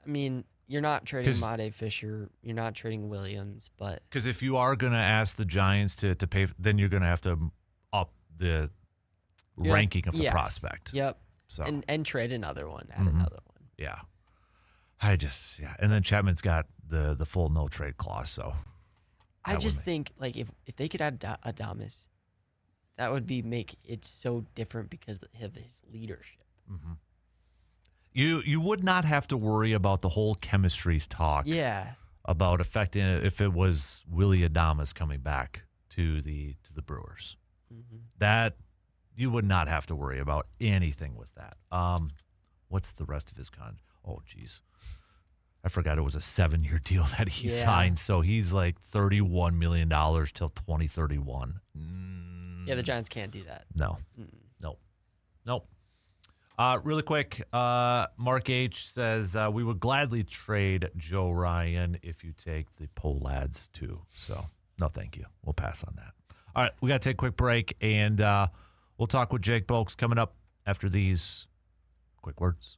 I mean, you're not trading Made Fisher, you're not trading Williams, but because if you are going to ask the Giants to pay, then you're going to have to up the ranking of the prospect. Yep. So and trade another one, add another one. Yeah. And then Chapman's got the full no trade clause. So I just think like if they could add Adames, that would make it so different because of his leadership. Mm-hmm. You would not have to worry about the whole chemistries talk. Yeah. About affecting it if it was Willy Adames coming back to the Brewers. Mm-hmm. That you would not have to worry about anything with that. What's the rest of his contract? Oh, geez. I forgot it was a 7-year deal that he signed. So he's like $31 million till 2031. Yeah, the Giants can't do that. No. Nope. Really quick, Mark H. says, we would gladly trade Joe Ryan if you take the Pohlads too. So, no, thank you. We'll pass on that. All right, we got to take a quick break, and we'll talk with Jake Bolks coming up after these quick words.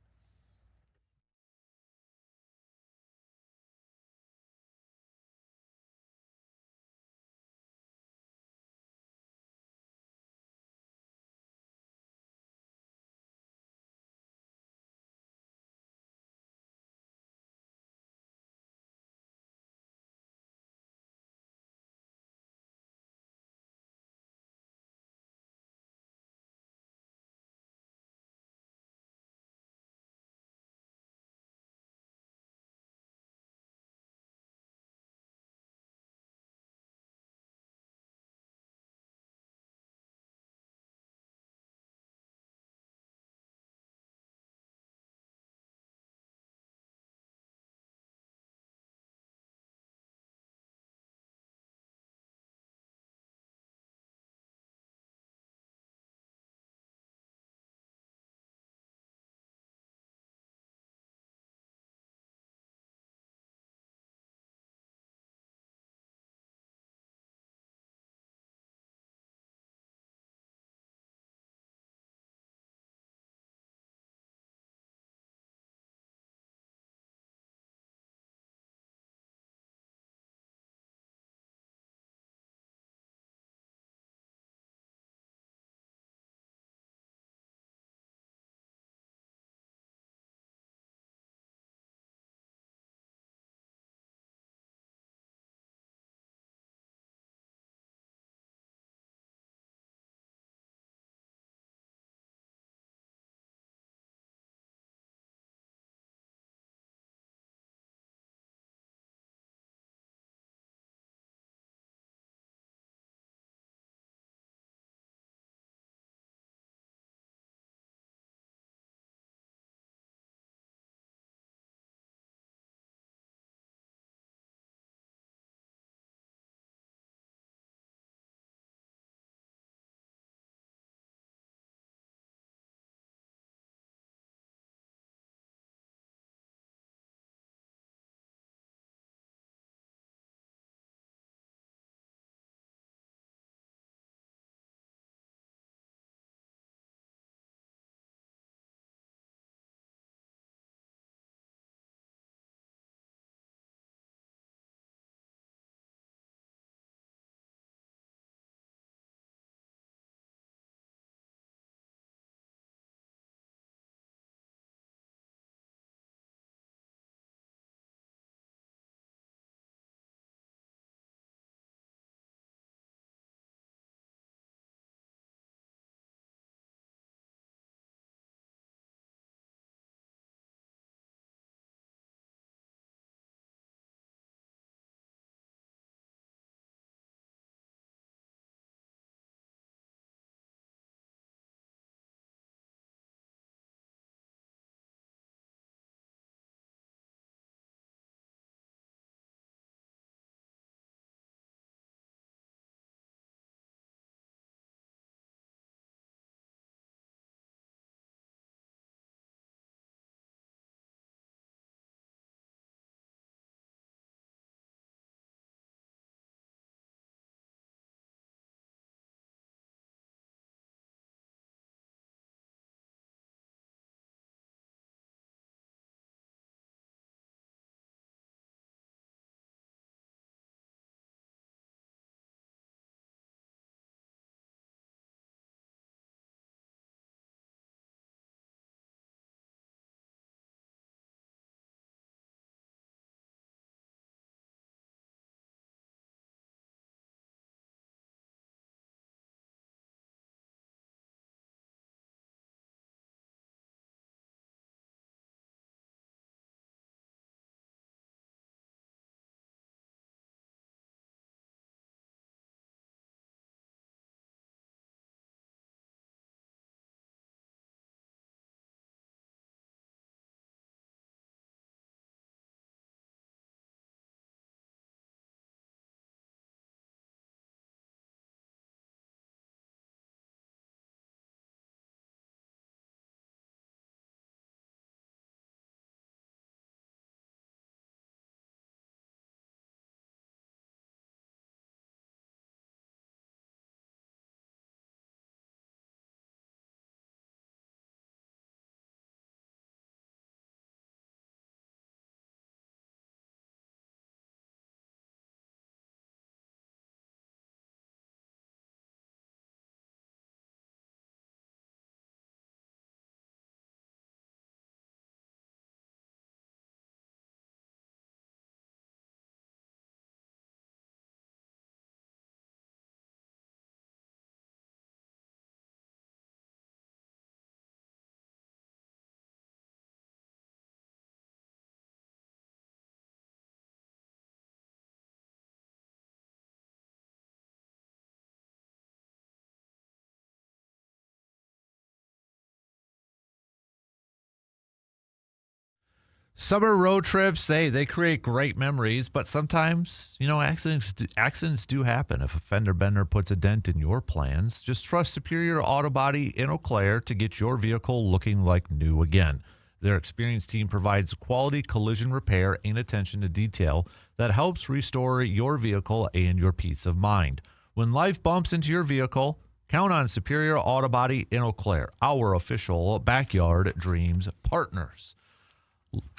Summer road trips, they create great memories, but sometimes, accidents do happen. If a fender bender puts a dent in your plans, just trust Superior Auto Body in Eau Claire to get your vehicle looking like new again. Their experienced team provides quality collision repair and attention to detail that helps restore your vehicle and your peace of mind. When life bumps into your vehicle, count on Superior Auto Body in Eau Claire, our official Backyard Dreams partners.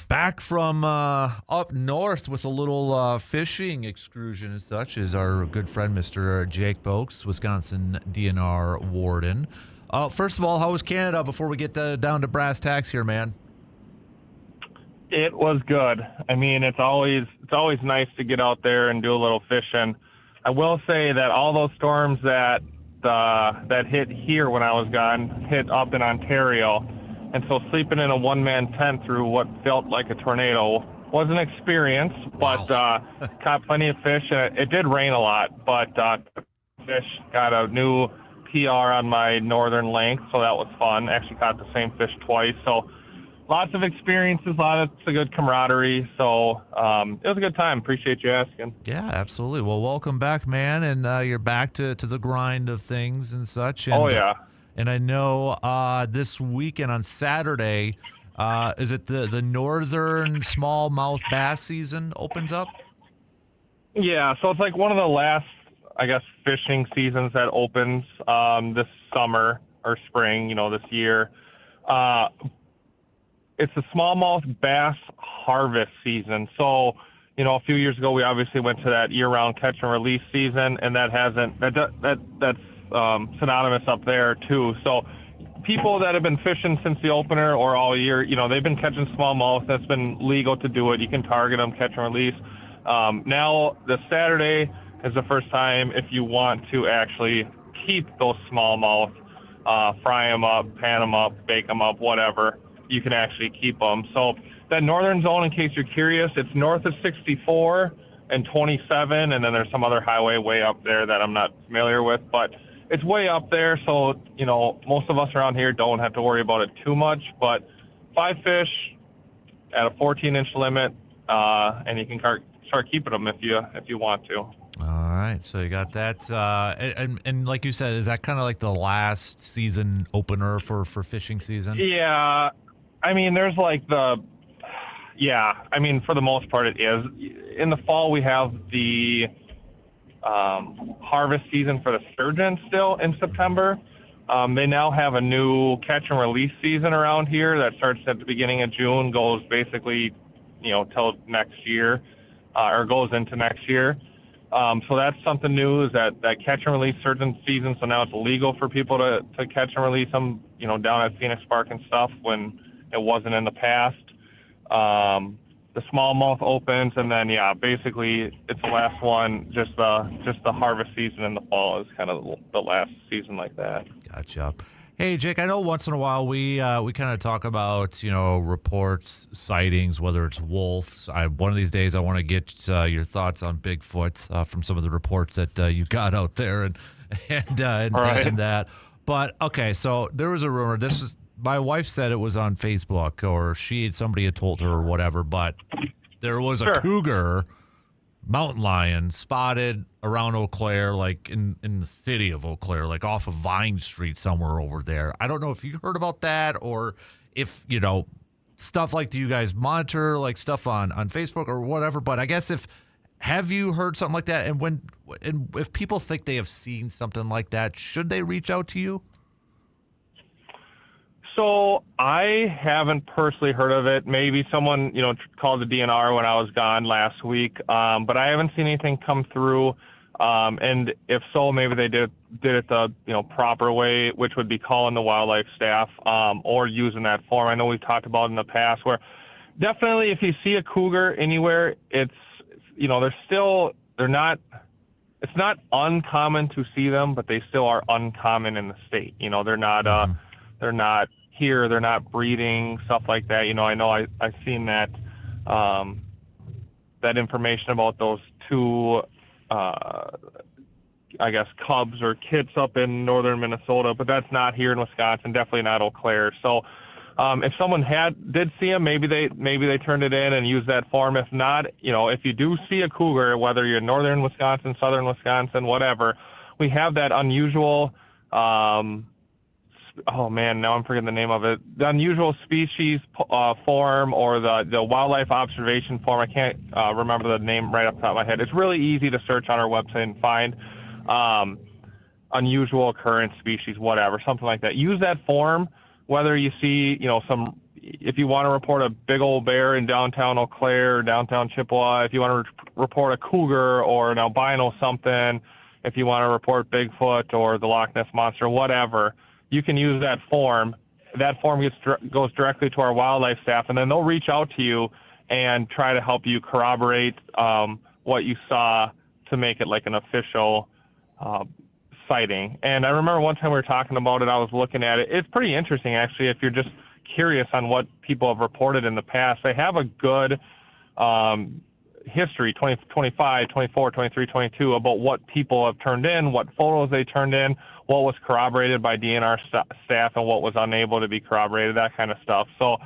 Back from up north with a little fishing excursion and such is our good friend, Mr. Jake Boakes, Wisconsin DNR warden. First of all, how was Canada before we get down to brass tacks here, man? It was good. I mean, it's always nice to get out there and do a little fishing. I will say that all those storms that hit here when I was gone hit up in Ontario. And so sleeping in a one-man tent through what felt like a tornado was an experience, but caught plenty of fish. It did rain a lot, but fish got a new PR on my northern length, so that was fun. Actually caught the same fish twice. So lots of experiences, lots of good camaraderie. So it was a good time. Appreciate you asking. Yeah, absolutely. Well, welcome back, man. And you're back to the grind of things and such. And, oh, yeah. And I know this weekend on Saturday, is it the northern smallmouth bass season opens up? Yeah, so it's like one of the last, I guess, fishing seasons that opens this summer or spring, this year. It's the smallmouth bass harvest season. So, a few years ago we obviously went to that year-round catch and release season, and that's synonymous up there too. So people that have been fishing since the opener or all year, they've been catching smallmouth. That's been legal to do it. You can target them, catch and release. Now this Saturday is the first time if you want to actually keep those smallmouth, fry them up, pan them up, bake them up, whatever, you can actually keep them. So that northern zone, in case you're curious, it's north of 64 and 27, and then there's some other highway way up there that I'm not familiar with, but it's way up there, so, most of us around here don't have to worry about it too much, but 5 fish at a 14-inch limit, and you can start keeping them if you want to. All right, so you got that. And like you said, is that kind of like the last season opener for fishing season? Yeah, I mean, there's like for the most part it is. In the fall, we have the harvest season for the sturgeon still in September. They now have a new catch and release season around here that starts at the beginning of June, goes basically, till next year, or goes into next year. So that's something new, is that catch and release sturgeon season. So now it's illegal for people to catch and release them, down at Phoenix Park and stuff when it wasn't in the past. The smallmouth opens, and then basically it's the last one. Just the harvest season in the fall is kind of the last season like that. Gotcha. Hey, Jake, I know once in a while we kind of talk about reports, sightings, whether it's wolves. One of these days I want to get your thoughts on Bigfoot from some of the reports that you got out there and that. But okay, so there was a rumor. My wife said it was on Facebook, or somebody had told her or whatever, but there was a cougar, mountain lion, spotted around Eau Claire, like in the city of Eau Claire, like off of Vine Street somewhere over there. I don't know if you heard about that, or if, stuff like, do you guys monitor like stuff on Facebook or whatever? But I guess have you heard something like that? And if people think they have seen something like that, should they reach out to you? So I haven't personally heard of it. Maybe someone, called the DNR when I was gone last week, but I haven't seen anything come through. And if so, maybe they did it the proper way, which would be calling the wildlife staff or using that form. I know we've talked about in the past where definitely if you see a cougar anywhere, it's it's not uncommon to see them, but they still are uncommon in the state. They're not here, they're not breeding, stuff like that. I know I've seen that that information about those 2 I guess cubs or kits up in northern Minnesota, but that's not here in Wisconsin, definitely not Eau Claire. So If someone did see them, maybe they turned it in and used that form. If not, if you do see a cougar, whether you're in northern Wisconsin, southern Wisconsin, whatever, we have that unusual. Oh man, now I'm forgetting the name of it. The unusual species form, or the wildlife observation form. I can't remember the name right off the top of my head. It's really easy to search on our website and find unusual occurrence species, whatever, something like that. Use that form. Whether you see, if you want to report a big old bear in downtown Eau Claire or downtown Chippewa, if you want to report a cougar or an albino something, if you want to report Bigfoot or the Loch Ness Monster, whatever, you can use that form. That form goes directly to our wildlife staff, and then they'll reach out to you and try to help you corroborate what you saw to make it like an official sighting. And I remember one time we were talking about it, I was looking at it. It's pretty interesting, actually, if you're just curious on what people have reported in the past. They have a good history, 2025, 24, 23, 22, about what people have turned in, what photos they turned in, what was corroborated by DNR staff and what was unable to be corroborated, that kind of stuff. So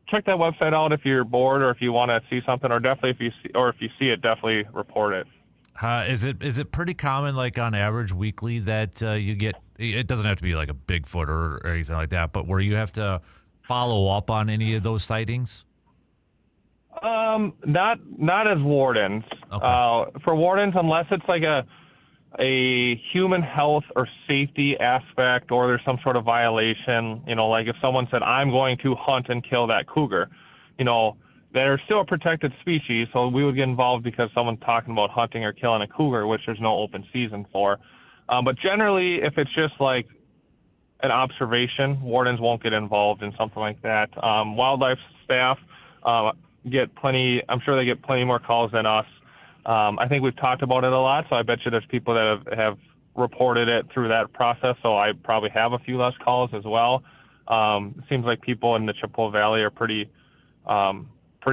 check that website out if you're bored or if you want to see something, or definitely if you see it, definitely report it. Is it pretty common, like on average weekly, that you get, it doesn't have to be like a Bigfoot or anything like that, but where you have to follow up on any of those sightings? Not as wardens. Okay. For wardens, unless it's like a human health or safety aspect, or there's some sort of violation, like if someone said, I'm going to hunt and kill that cougar, they're still a protected species, so we would get involved because someone's talking about hunting or killing a cougar, which there's no open season for. But generally, if it's just like an observation, wardens won't get involved in something like that. Wildlife staff get plenty. I'm sure they get plenty more calls than us. I think we've talked about it a lot, so I bet you there's people that have reported it through that process, so I probably have a few less calls as well. It seems like people in the Chippewa Valley are pretty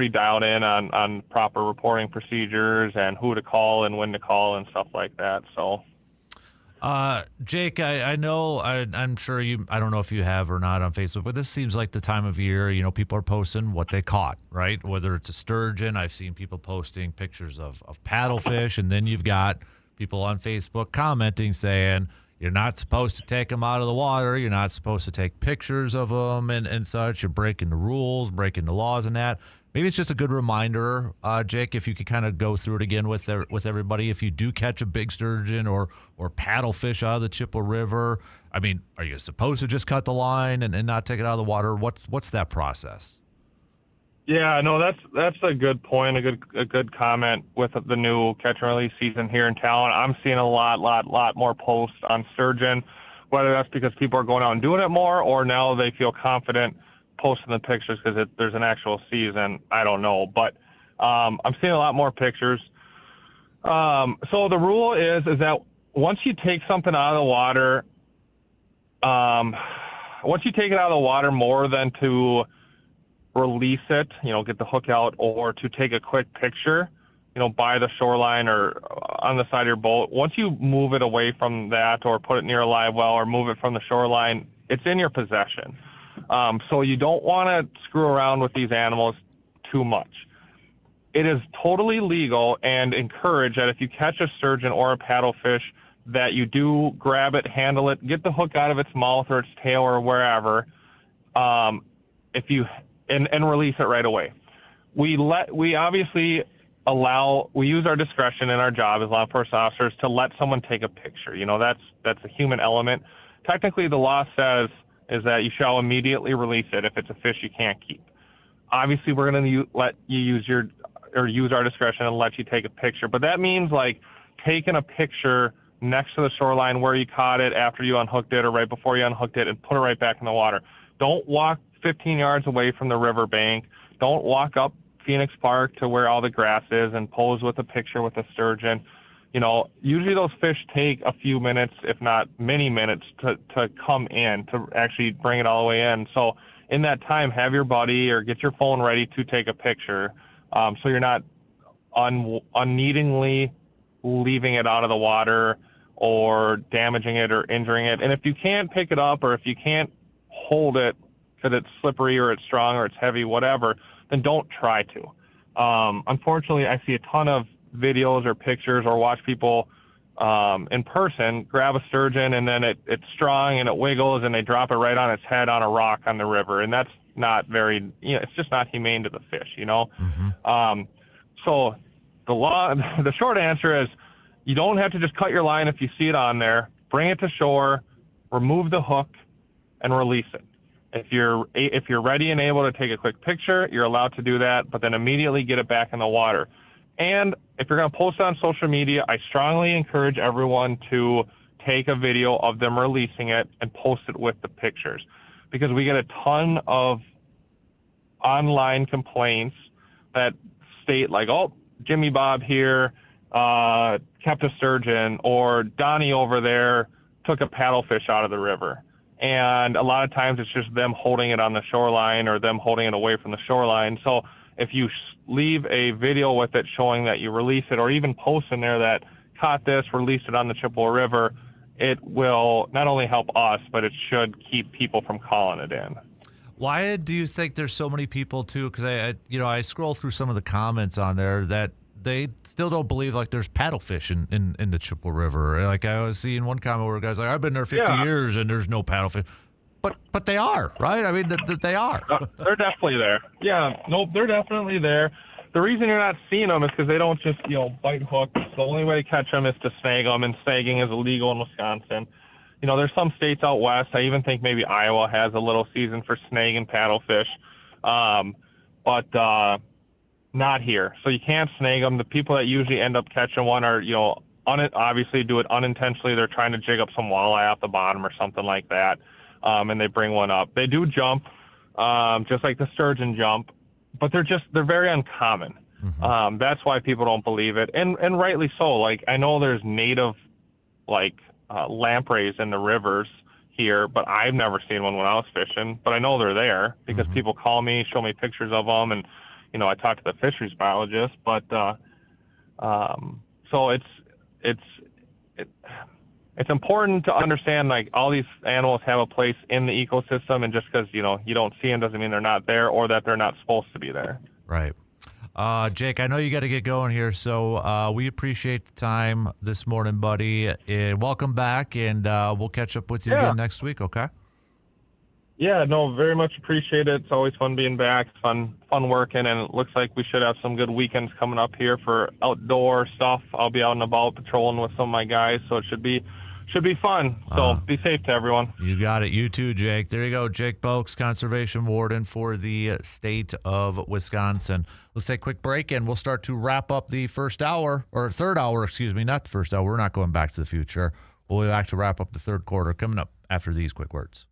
dialed in on proper reporting procedures and who to call and when to call and stuff like that. So, Jake, I know, I'm sure I don't know if you have or not on Facebook, but this seems like the time of year, people are posting what they caught, right? Whether it's a sturgeon, I've seen people posting pictures of paddlefish, and then you've got people on Facebook commenting saying, you're not supposed to take them out of the water. You're not supposed to take pictures of them and such. You're breaking the rules, breaking the laws and that. Maybe it's just a good reminder, Jake, if you could kind of go through it again with everybody. If you do catch a big sturgeon or paddlefish out of the Chippewa River, I mean, are you supposed to just cut the line and not take it out of the water? What's that process? Yeah, no, that's a good point, a good comment with the new catch and release season here in town. I'm seeing a lot more posts on sturgeon, whether that's because people are going out and doing it more, or now they feel confident posting the pictures because there's an actual season. I don't know, but I'm seeing a lot more pictures. So the rule is that once you take something out of the water, once you take it out of the water more than to release it, get the hook out, or to take a quick picture, by the shoreline or on the side of your boat, once you move it away from that or put it near a live well or move it from the shoreline, it's in your possession. So you don't want to screw around with these animals too much. It is totally legal and encouraged that if you catch a sturgeon or a paddlefish, that you do grab it, handle it, get the hook out of its mouth or its tail or wherever, and release it right away. We obviously we use our discretion in our job as law enforcement officers to let someone take a picture. That's a human element. Technically, the law says is that you shall immediately release it if it's a fish you can't keep. Obviously, we're going to let you use our discretion and let you take a picture. But that means like taking a picture next to the shoreline where you caught it after you unhooked it or right before you unhooked it and put it right back in the water. Don't walk 15 yards away from the river bank. Don't walk up Phoenix Park to where all the grass is and pose with a picture with a sturgeon. Usually those fish take a few minutes, if not many minutes, to come in, to actually bring it all the way in. So in that time, have your buddy or get your phone ready to take a picture, so you're not unneedingly leaving it out of the water or damaging it or injuring it. And if you can't pick it up or if you can't hold it because it's slippery or it's strong or it's heavy, whatever, then don't try to. Unfortunately, I see a ton of videos or pictures or watch people in person grab a sturgeon and then it's strong and it wiggles and they drop it right on its head on a rock on the river. And that's not very, it's just not humane to the fish, Mm-hmm. So the short answer is you don't have to just cut your line if you see it on there. Bring it to shore, remove the hook, and release it. If you're ready and able to take a quick picture, you're allowed to do that, but then immediately get it back in the water. And if you're going to post it on social media, I strongly encourage everyone to take a video of them releasing it and post it with the pictures, because we get a ton of online complaints that state like, oh, Jimmy Bob here kept a sturgeon, or Donnie over there took a paddlefish out of the river. And a lot of times it's just them holding it on the shoreline or them holding it away from the shoreline. So if you leave a video with it showing that you release it, or even post in there that caught this, released it on the Chippewa River, it will not only help us, but it should keep people from calling it in. Why do you think there's so many people too? Because I scroll through some of the comments on there that they still don't believe like there's paddlefish in the Chippewa River. Like I was seeing one comment where a guy's like, I've been there 50 years and there's no paddlefish. But they are, right? I mean, they are. They're definitely there. Yeah, nope, they're definitely there. The reason you're not seeing them is because they don't just, bite hooks. The only way to catch them is to snag them, and snagging is illegal in Wisconsin. There's some states out west. I even think maybe Iowa has a little season for snagging paddlefish, but not here. So you can't snag them. The people that usually end up catching one are, obviously do it unintentionally. They're trying to jig up some walleye off the bottom or something like that. And they bring one up. They do jump, just like the sturgeon jump, but they're very uncommon. Mm-hmm. That's why people don't believe it. And rightly so. Like, I know there's native, lampreys in the rivers here, but I've never seen one when I was fishing, but I know they're there because Mm-hmm. people call me, show me pictures of them. And, I talk to the fisheries biologist, but, so it's important to understand, like, all these animals have a place in the ecosystem, and just because, you don't see them doesn't mean they're not there or that they're not supposed to be there. Right. Jake, I know you got to get going here, so we appreciate the time this morning, buddy. And welcome back, and we'll catch up with you again next week, okay? Yeah, no, very much appreciate it. It's always fun being back, fun working, and it looks like we should have some good weekends coming up here for outdoor stuff. I'll be out and about patrolling with some of my guys, so it should be fun. So be safe to everyone. You got it. You too, Jake. There you go. Jake Boakes, Conservation Warden for the state of Wisconsin. Let's take a quick break, and we'll start to wrap up the third hour, not the first hour. We're not going back to the future. We'll be back to wrap up the third quarter coming up after these quick words.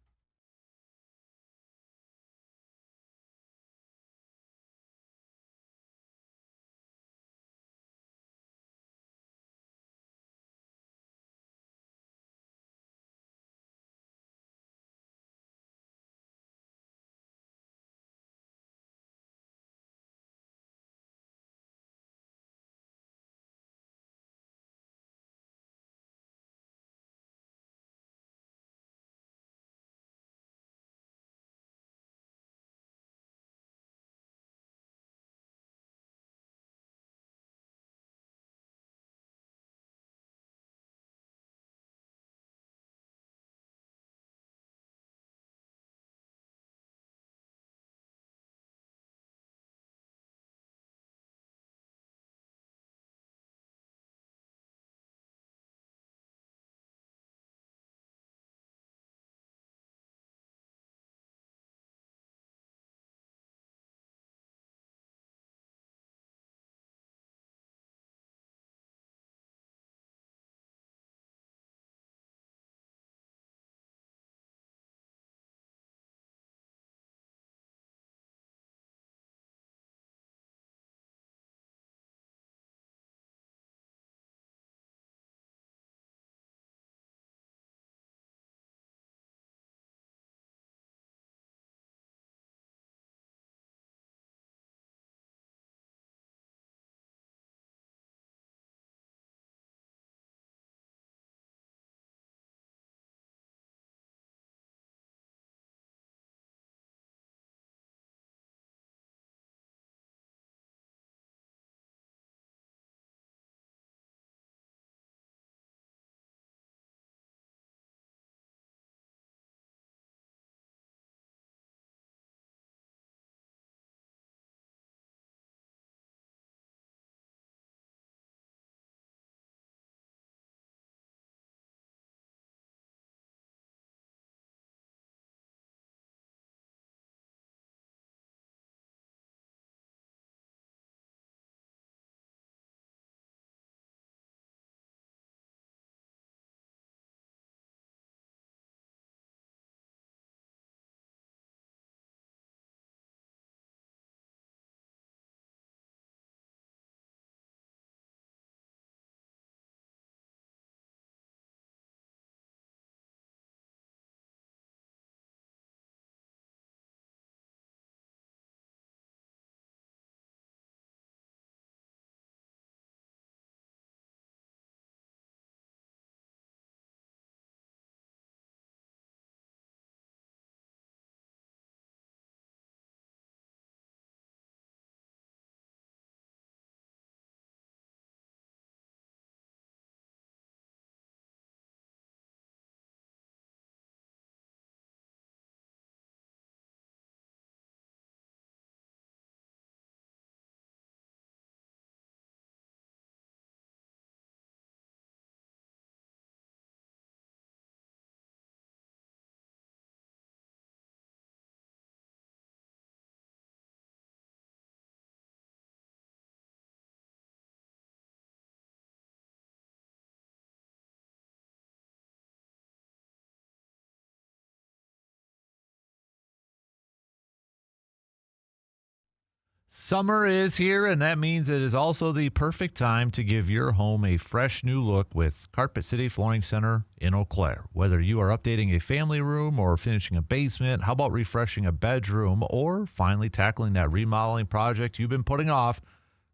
Summer is here, and that means it is also the perfect time to give your home a fresh new look with Carpet City Flooring Center in Eau Claire. Whether you are updating a family room or finishing a basement, how about refreshing a bedroom or finally tackling that remodeling project you've been putting off,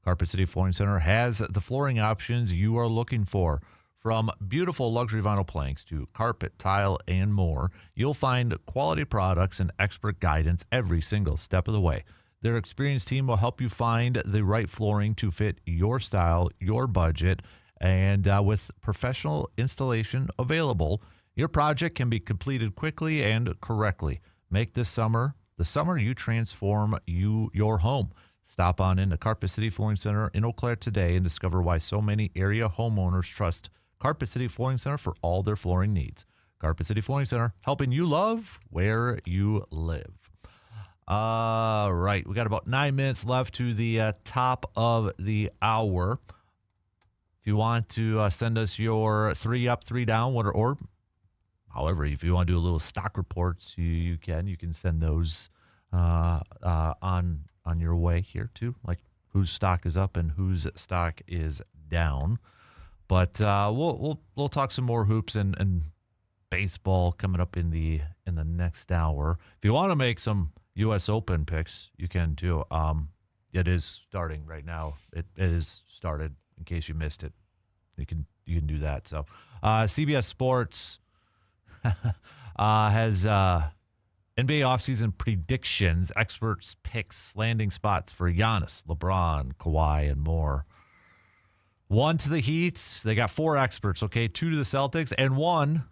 Carpet City Flooring Center has the flooring options you are looking for. From beautiful luxury vinyl planks to carpet, tile, and more, you'll find quality products and expert guidance every single step of the way. Their experienced team will help you find the right flooring to fit your style, your budget, and with professional installation available, your project can be completed quickly and correctly. Make this summer the summer you transform your home. Stop on into Carpet City Flooring Center in Eau Claire today and discover why so many area homeowners trust Carpet City Flooring Center for all their flooring needs. Carpet City Flooring Center, helping you love where you live. All right, we got about 9 minutes left to the top of the hour. If you want to send us your 3 up, 3 down, or however, if you want to do a little stock reports, you can send those on your way here too, like whose stock is up and whose stock is down. But we'll talk some more hoops and baseball coming up in the next hour. If you want to make some U.S. Open picks, you can too. It is starting right now. It is started. In case you missed it, you can do that. So, CBS Sports has NBA offseason predictions, experts picks, landing spots for Giannis, LeBron, Kawhi, and more. 1 to the Heat. They got 4 experts. Okay, 2 to the Celtics and 1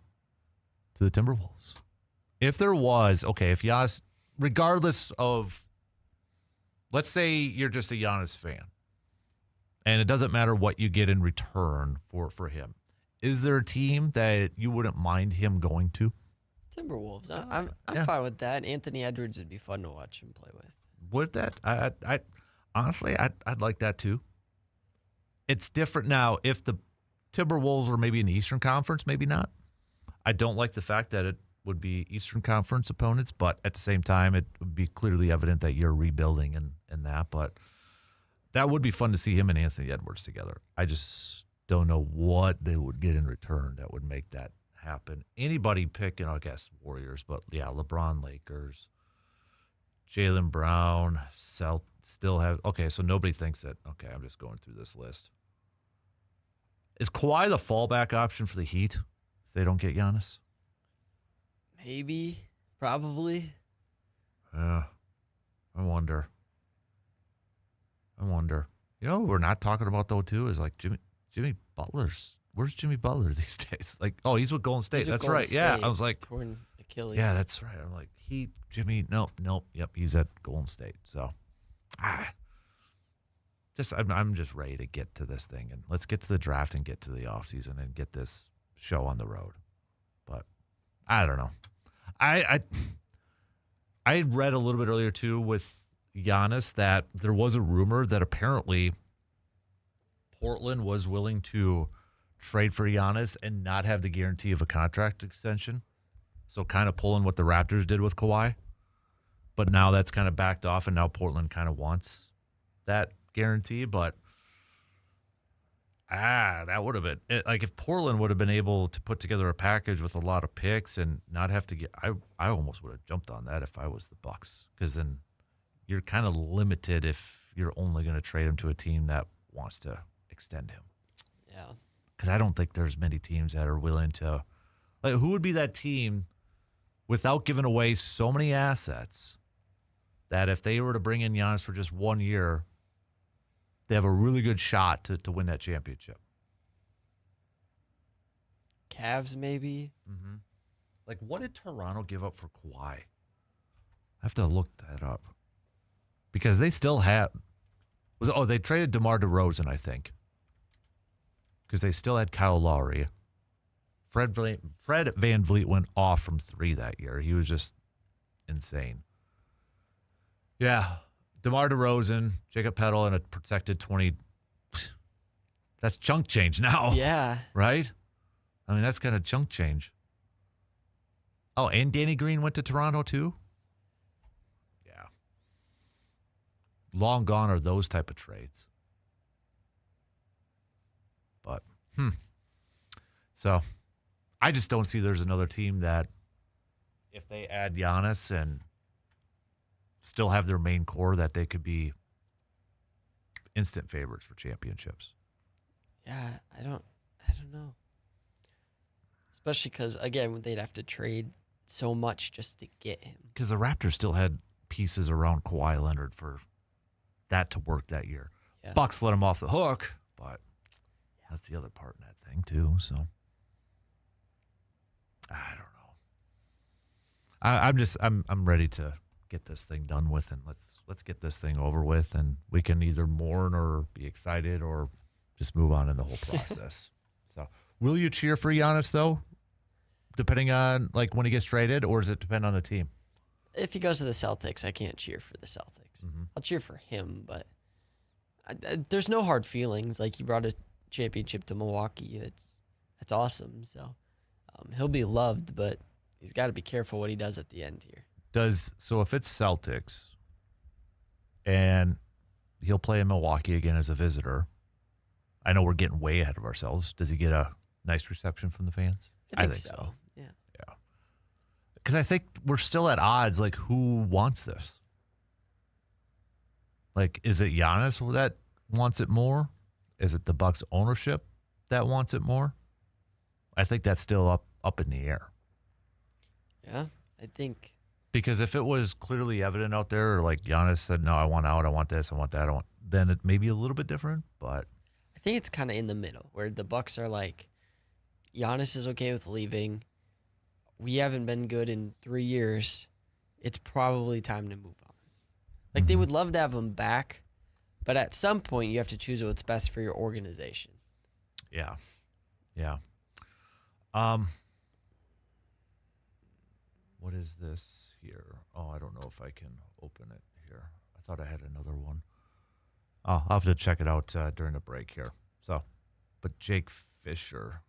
to the Timberwolves. If there was if Giannis. Regardless of, let's say you're just a Giannis fan, and it doesn't matter what you get in return for him. Is there a team that you wouldn't mind him going to? Timberwolves. I'm fine with that. Anthony Edwards would be fun to watch him play with. Would that? I honestly, I'd like that too. It's different now. If the Timberwolves were maybe in the Eastern Conference, maybe not. I don't like the fact that it would be Eastern Conference opponents, but at the same time, it would be clearly evident that you're rebuilding and that. But that would be fun to see him and Anthony Edwards together. I just don't know what they would get in return that would make that happen. Anybody picking, I guess, Warriors, but yeah, LeBron, Lakers, Jaylen Brown, still have. Okay, so nobody thinks that. Okay, I'm just going through this list. Is Kawhi the fallback option for the Heat if they don't get Giannis? Maybe, probably. Yeah, I wonder. You know, what we're not talking about though too is like Jimmy Butler's. Where's Jimmy Butler these days? Like, oh, he's with Golden State. That's right. Yeah, I was like, torn Achilles. Yeah, that's right. I'm like, Jimmy. Nope. Yep, he's at Golden State. So, I'm just ready to get to this thing and let's get to the draft and get to the offseason and get this show on the road. But I don't know. I read a little bit earlier too with Giannis that there was a rumor that apparently Portland was willing to trade for Giannis and not have the guarantee of a contract extension. So kind of pulling what the Raptors did with Kawhi. But now that's kind of backed off and now Portland kind of wants that guarantee. But that would have been like if Portland would have been able to put together a package with a lot of picks and not have to get. I almost would have jumped on that if I was the Bucks, because then you're kind of limited if you're only going to trade him to a team that wants to extend him. Yeah, because I don't think there's many teams that are willing to. Like, who would be that team without giving away so many assets that if they were to bring in Giannis for just 1 year, they have a really good shot to win that championship? Cavs, maybe. Mm-hmm. Like, what did Toronto give up for Kawhi? I have to look that up. Because they still have... they traded DeMar DeRozan, I think. Because they still had Kyle Lowry. Fred Van Vliet went off from 3 that year. He was just insane. Yeah. DeMar DeRozan, Jacob Peddle, and a protected 20. That's chunk change now. Yeah. Right? I mean, that's kind of chunk change. Oh, and Danny Green went to Toronto too? Yeah. long gone are those type of trades. But, So, I just don't see there's another team that, if they add Giannis and still have their main core, that they could be instant favorites for championships. Yeah, I don't know. Especially because, again, they'd have to trade so much just to get him. Because the Raptors still had pieces around Kawhi Leonard for that to work that year. Yeah. Bucks let him off the hook, but that's the other part in that thing too. So I don't know. I'm ready to get this thing done with, and let's get this thing over with, and we can either mourn or be excited or just move on in the whole process. So, will you cheer for Giannis though, depending on like when he gets traded, or does it depend on the team? If he goes to the Celtics, I can't cheer for the Celtics. Mm-hmm. I'll cheer for him, but there's no hard feelings. Like, he brought a championship to Milwaukee. That's awesome. So he'll be loved, but he's got to be careful what he does at the end here. So if it's Celtics and he'll play in Milwaukee again as a visitor, I know we're getting way ahead of ourselves. Does he get a nice reception from the fans? I think so. Yeah. Because I think we're still at odds. Like, who wants this? Like, is it Giannis that wants it more? Is it the Bucks ownership that wants it more? I think that's still up in the air. Yeah, I think. Because if it was clearly evident out there, or like Giannis said, no, I want out, I want this, I want that, then it may be a little bit different. But I think it's kind of in the middle, where the Bucks are like, Giannis is okay with leaving. We haven't been good in 3 years. It's probably time to move on. Like, they would love to have him back, but at some point you have to choose what's best for your organization. Yeah. What is this here? Oh, I don't know if I can open it here. I thought I had another one. Oh, I'll have to check it out during the break here. So, but Jake Fisher,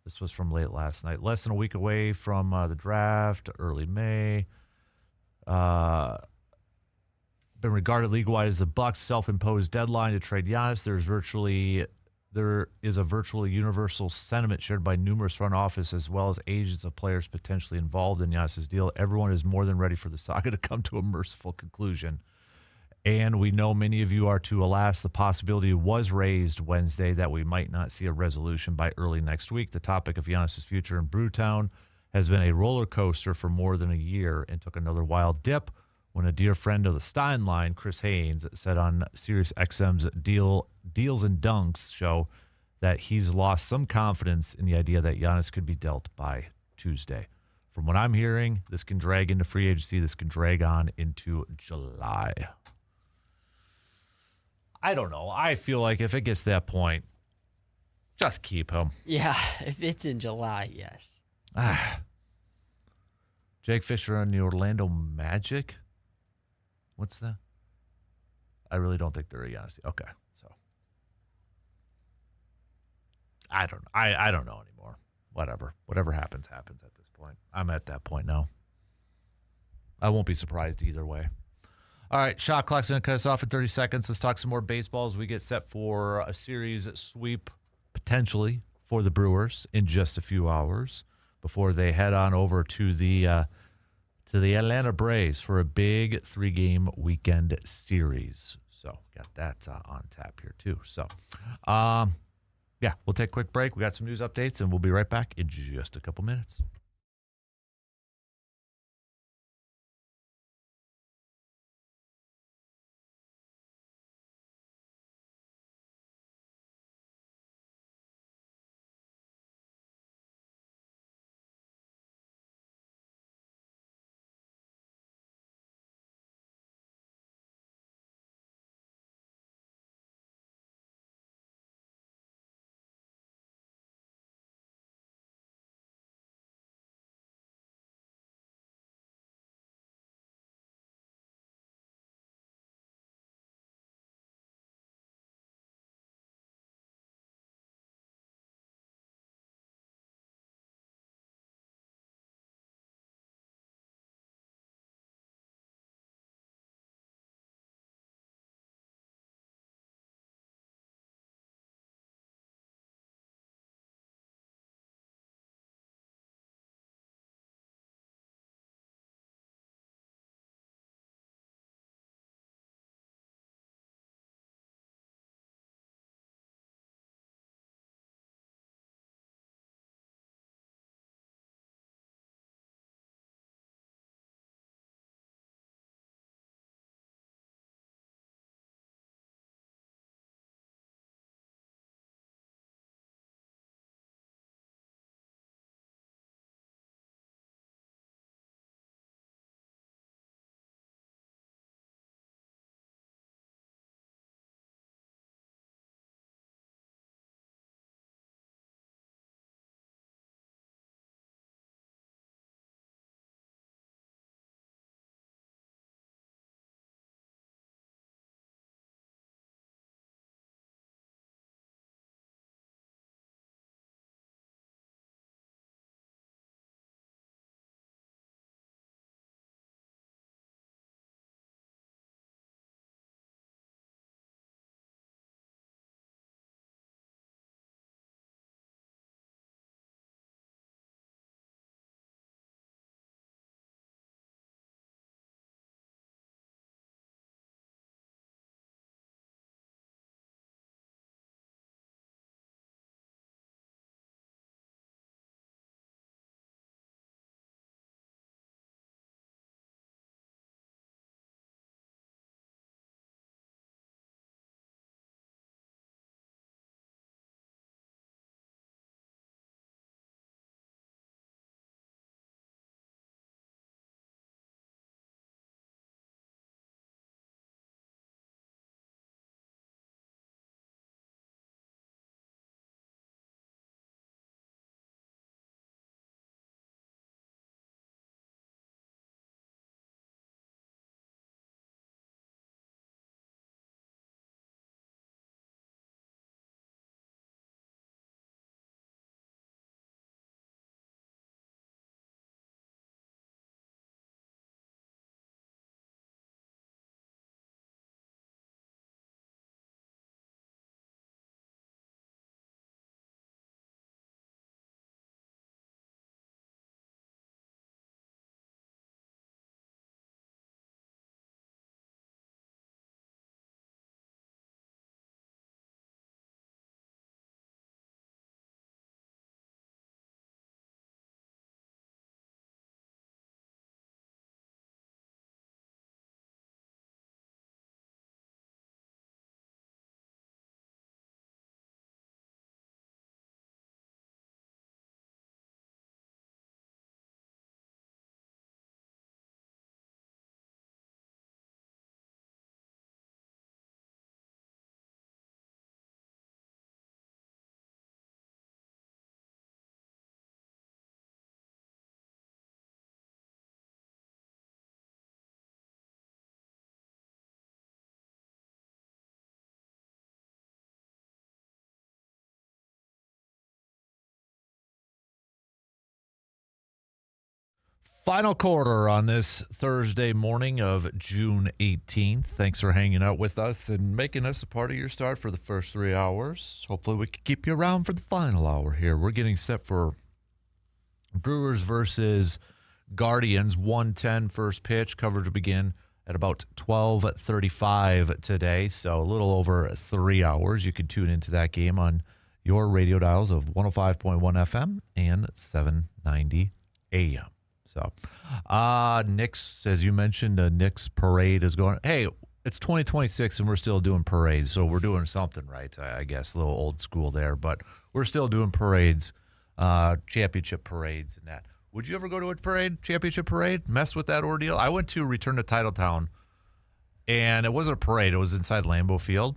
this was from late last night. Less than a week away from the draft, early May. Been regarded league-wide as the Bucks' self-imposed deadline to trade Giannis. There is a virtually universal sentiment shared by numerous front office as well as agents of players potentially involved in Giannis' deal. Everyone is more than ready for the saga to come to a merciful conclusion. And we know many of you are too. Alas, the possibility was raised Wednesday that we might not see a resolution by early next week. The topic of Giannis' future in Brewtown has been a roller coaster for more than a year and took another wild dip when a dear friend of the Stein line, Chris Haynes, said on SiriusXM's Deals and Dunks show that he's lost some confidence in the idea that Giannis could be dealt by Tuesday. From what I'm hearing, this can drag into free agency. This can drag on into July. I don't know. I feel like if it gets to that point, just keep him. Yeah, if it's in July, yes. Jake Fisher on the Orlando Magic? What's that? I really don't think they're a Giannis. Okay, so I don't know anymore. Whatever happens at this point. I'm at that point now. I won't be surprised either way. All right, shot clock's going to cut us off in 30 seconds. Let's talk some more baseball as we get set for a series sweep, potentially, for the Brewers in just a few hours before they head on over to the Atlanta Braves for a big 3-game weekend series. So got that on tap here too. So, yeah, we'll take a quick break. We got some news updates, and we'll be right back in just a couple minutes. Final quarter on this Thursday morning of June 18th. Thanks for hanging out with us and making us a part of your start for the first 3 hours. Hopefully we can keep you around for the final hour here. We're getting set for Brewers versus Guardians, 1:10 first pitch. Coverage will begin at about 12:35 today, so a little over 3 hours. You can tune into that game on your radio dials of 105.1 FM and 790 AM. So, Knicks, as you mentioned, the Knicks parade is going. Hey, it's 2026 and we're still doing parades, so we're doing something right, I guess. A little old school there, but we're still doing parades, championship parades and that. Would you ever go to a parade, championship parade, mess with that ordeal? I went to Return to Titletown, and it wasn't a parade. It was inside Lambeau Field,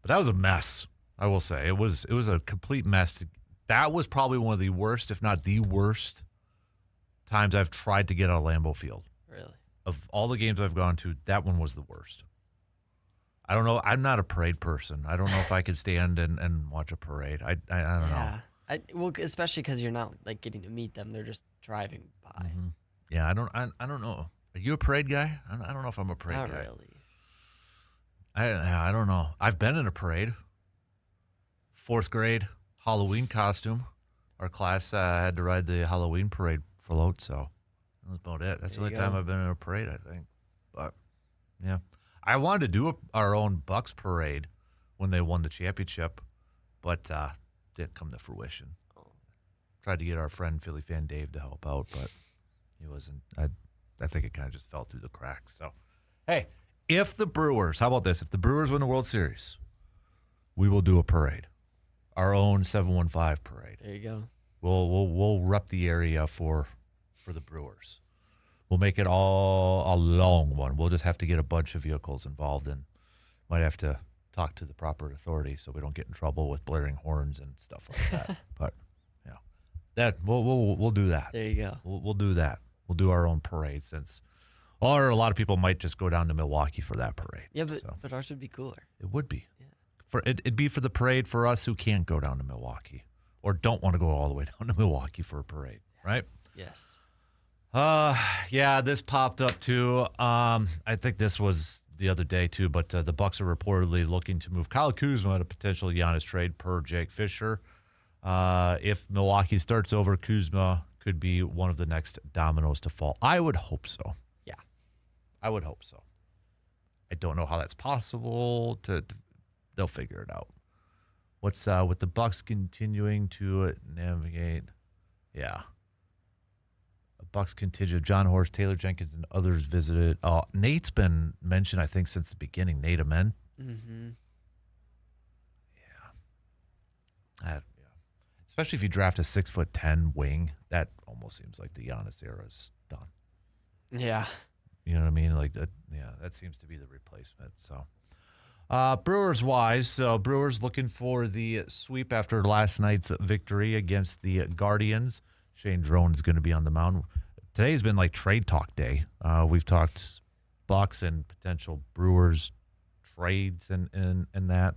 but that was a mess, I will say. It was a complete mess. That was probably one of the worst, if not the worst, times I've tried to get out of Lambeau Field. Really? Of all the games I've gone to, that one was the worst. I don't know. I'm not a parade person. I don't know if I could stand and watch a parade. I don't know. Well, especially because you're not like getting to meet them; they're just driving by. Mm-hmm. Yeah, I don't know. Are you a parade guy? I don't know if I'm a parade guy. Not really. I don't know. I've been in a parade. 4th grade Halloween costume. Our class had to ride the Halloween parade float, so that was about it. That's the only time I've been in a parade, I think. But yeah, I wanted to do our own Bucks parade when they won the championship, but didn't come to fruition. Tried to get our friend Philly fan Dave to help out, but he wasn't. I think it kind of just fell through the cracks. So, hey, if the Brewers, how about this? If the Brewers win the World Series, we will do a parade, our own 715 parade. There you go. We'll rep the area for the Brewers. We'll make it all a long one. We'll just have to get a bunch of vehicles involved and might have to talk to the proper authority so we don't get in trouble with blaring horns and stuff like that. But yeah, that we'll do that. There you go. We'll do that. We'll do our own parade or a lot of people might just go down to Milwaukee for that parade. Yeah, but ours would be cooler. It would be. Yeah. It'd be for the parade for us who can't go down to Milwaukee or don't want to go all the way down to Milwaukee for a parade, right? Yes. Yeah, this popped up too. I think this was the other day too, but the Bucks are reportedly looking to move Kyle Kuzma at a potential Giannis trade per Jake Fisher. If Milwaukee starts over, Kuzma could be one of the next dominoes to fall. I would hope so. Yeah. I would hope so. I don't know how that's possible. They'll figure it out. What's with the Bucks continuing to navigate? Yeah. A Bucks contingent, John Horst, Taylor Jenkins, and others visited. Nate's been mentioned, I think, since the beginning. Nate Amen. Mm-hmm. Yeah. Especially if you draft a 6'10" wing, that almost seems like the Giannis era is done. Yeah. You know what I mean? Like that. Yeah, that seems to be the replacement. So, Brewers wise, so Brewers looking for the sweep after last night's victory against the Guardians. Shane Drone is going to be on the mound. Today's been like trade talk day. We've talked Bucks and potential Brewers trades and that.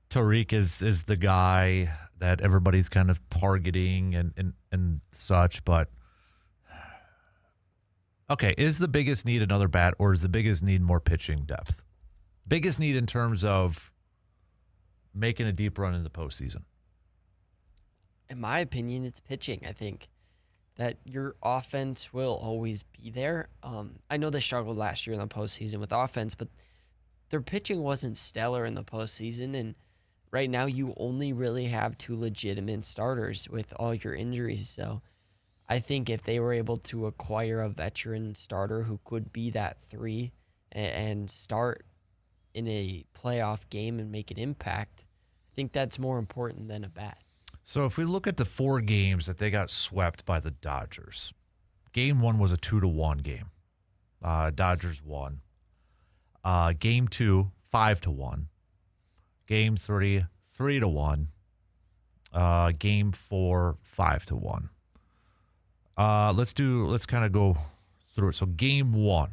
Tariq is the guy that everybody's kind of targeting and such, but okay, is the biggest need another bat, or is the biggest need more pitching depth? Biggest need in terms of making a deep run in the postseason. In my opinion, it's pitching. I think that your offense will always be there. I know they struggled last year in the postseason with offense, but their pitching wasn't stellar in the postseason. And right now, you only really have 2 legitimate starters with all your injuries. So I think if they were able to acquire a veteran starter who could be that 3 and start in a playoff game and make an impact, I think that's more important than a bat. So if we look at the 4 games that they got swept by the Dodgers, game 1 was a 2-1 game. Dodgers won. Game 2, 5-1. Game 3, 3-1. Game 4, 5-1. Let's kind of go through it. So game 1,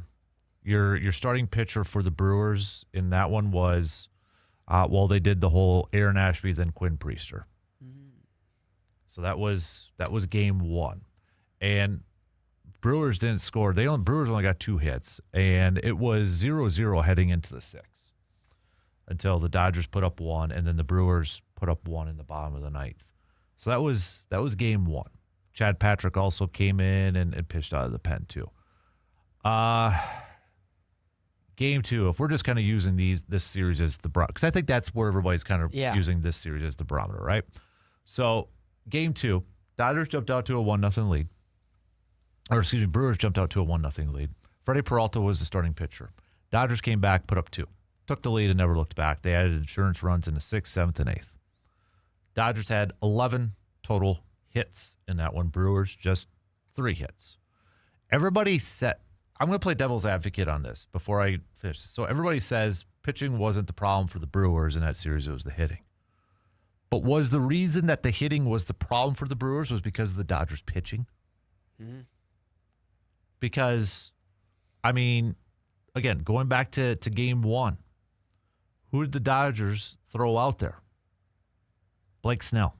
your starting pitcher for the Brewers in that one was, they did the whole Aaron Ashby, then Quinn Priester. So that was game 1. And Brewers didn't score. Brewers only got 2 hits, and it was 0-0 heading into the 6th until the Dodgers put up 1, and then the Brewers put up 1 in the bottom of the 9th. So that was game 1. Chad Patrick also came in and pitched out of the pen too. Game 2, if we're just kind of using this series as the barometer, because I think that's where everybody's kind of using this series as the barometer, right? So game 2, Dodgers jumped out to a 1-0 lead. Brewers jumped out to a 1-0 lead. Freddie Peralta was the starting pitcher. Dodgers came back, put up 2. Took the lead and never looked back. They added insurance runs in the 6th, 7th, and 8th. Dodgers had 11 total hits in that one. Brewers just 3 hits. Everybody said, I'm going to play devil's advocate on this before I finish this. So everybody says pitching wasn't the problem for the Brewers in that series. It was the hitting. But was the reason that the hitting was the problem for the Brewers was because of the Dodgers pitching? Mm-hmm. Because, I mean, again, going back to game 1, who did the Dodgers throw out there? Blake Snell.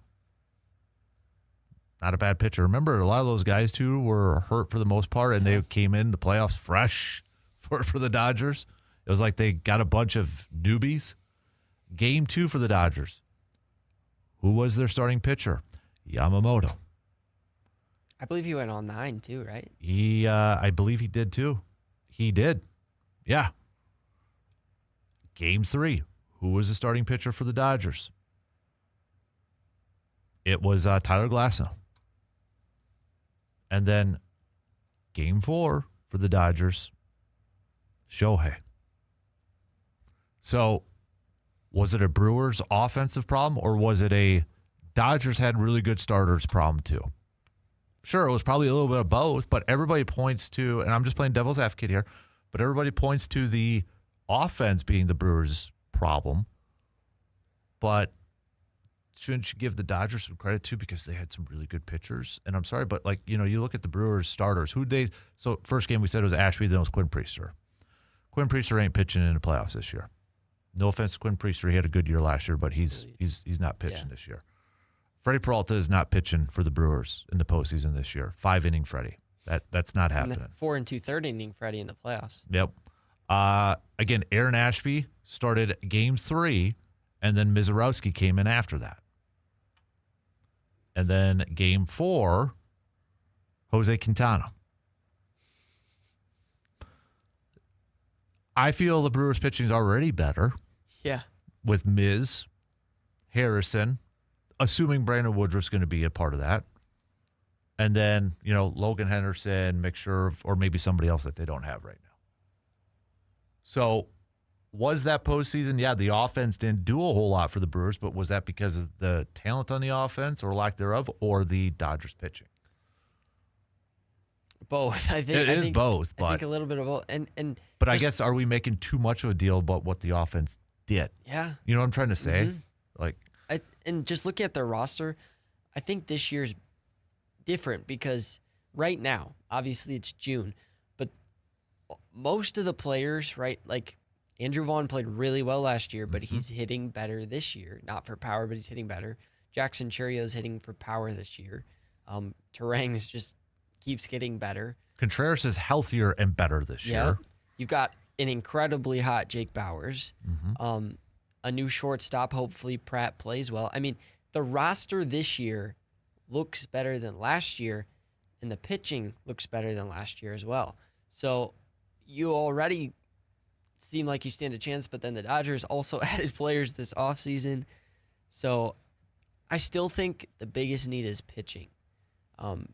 Not a bad pitcher. Remember, a lot of those guys, too, were hurt for the most part, and they came in the playoffs fresh for the Dodgers. It was like they got a bunch of newbies. Game 2 for the Dodgers. Who was their starting pitcher? Yamamoto. I believe he went on 9 too, right? I believe he did too. He did. Yeah. Game 3. Who was the starting pitcher for the Dodgers? It was Tyler Glasnow. And then game 4 for the Dodgers, Shohei. So was it a Brewers offensive problem, or was it a Dodgers had really good starters problem too? Sure, it was probably a little bit of both, but everybody points to, and I'm just playing devil's advocate here, but everybody points to the offense being the Brewers' problem. But shouldn't you give the Dodgers some credit too, because they had some really good pitchers? And I'm sorry, but you look at the Brewers starters. So first game we said it was Ashby, then it was Quinn Priester. Quinn Priester ain't pitching in the playoffs this year. No offense to Quinn Priester, he had a good year last year, but he's not pitching this year. Freddie Peralta is not pitching for the Brewers in the postseason this year. 5-inning Freddie. That's not happening. And 4 2/3 inning Freddie in the playoffs. Yep. Again, Aaron Ashby started game 3, and then Mizorowski came in after that. And then game 4, Jose Quintana. I feel the Brewers pitching is already better. Yeah. With Miz, Harrison, assuming Brandon Woodruff's going to be a part of that. And then, Logan Henderson, mixture of, or maybe somebody else that they don't have right now. So was that postseason? Yeah, the offense didn't do a whole lot for the Brewers, but was that because of the talent on the offense or lack thereof, or the Dodgers pitching? Both. I think it is both, but I think a little bit of both. But I guess, are we making too much of a deal about what the offense did? Yeah. You know what I'm trying to say? Mm-hmm. And just looking at their roster, I think this year's different because right now, obviously it's June, but most of the players, right, like Andrew Vaughn played really well last year, but he's hitting better this year. Not for power, but he's hitting better. Jackson Churrio's hitting for power this year. Terang's just keeps getting better. Contreras is healthier and better this year. You've got an incredibly hot Jake Bauers. A new shortstop. Hopefully Pratt plays well. I mean, the roster this year looks better than last year, and the pitching looks better than last year as well. So you already seem like you stand a chance, but then the Dodgers also added players this offseason. So I still think the biggest need is pitching. But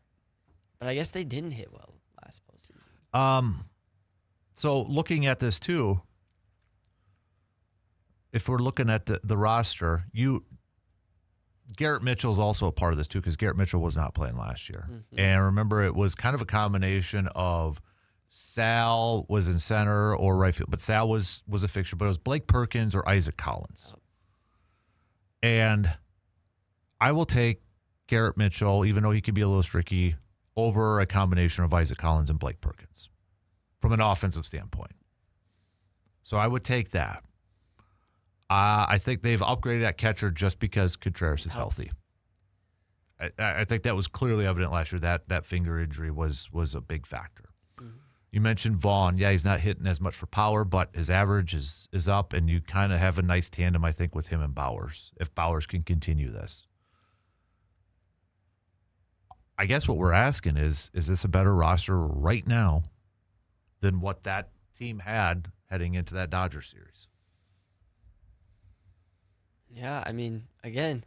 I guess they didn't hit well last postseason. So looking at this too, if we're looking at the roster, Garrett Mitchell is also a part of this too, because Garrett Mitchell was not playing last year. And remember, it was kind of a combination of Sal was in center or right field, but Sal was a fixture, but it was Blake Perkins or Isaac Collins. And I will take Garrett Mitchell, even though he could be a little streaky, over a combination of Isaac Collins and Blake Perkins from an offensive standpoint. So I would take that. I think they've upgraded at catcher just because Contreras is healthy. I think that was clearly evident last year. That finger injury was a big factor. Mm-hmm. You mentioned Vaughn. Yeah, he's not hitting as much for power, but his average is up, and you kind of have a nice tandem, I think, with him and Bowers, if Bowers can continue this. I guess what we're asking is this a better roster right now than what that team had heading into that Dodgers series? Yeah, I mean, again,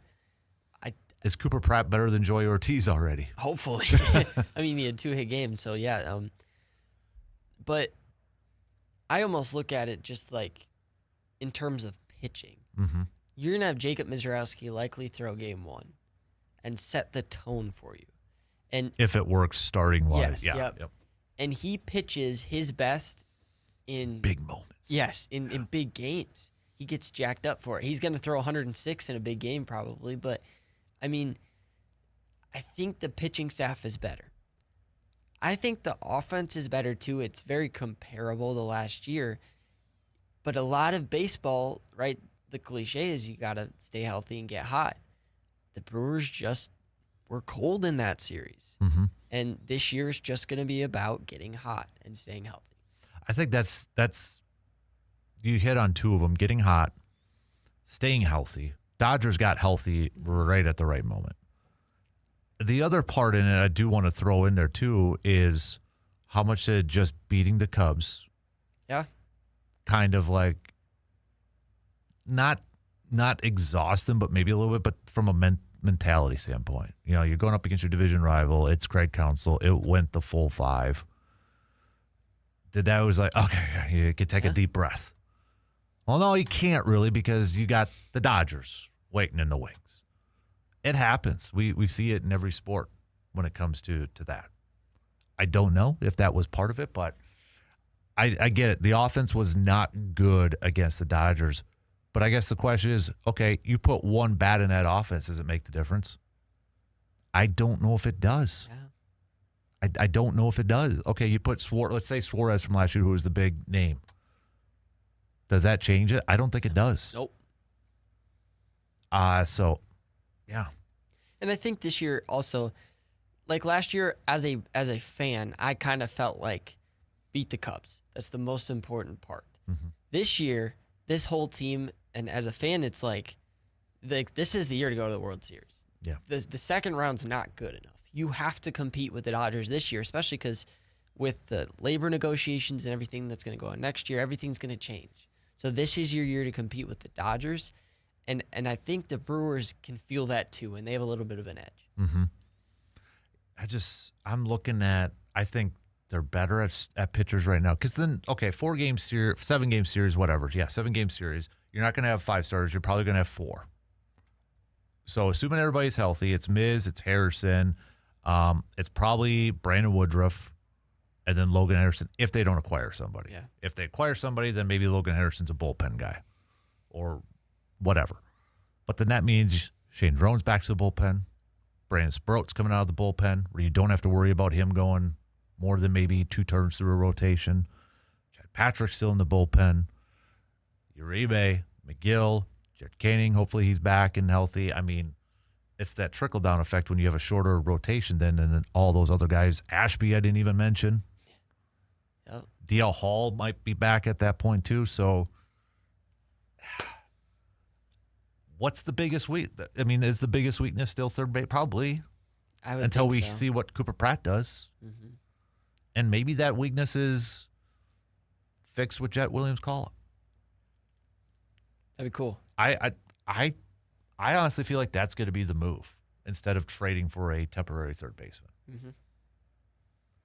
is Cooper Pratt better than Joey Ortiz already? Hopefully. I mean, he had 2-hit games, so yeah. But I almost look at it just like in terms of pitching. Mm-hmm. You're going to have Jacob Mizorowski likely throw game 1 and set the tone for you. And if it works starting wise. Yes, yep. And he pitches his best in big moments. Yes, in big games. He gets jacked up for it. He's going to throw 106 in a big game probably, but I mean, I think the pitching staff is better. I think the offense is better too. It's very comparable to last year. But a lot of baseball, right, the cliche is you got to stay healthy and get hot. The Brewers just were cold in that series. Mm-hmm. And this year is just going to be about getting hot and staying healthy. I think that's you hit on two of them, getting hot, staying healthy. Dodgers got healthy right at the right moment. The other part in it I do want to throw in there too is how much just beating the Cubs. Yeah. Kind of like not exhaust them, but maybe a little bit, but from a mentality standpoint. You know, you're going up against your division rival. It's Craig Counsell. It went the full 5. That was like, okay, you can take a deep breath. Well, no, you can't really because you got the Dodgers waiting in the wings. It happens. We see it in every sport when it comes to that. I don't know if that was part of it, but I get it. The offense was not good against the Dodgers. But I guess the question is, okay, you put one bat in that offense. Does it make the difference? I don't know if it does. Yeah. I don't know if it does. Okay, you put let's say Suarez from last year, who was the big name. Does that change it? I don't think it does. Nope. So, yeah. And I think this year also, like last year, as a fan, I kind of felt like beat the Cubs. That's the most important part. Mm-hmm. This year, this whole team, and as a fan, it's like this is the year to go to the World Series. Yeah. The second round's not good enough. You have to compete with the Dodgers this year, especially because with the labor negotiations and everything that's going to go on next year, everything's going to change. So this is your year to compete with the Dodgers, and I think the Brewers can feel that too, and they have a little bit of an edge. Mm-hmm. I'm looking at, I think they're better at pitchers right now. Because then, okay, 4-game series, 7-game series, whatever. Yeah, 7-game series. You're not going to have 5 starters. You're probably going to have 4. So assuming everybody's healthy, it's Miz, it's Harrison, it's probably Brandon Woodruff, and then Logan Harrison if they don't acquire somebody. Yeah. If they acquire somebody, then maybe Logan Harrison's a bullpen guy or whatever. But then that means Shane Drone's back to the bullpen. Brandon Sproat's coming out of the bullpen where you don't have to worry about him going more than maybe 2 turns through a rotation. Chad Patrick's still in the bullpen. Uribe, McGill, Jared Koenig, hopefully he's back and healthy. I mean, it's that trickle-down effect when you have a shorter rotation and then all those other guys. Ashby I didn't even mention. Yep. DL Hall might be back at that point too. So what's the biggest weakness? I mean, is the biggest weakness still third base? Probably. I would until we think so. see what Cooper Pratt does. Mm-hmm. And maybe that weakness is fixed with Jet Williams' call-up. That'd be cool. I honestly feel like that's going to be the move instead of trading for a temporary third baseman. Mm-hmm.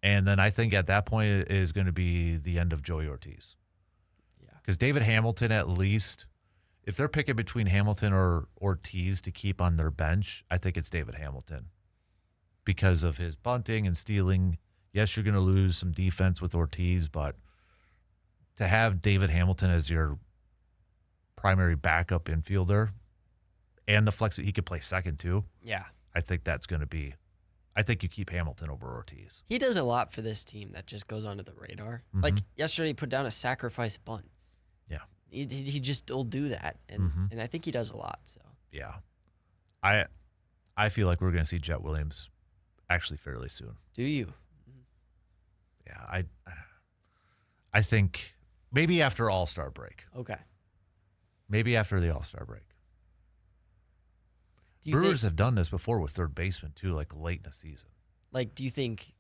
And then I think at that point it is going to be the end of Joey Ortiz. Yeah. Because David Hamilton, at least, if they're picking between Hamilton or Ortiz to keep on their bench, I think it's David Hamilton because of his bunting and stealing. Yes, you're going to lose some defense with Ortiz, but to have David Hamilton as your primary backup infielder and the flex that he could play second too. Yeah. I think that's going to be, I think you keep Hamilton over Ortiz. He does a lot for this team that just goes under the radar. Mm-hmm. Like yesterday he put down a sacrifice bunt. Yeah. He just will do that. And I think he does a lot. So yeah. I feel like we're going to see Jet Williams actually fairly soon. Do you? Yeah, I think maybe after All-Star break. Okay. Maybe after the All-Star break. Brewers have done this before with third baseman too, like late in the season. Like, do you think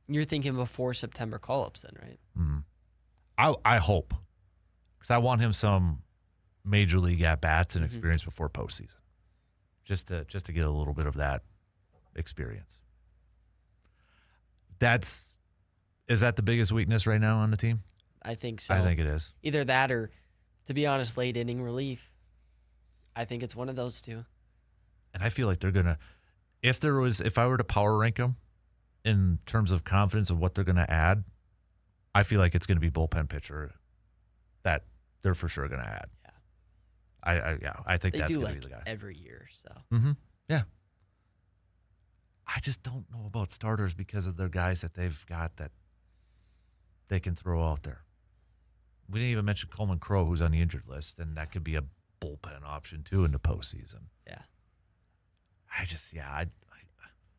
you're thinking before September call-ups then, right? Mm-hmm. I hope, because I want him some major league at-bats and experience before postseason, just to get a little bit of that experience. Is that the biggest weakness right now on the team? I think so. I think it is. Either that or, to be honest, late inning relief. I think it's one of those two. And I feel like they're gonna, if I were to power rank them in terms of confidence of what they're gonna add, I feel like it's gonna be bullpen pitcher that they're for sure gonna add. Yeah. I think they that's do gonna like be the guy every year. So. Mm-hmm. Yeah. I just don't know about starters because of their guys that they've got that they can throw out there. We didn't even mention Coleman Crow, who's on the injured list, and that could be a bullpen option too in the postseason. Yeah. I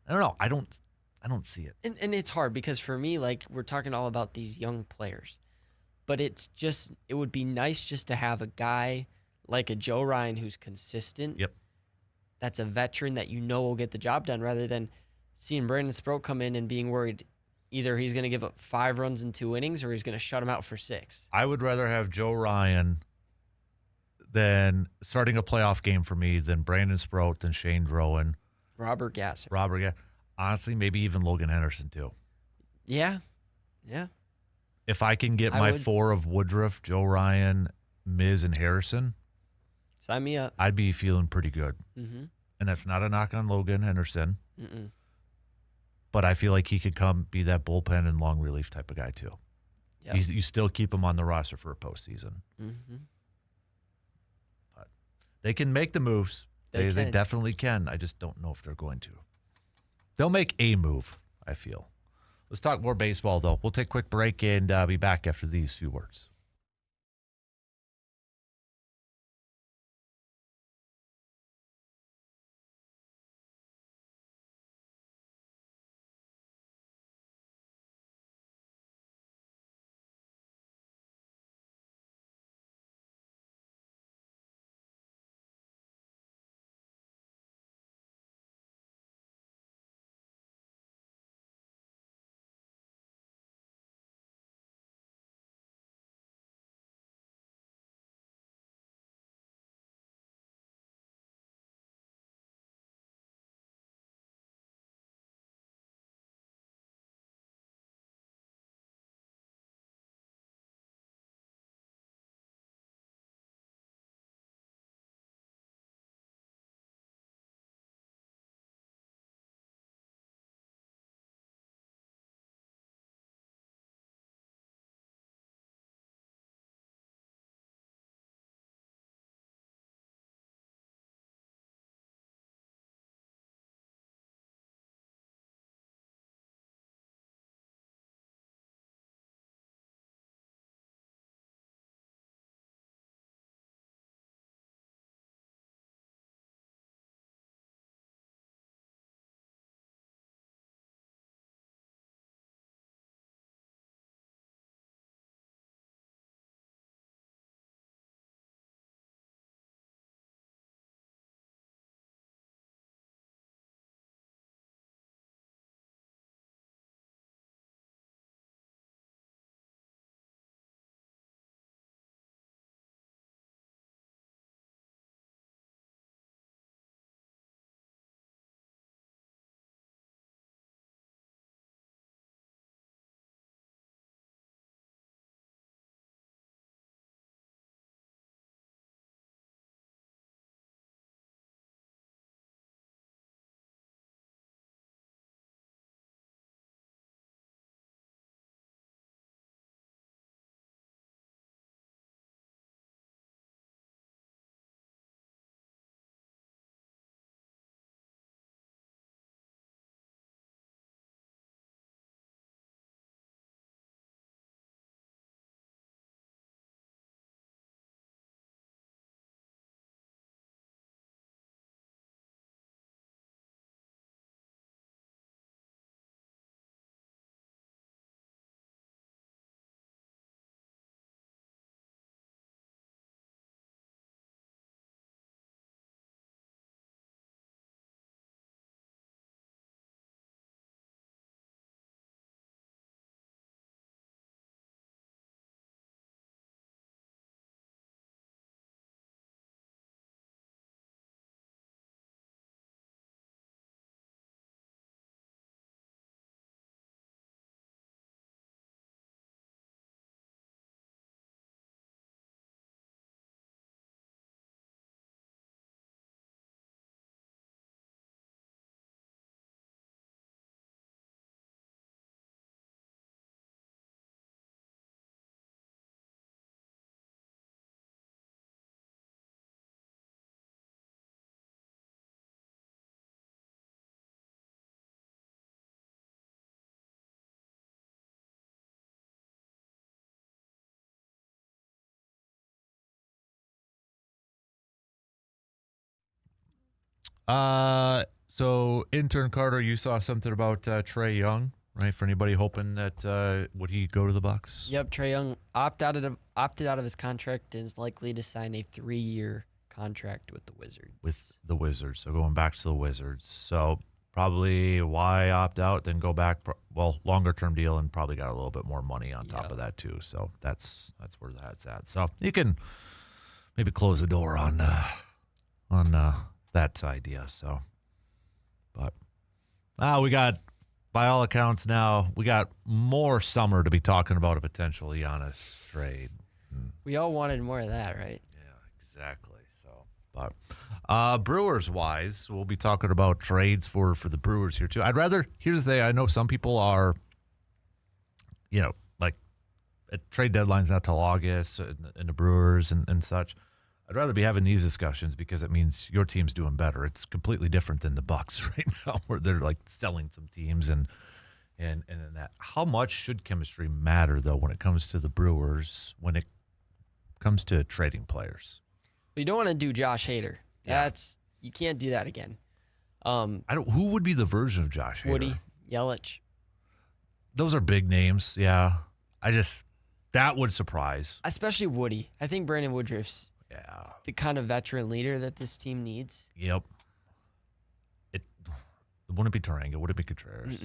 don't know. I don't see it. And it's hard because for me, like, we're talking all about these young players, but it would be nice just to have a guy like a Joe Ryan who's consistent. Yep. That's a veteran that will get the job done, rather than seeing Brandon Sproat come in and being worried either he's going to give up 5 runs in 2 innings or he's going to shut him out for 6. I would rather have Joe Ryan than starting a playoff game for me than Brandon Sproat, than Shane Drowan. Robert Gasser. Honestly, maybe even Logan Henderson too. Yeah. Yeah. If I can get my 4 of Woodruff, Joe Ryan, Miz, and Harrison, sign me up. I'd be feeling pretty good. Mm-hmm. And that's not a knock on Logan Henderson. Mm-mm. But I feel like he could be that bullpen and long relief type of guy too. Yep. You still keep him on the roster for a postseason. Mm-hmm. But they can make the moves. They can. definitely can. I just don't know if they're going to. They'll make a move, I feel. Let's talk more baseball, though. We'll take a quick break and be back after these few words. So intern Carter, you saw something about Trae Young, right? For anybody hoping that would he go to the Bucks? Yep, Trae Young opted out of his contract and is likely to sign a 3-year contract with the Wizards. So going back to the Wizards. So probably why opt out, then go back. Well, longer term deal, and probably got a little bit more money on top of that too. So that's where that's at. So you can maybe close the door on that idea. So, but we got, by all accounts now, we got more summer to be talking about a potential Giannis trade. We all wanted more of that, right? Yeah, exactly. So, but Brewers wise, we'll be talking about trades for the Brewers here too. Here's the thing, I know some people are, like at trade deadline's not till August in the Brewers and such. I'd rather be having these discussions because it means your team's doing better. It's completely different than the Bucks right now, where they're like selling some teams and that. How much should chemistry matter though when it comes to the Brewers? When it comes to trading players, you don't want to do Josh Hader. Yeah. You can't do that again. Who would be the version of Josh Hader? Woody, Yelich. Those are big names. Yeah, that would surprise. Especially Woody. I think Brandon Woodruff's the kind of veteran leader that this team needs. Yep. It wouldn't be Taranga. Would it be Contreras?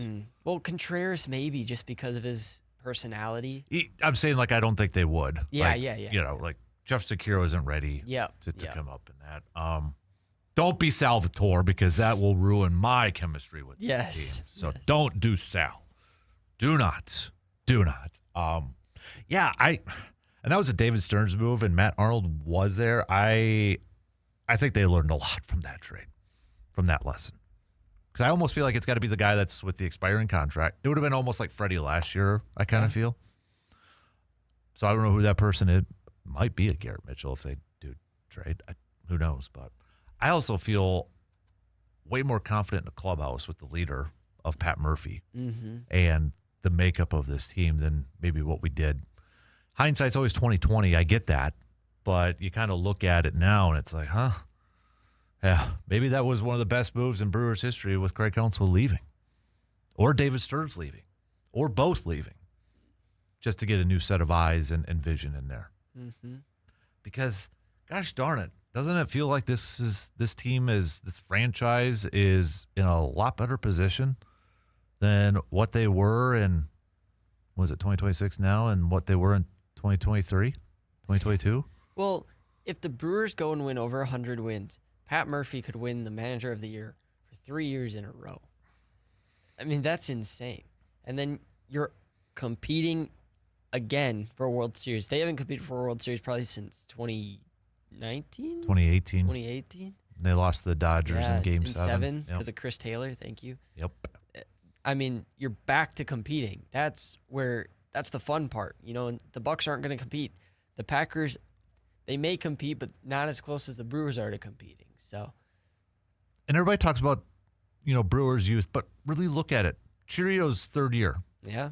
Well, Contreras maybe just because of his personality. I'm saying I don't think they would. Yeah. Like Jeff Securo isn't ready to come up in that. Don't be Salvatore because that will ruin my chemistry with this team. So don't do Sal. Do not. And that was a David Stearns move, and Matt Arnold was there. I think they learned a lot from that trade, from that lesson. Because I almost feel like it's got to be the guy that's with the expiring contract. It would have been almost like Freddie last year, I kind of feel. So I don't know who that person is. Might be a Garrett Mitchell if they do trade. Who knows? But I also feel way more confident in the clubhouse with the leader of Pat Murphy and the makeup of this team than maybe what we did. Hindsight's always 20/20. I get that, but you kind of look at it now and it's like, yeah, maybe that was one of the best moves in Brewers history with Craig Counsell leaving, or David Stearns leaving, or both leaving, just to get a new set of eyes and vision in there. Because, gosh darn it, doesn't it feel like this franchise is in a lot better position than what they were in, was it 2026 now, and what they were in 2023, 2022? Well, if the Brewers go and win over 100 wins, Pat Murphy could win the Manager of the Year for 3 years in a row. I mean, that's insane. And then you're competing again for a World Series. They haven't competed for a World Series probably since 2019? 2018. They lost to the Dodgers in Game 7 because of Chris Taylor. Thank you. Yep. I mean, you're back to competing. That's the fun part. The Bucks aren't going to compete. The Packers, they may compete, but not as close as the Brewers are to competing. So, and everybody talks about, Brewers youth, but really look at it. Chirio's third year. Yeah.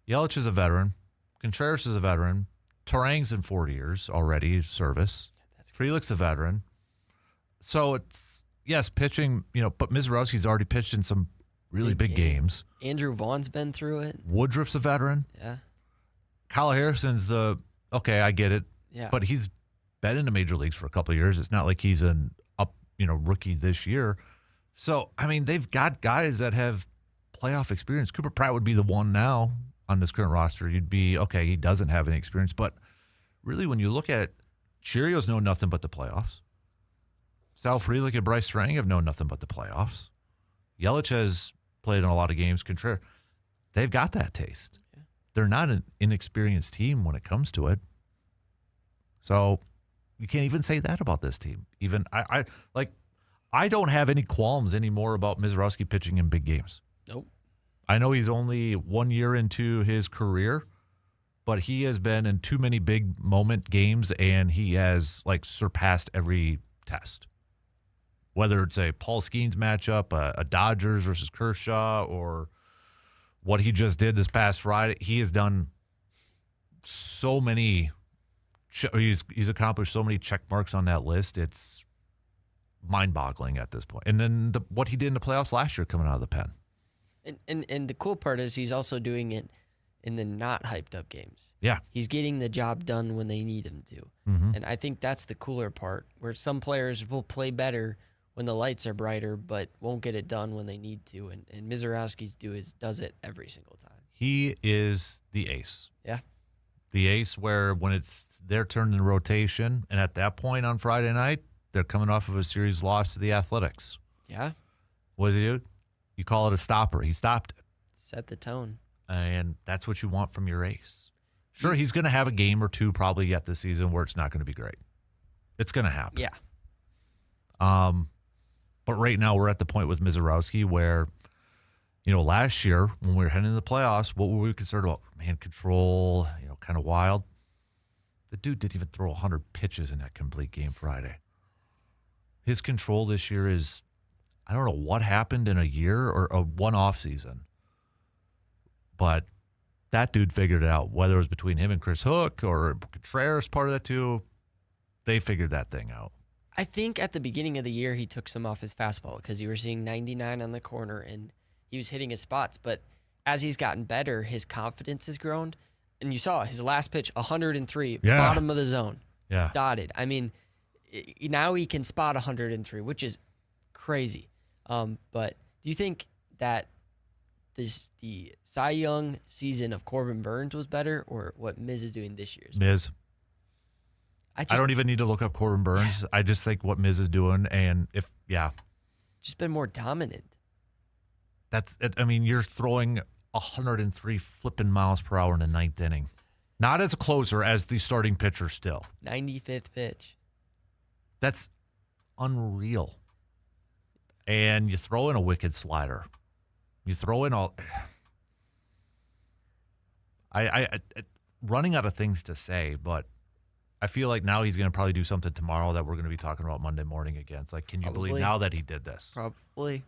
Yelich is a veteran. Contreras is a veteran. Tarang's in 4 years already, service. Frelick's a veteran. So it's, yes, pitching, but Mizorowski's already pitched in some really big games. Andrew Vaughn's been through it. Woodruff's a veteran. Yeah. Kyle Harrison's I get it. Yeah. But he's been in the major leagues for a couple of years. It's not like he's an rookie this year. So, I mean, they've got guys that have playoff experience. Cooper Pratt would be the one now on this current roster. You'd be, okay, he doesn't have any experience. But really, when you look at it, Chirios know nothing but the playoffs. Sal Frelick and Bryce Strang have known nothing but the playoffs. Yelich has played in a lot of games. Contreras, they've got that taste. Yeah. They're not an inexperienced team when it comes to it. So you can't even say that about this team. Even I don't have any qualms anymore about Mizorowski pitching in big games. Nope. I know he's only 1 year into his career, but he has been in too many big moment games, and he has surpassed every test. Whether it's a Paul Skeens matchup, a Dodgers versus Kershaw, or what he just did this past Friday, he has done so many. He's accomplished so many check marks on that list. It's mind-boggling at this point. And then what he did in the playoffs last year coming out of the pen. And the cool part is he's also doing it in the not hyped up games. Yeah. He's getting the job done when they need him to. Mm-hmm. And I think that's the cooler part, where some players will play better when the lights are brighter, but won't get it done when they need to. And Mizorowski's does it every single time. He is the ace. Yeah. The ace where when it's their turn in the rotation, and at that point on Friday night, they're coming off of a series loss to the Athletics. Yeah. What does he do? You call it a stopper. He stopped it. Set the tone. And that's what you want from your ace. Sure, he's going to have a game or two probably yet this season where it's not going to be great. It's going to happen. Yeah. But right now we're at the point with Mizorowski where, last year when we were heading into the playoffs, what were we concerned about? Man, control, kind of wild. The dude didn't even throw 100 pitches in that complete game Friday. His control this year is, I don't know what happened in a year or a one off season. But that dude figured it out, whether it was between him and Chris Hook or Contreras, part of that too. They figured that thing out. I think at the beginning of the year, he took some off his fastball because you were seeing 99 on the corner and he was hitting his spots. But as he's gotten better, his confidence has grown. And you saw his last pitch, 103, bottom of the zone, dotted. I mean, now he can spot 103, which is crazy. But do you think that the Cy Young season of Corbin Burns was better, or what Miz is doing this year? Miz. I don't even need to look up Corbin Burns. I just think what Miz is doing, and just been more dominant. That's it. I mean, you're throwing 103 flipping miles per hour in the ninth inning. Not as a closer, as the starting pitcher still. 95th pitch. That's unreal. And you throw in a wicked slider. You throw in all. I running out of things to say, but I feel like now he's going to probably do something tomorrow that we're going to be talking about Monday morning again. It's like, can you believe now that he did this? Probably.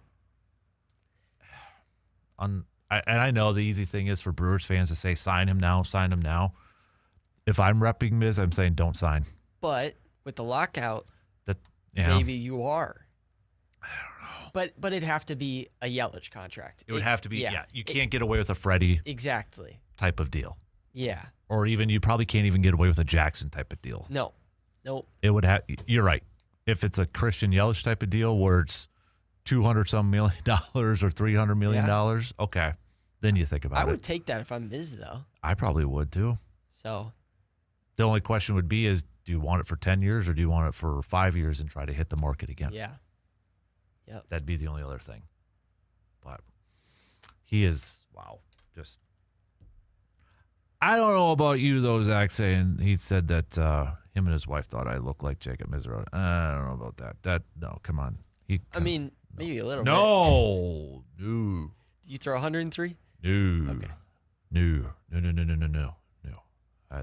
And I know the easy thing is for Brewers fans to say, sign him now, sign him now. If I'm repping Miz, I'm saying don't sign. But with the lockout, maybe you are. I don't know. But it'd have to be a Yelich contract. It would have to be, you can't get away with a Freddie type of deal. Yeah. Or even, you probably can't even get away with a Jackson type of deal. No. Nope. It would have, you're right. If it's a Christian Yelich type of deal where it's $200-some million or $300 million, okay, then you think about it. I would take that if I'm Miz, though. I probably would, too. So the only question would be is, do you want it for 10 years or do you want it for 5 years and try to hit the market again? Yeah. Yep. That'd be the only other thing. But he is, just. I don't know about you, though, Zach, saying he said that him and his wife thought I looked like Jacob Mizrahi. I don't know about that. No, come on. Maybe a little bit. No. Do you throw 103? No. Okay. No.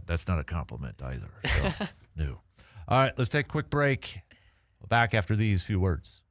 That's not a compliment either. So, no. All right, let's take a quick break. Back after these few words.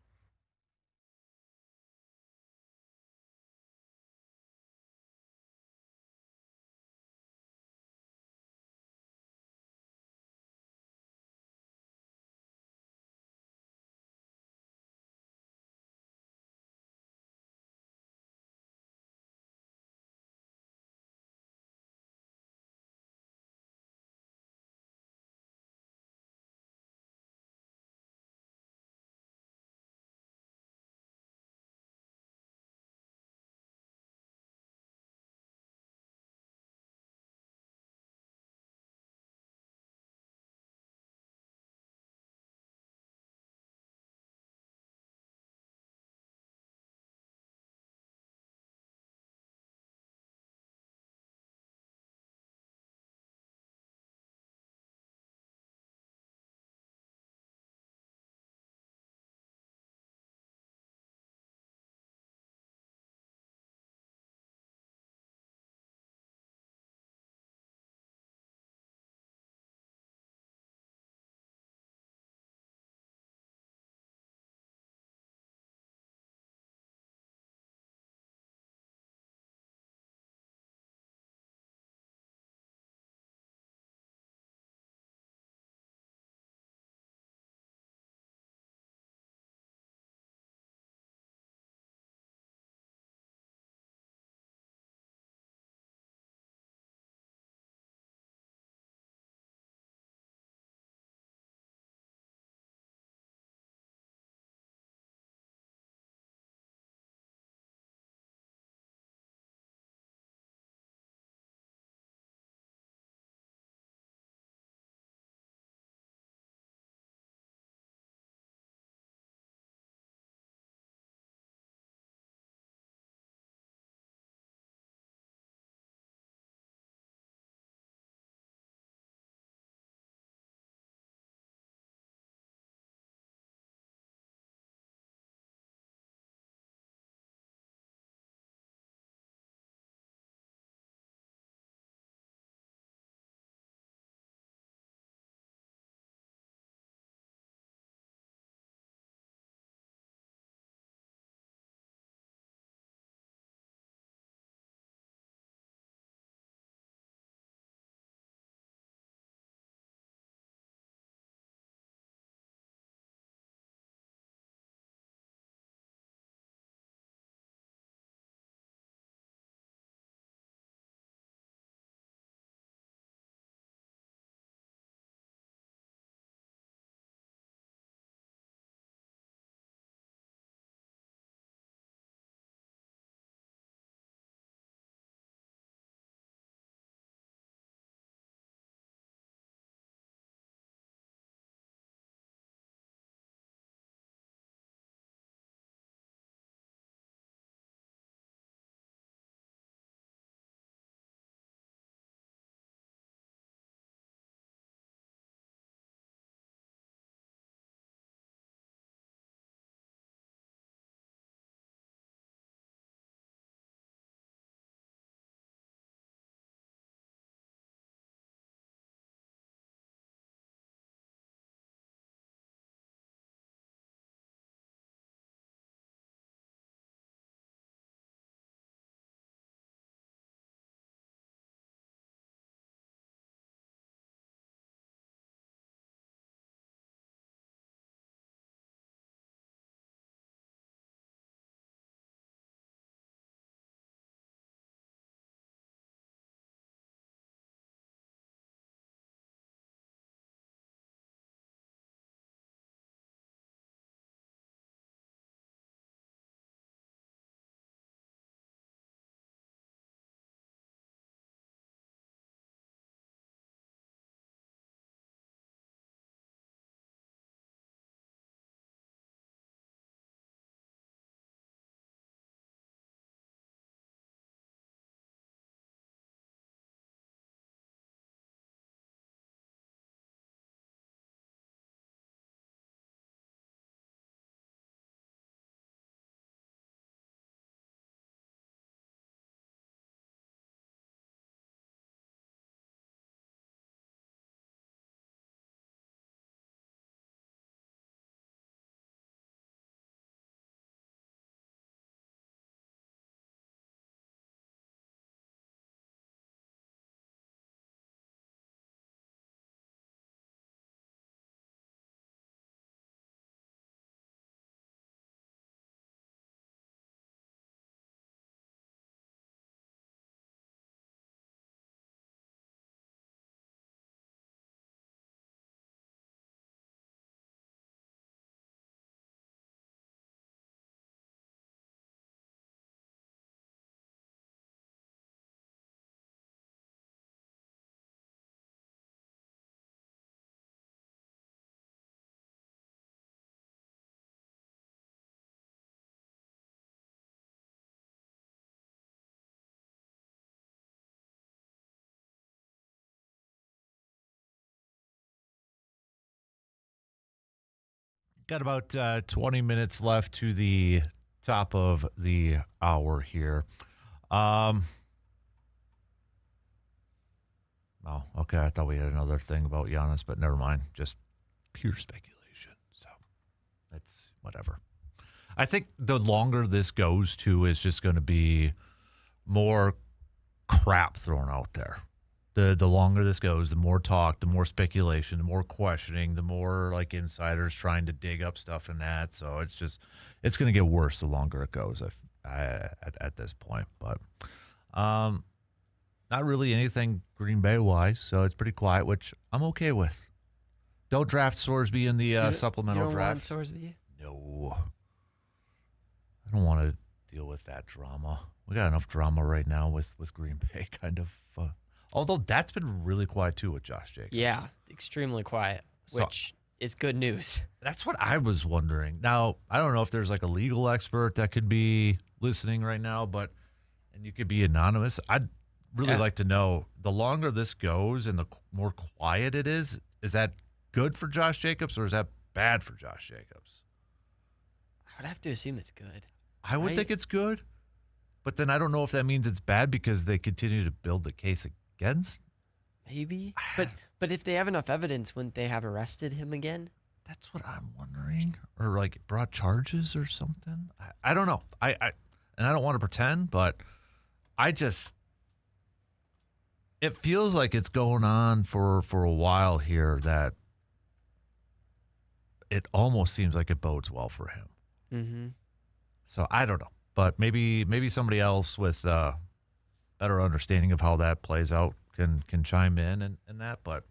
Got about 20 minutes left to the top of the hour here. Oh, okay. I thought we had another thing about Giannis, but never mind. Just pure speculation. So that's whatever. I think the longer this goes to, is just going to be more crap thrown out there. The longer this goes, the more talk, the more speculation, the more questioning, the more like insiders trying to dig up stuff in that. So it's going to get worse the longer it goes at this point. But not really anything Green Bay wise. So it's pretty quiet, which I'm okay with. Don't draft Sorsby in the supplemental draft. You don't want Sorsby? No. I don't want to deal with that drama. We got enough drama right now with Green Bay, kind of. Although that's been really quiet too with Josh Jacobs. Yeah, extremely quiet, which is good news. That's what I was wondering. Now, I don't know if there's like a legal expert that could be listening right now, and you could be anonymous. I'd really like to know, the longer this goes and the more quiet it is that good for Josh Jacobs or is that bad for Josh Jacobs? I would have to assume it's good. I would think it's good, but then I don't know if that means it's bad because they continue to build the case against. Maybe, but if they have enough evidence, wouldn't they have arrested him again? That's what I'm wondering, or like brought charges or something. I don't know. And I don't want to pretend, but it feels like it's going on for a while here that it almost seems like it bodes well for him. Mm-hmm. So I don't know, but maybe somebody else with better understanding of how that plays out can chime in and that. But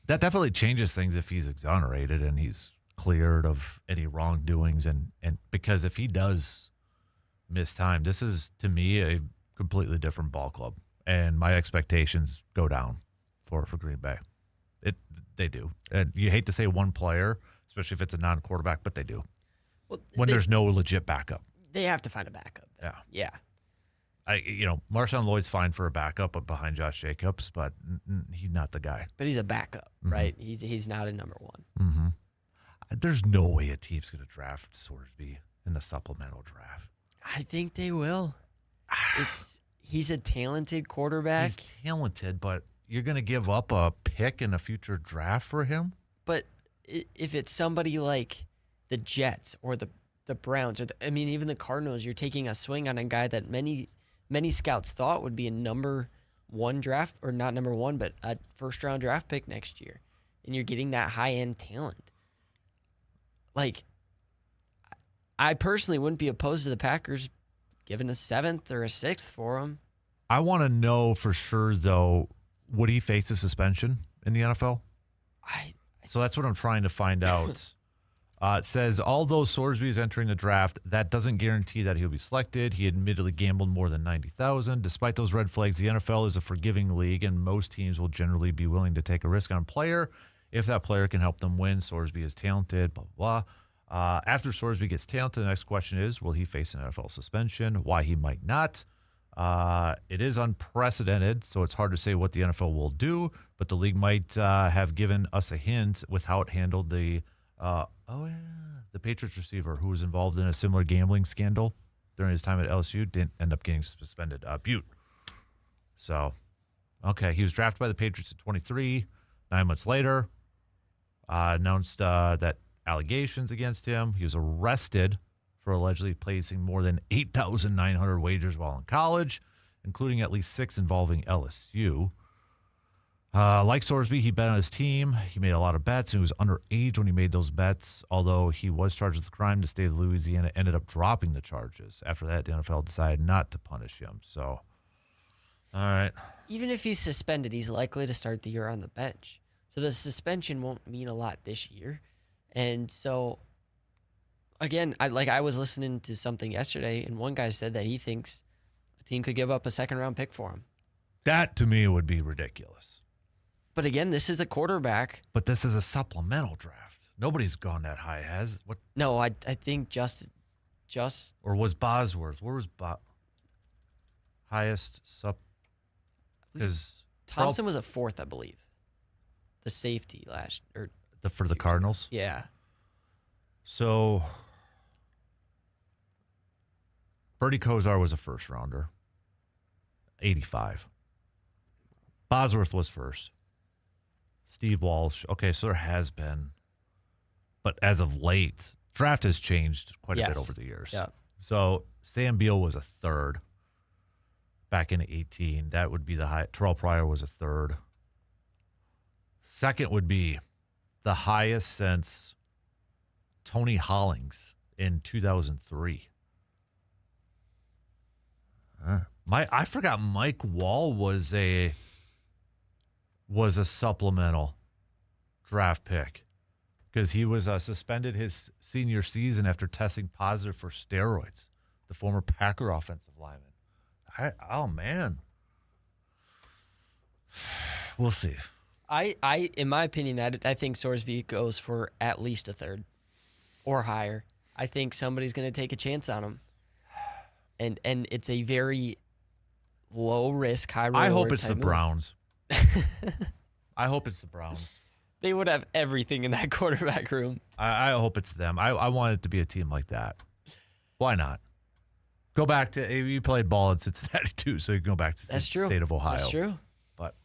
that definitely changes things if he's exonerated and he's cleared of any wrongdoings. And because if he does miss time, this is, to me, a completely different ball club. And my expectations go down for Green Bay. They do. And you hate to say one player, especially if it's a non-quarterback, but they do. Well, there's no legit backup. They have to find a backup. Yeah. Marshawn Lloyd's fine for a backup behind Josh Jacobs, but he's not the guy. But he's a backup, right? He's not a number one. Mm-hmm. There's no way a team's going to draft Sorsby in the supplemental draft. I think they will. He's a talented quarterback. He's talented, but you're going to give up a pick in a future draft for him? But if it's somebody like the Jets or the Browns or even the Cardinals, you're taking a swing on a guy that many scouts thought would be a number one draft, or not number one, but a first-round draft pick next year. And you're getting that high-end talent. Like, I personally wouldn't be opposed to the Packers giving a 7th or a 6th for him. I want to know for sure, though, would he face a suspension in the NFL? So that's what I'm trying to find out. It says, although Sorsby is entering the draft, that doesn't guarantee that he'll be selected. He admittedly gambled more than $90,000. Despite those red flags, the NFL is a forgiving league, and most teams will generally be willing to take a risk on a player if that player can help them win. Sorsby is talented, blah, blah, blah. After Sorsby gets talented, the next question is, will he face an NFL suspension? Why he might not. It is unprecedented, so it's hard to say what the NFL will do, but the league might have given us a hint with how it handled the Patriots receiver who was involved in a similar gambling scandal during his time at LSU, didn't end up getting suspended. Butte. So, okay, he was drafted by the Patriots at 23. 9 months later, announced that allegations against him. He was arrested for allegedly placing more than 8,900 wagers while in college, including at least 6 involving LSU. Like Sorsby, he bet on his team. He made a lot of bets, and he was underage when he made those bets. Although he was charged with the crime, the state of Louisiana ended up dropping the charges. After that, the NFL decided not to punish him. So, all right. Even if he's suspended, he's likely to start the year on the bench. So the suspension won't mean a lot this year. And so, again, I was listening to something yesterday, and one guy said that he thinks a team could give up a second-round pick for him. That, to me, would be ridiculous. But again, this is a quarterback. But this is a supplemental draft. Nobody's gone that high, has what? No, I think just or was Bosworth? Where was highest sup? Because Thompson was a 4th, I believe. The safety for the Cardinals. Yeah. So, Bertie Kosar was a first rounder, 85. Bosworth was first. Steve Walsh. Okay, so there has been, but as of late, draft has changed quite a bit over the years. Yeah. So Sam Beal was a third back in 18. That would be the high. Terrell Pryor was a third. Second would be the highest since Tony Hollings in 2003. I forgot Mike Wall was a supplemental draft pick because he was suspended his senior season after testing positive for steroids. The former Packer offensive lineman. Oh man, we'll see. I in my opinion, I think Sorsby goes for at least a third or higher. I think somebody's going to take a chance on him, and it's a very low risk, high reward. I hope it's the move. Browns. I hope it's the Browns. They would have everything in that quarterback room. I hope it's them. I want it to be a team like that. Why not? Go back to you played ball in Cincinnati too, so you can go back to the state of Ohio. That's true. But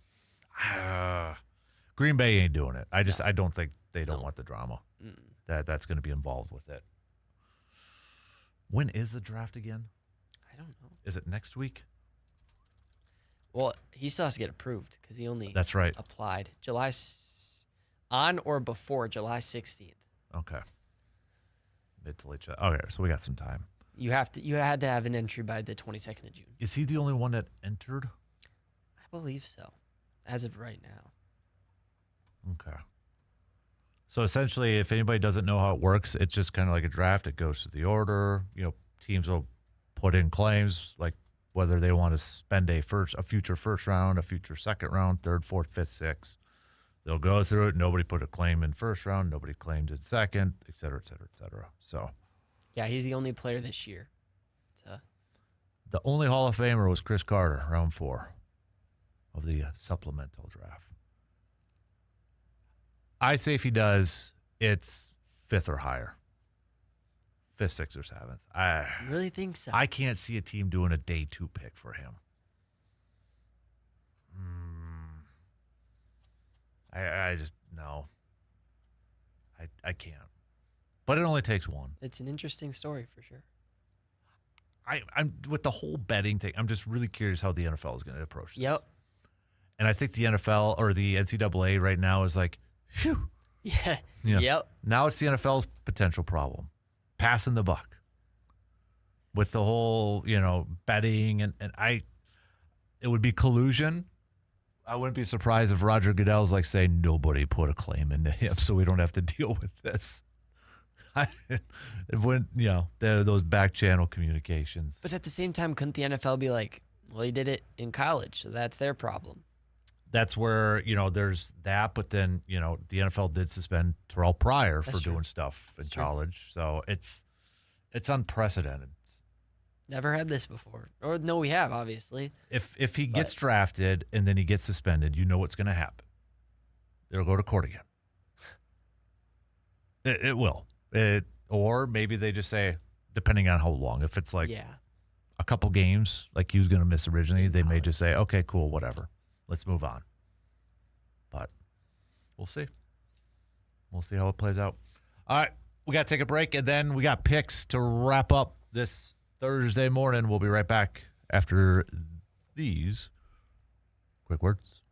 Green Bay ain't doing it. I don't think they don't want the drama. That's going to be involved with it. When is the draft again? I don't know. Is it next week? Well, he still has to get approved because he only That's right. applied on or before July 16th. Okay. Mid to late. Okay, so we got some time. You had to have an entry by the 22nd of June. Is he the only one that entered? I believe so, as of right now. Okay. So essentially, if anybody doesn't know how it works, it's just kind of like a draft. It goes through the order. Teams will put in claims like whether they want to spend a future first round, a future second round, third, fourth, fifth, sixth. They'll go through it. Nobody put a claim in first round. Nobody claimed in second, et cetera, et cetera, et cetera. So, yeah, he's the only player this year. The only Hall of Famer was Chris Carter, round 4 of the supplemental draft. I'd say if he does, it's 5th or higher. 5th, 6th, or 7th. I really think so. I can't see a team doing a day 2 pick for him. I just, no. I can't. But it only takes one. It's an interesting story for sure. I'm with the whole betting thing, I'm just really curious how the NFL is going to approach this. Yep. And I think the NFL or the NCAA right now is like, phew. Yeah. Yep. Now it's the NFL's potential problem. Passing the buck. With the whole, betting and it would be collusion. I wouldn't be surprised if Roger Goodell's like saying nobody put a claim into him, so we don't have to deal with this. It wouldn't, those back channel communications. But at the same time, couldn't the NFL be like, well, he did it in college, so that's their problem? That's where, there's that, but then, the NFL did suspend Terrell Pryor for doing stuff in college. So it's unprecedented. Never had this before. Or no, we have, obviously. If he gets drafted and then he gets suspended, you know what's going to happen. It'll go to court again. It will. Or maybe they just say, depending on how long, if it's like a couple games, like he was going to miss originally, they may just say, okay, cool, whatever. Let's move on. But we'll see. We'll see how it plays out. All right, we got to take a break, and then we got picks to wrap up this Thursday morning. We'll be right back after these quick words.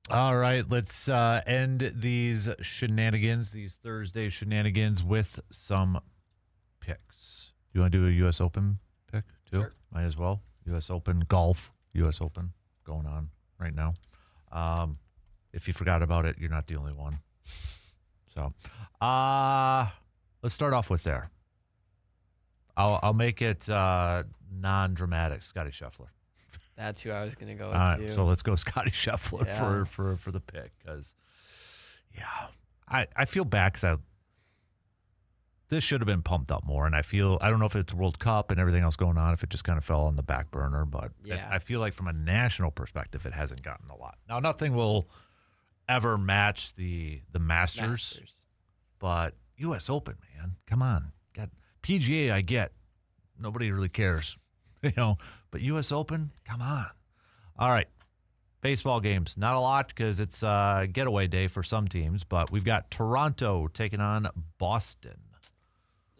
All right, let's end these shenanigans, these Thursday shenanigans, with some picks. Do you want to do a U.S. Open pick too? Sure. Might as well. U.S. Open golf, U.S. Open going on right now. If you forgot about it, you're not the only one. So, let's start off with there. I'll make it non-dramatic. Scotty Scheffler. That's who I was going to go with too. So let's go Scotty Scheffler for the pick because, I feel bad because this should have been pumped up more, and I don't know if it's World Cup and everything else going on, if it just kind of fell on the back burner, but I feel like from a national perspective, it hasn't gotten a lot. Now, nothing will ever match the Masters, but U.S. Open, man, come on. Got PGA, I get. Nobody really cares, but U.S. Open, come on. All right. Baseball games, not a lot because it's getaway day for some teams, but we've got Toronto taking on Boston.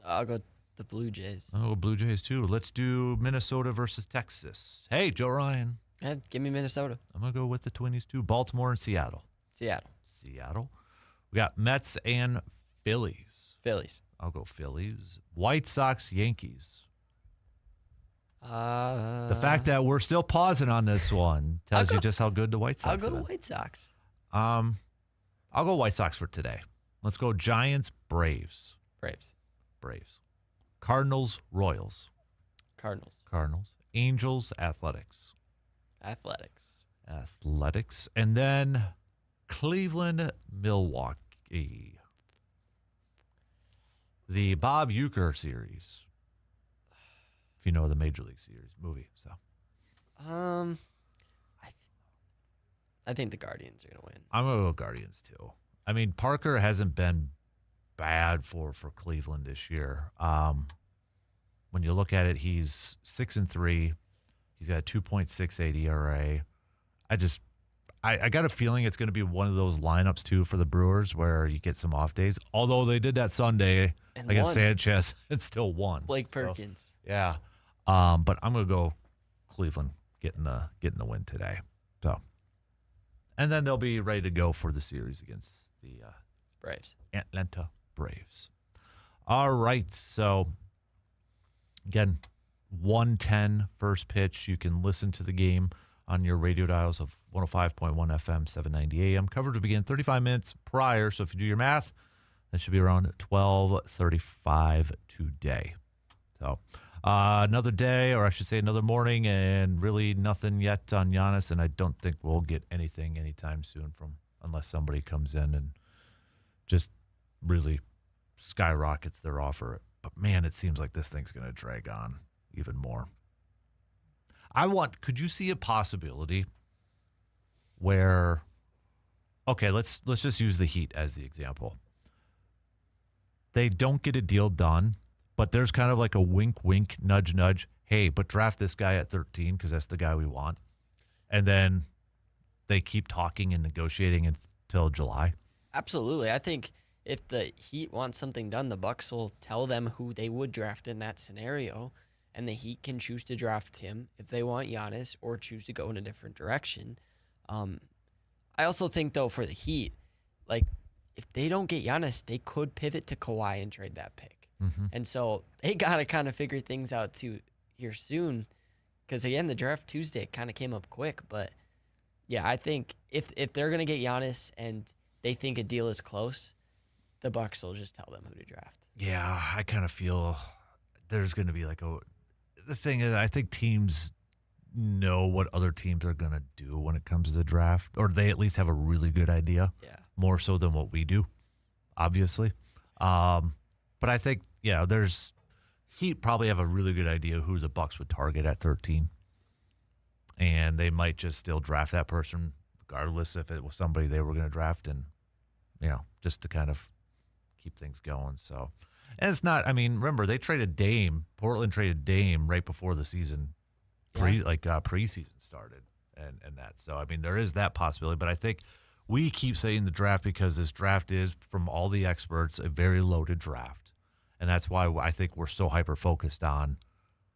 I'll go the Blue Jays. Oh, Blue Jays too. Let's do Minnesota versus Texas. Hey, Joe Ryan. Yeah, give me Minnesota. I'm going to go with the Twinnies too. Baltimore and Seattle. Seattle. We got Mets and Phillies. I'll go Phillies. White Sox, Yankees. The fact that we're still pausing on this one tells you just how good the White Sox are. I'll go to White Sox. I'll go White Sox for today. Let's go Giants, Braves. Cardinals, Royals. Cardinals. Angels, Athletics. And then Cleveland, Milwaukee. The Bob Uecker series. If you know the Major League Series movie. So, I think the Guardians are going to win. I'm going to go Guardians too. I mean, Parker hasn't been bad for Cleveland this year. When you look at it, he's 6-3. He's got a 2.68 ERA. I got a feeling it's going to be one of those lineups too for the Brewers where you get some off days. Although they did that Sunday against Sanchez and still won. Blake Perkins. So, yeah. But I'm going to go Cleveland getting the win today. So, and then they'll be ready to go for the series against the Braves. Atlanta Braves. All right. So, again, 1:10 first pitch. You can listen to the game on your radio dials of 105.1 FM, 790 AM. Coverage will begin 35 minutes prior. So if you do your math, that should be around 12:35 today. So another day, or I should say another morning, and really nothing yet on Giannis, and I don't think we'll get anything anytime soon unless somebody comes in and just really skyrockets their offer. But, man, it seems like this thing's going to drag on even more. Could you see a possibility where, okay, let's just use the Heat as the example. They don't get a deal done, but there's kind of like a wink, wink, nudge, nudge. Hey, but draft this guy at 13 because that's the guy we want. And then they keep talking and negotiating until July. Absolutely. I think if the Heat want something done, the Bucks will tell them who they would draft in that scenario. And the Heat can choose to draft him if they want Giannis or choose to go in a different direction. I also think, though, for the Heat, like, if they don't get Giannis, they could pivot to Kawhi and trade that pick. Mm-hmm. And so they got to kind of figure things out, too, here soon. Because, again, the draft Tuesday kind of came up quick. But, yeah, I think if they're going to get Giannis and they think a deal is close, the Bucks will just tell them who to draft. Yeah, I kind of feel there's going to be like the thing is, I think teams know what other teams are going to do when it comes to the draft, or they at least have a really good idea, more so than what we do, obviously. But I think, Heat probably have a really good idea who the Bucks would target at 13, and they might just still draft that person regardless if it was somebody they were going to draft, and just to kind of keep things going. So. And it's not, remember, they traded Dame. Portland traded Dame right before the season, preseason started and that. So, there is that possibility. But I think we keep saying the draft because this draft is, from all the experts, a very loaded draft. And that's why I think we're so hyper-focused on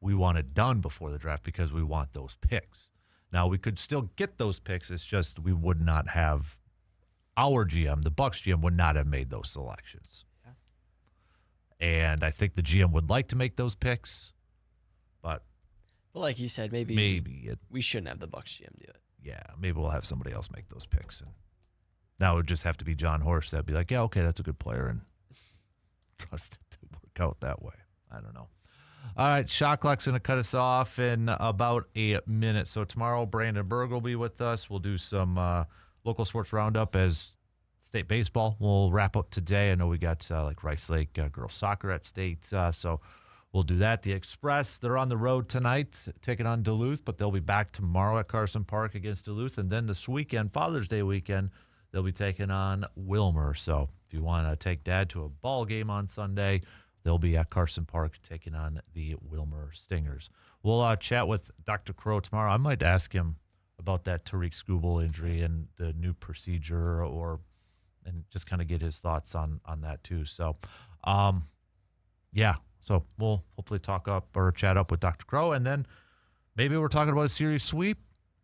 we want it done before the draft because we want those picks. Now, we could still get those picks. It's just we would not have our GM, the Bucs GM, would not have made those selections. Yeah. And I think the GM would like to make those picks, but like you said, maybe we shouldn't have the Bucs GM do it. Yeah, maybe we'll have somebody else make those picks. And now it would just have to be John Horst that'd be like, yeah, okay, that's a good player, and trust it to work out that way. I don't know. All right, Shot Clock's going to cut us off in about a minute. So tomorrow, Brandon Berg will be with us. We'll do some local sports roundup as state baseball. We'll wrap up today. I know we got like Rice Lake girls soccer at state, so we'll do that. The Express, they're on the road tonight, taking on Duluth, but they'll be back tomorrow at Carson Park against Duluth. And then this weekend, Father's Day weekend, they'll be taking on Wilmer. So if you want to take Dad to a ball game on Sunday, they'll be at Carson Park taking on the Wilmer Stingers. We'll chat with Dr. Crow tomorrow. I might ask him about that Tariq Skubal injury and the new procedure, and just kind of get his thoughts on that too. So, yeah. So we'll hopefully talk up or chat up with Dr. Crow, and then maybe we're talking about a series sweep,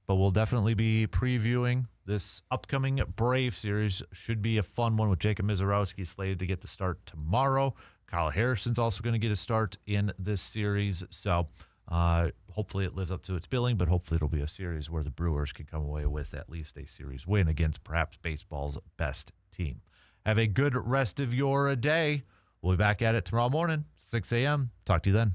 but we'll definitely be previewing this upcoming Brave series. Should be a fun one with Jacob Mizorowski slated to get the start tomorrow. Kyle Harrison's also going to get a start in this series. So hopefully it lives up to its billing, but hopefully it'll be a series where the Brewers can come away with at least a series win against perhaps baseball's best team. Have a good rest of your day. We'll be back at it tomorrow morning, 6 a.m. Talk to you then.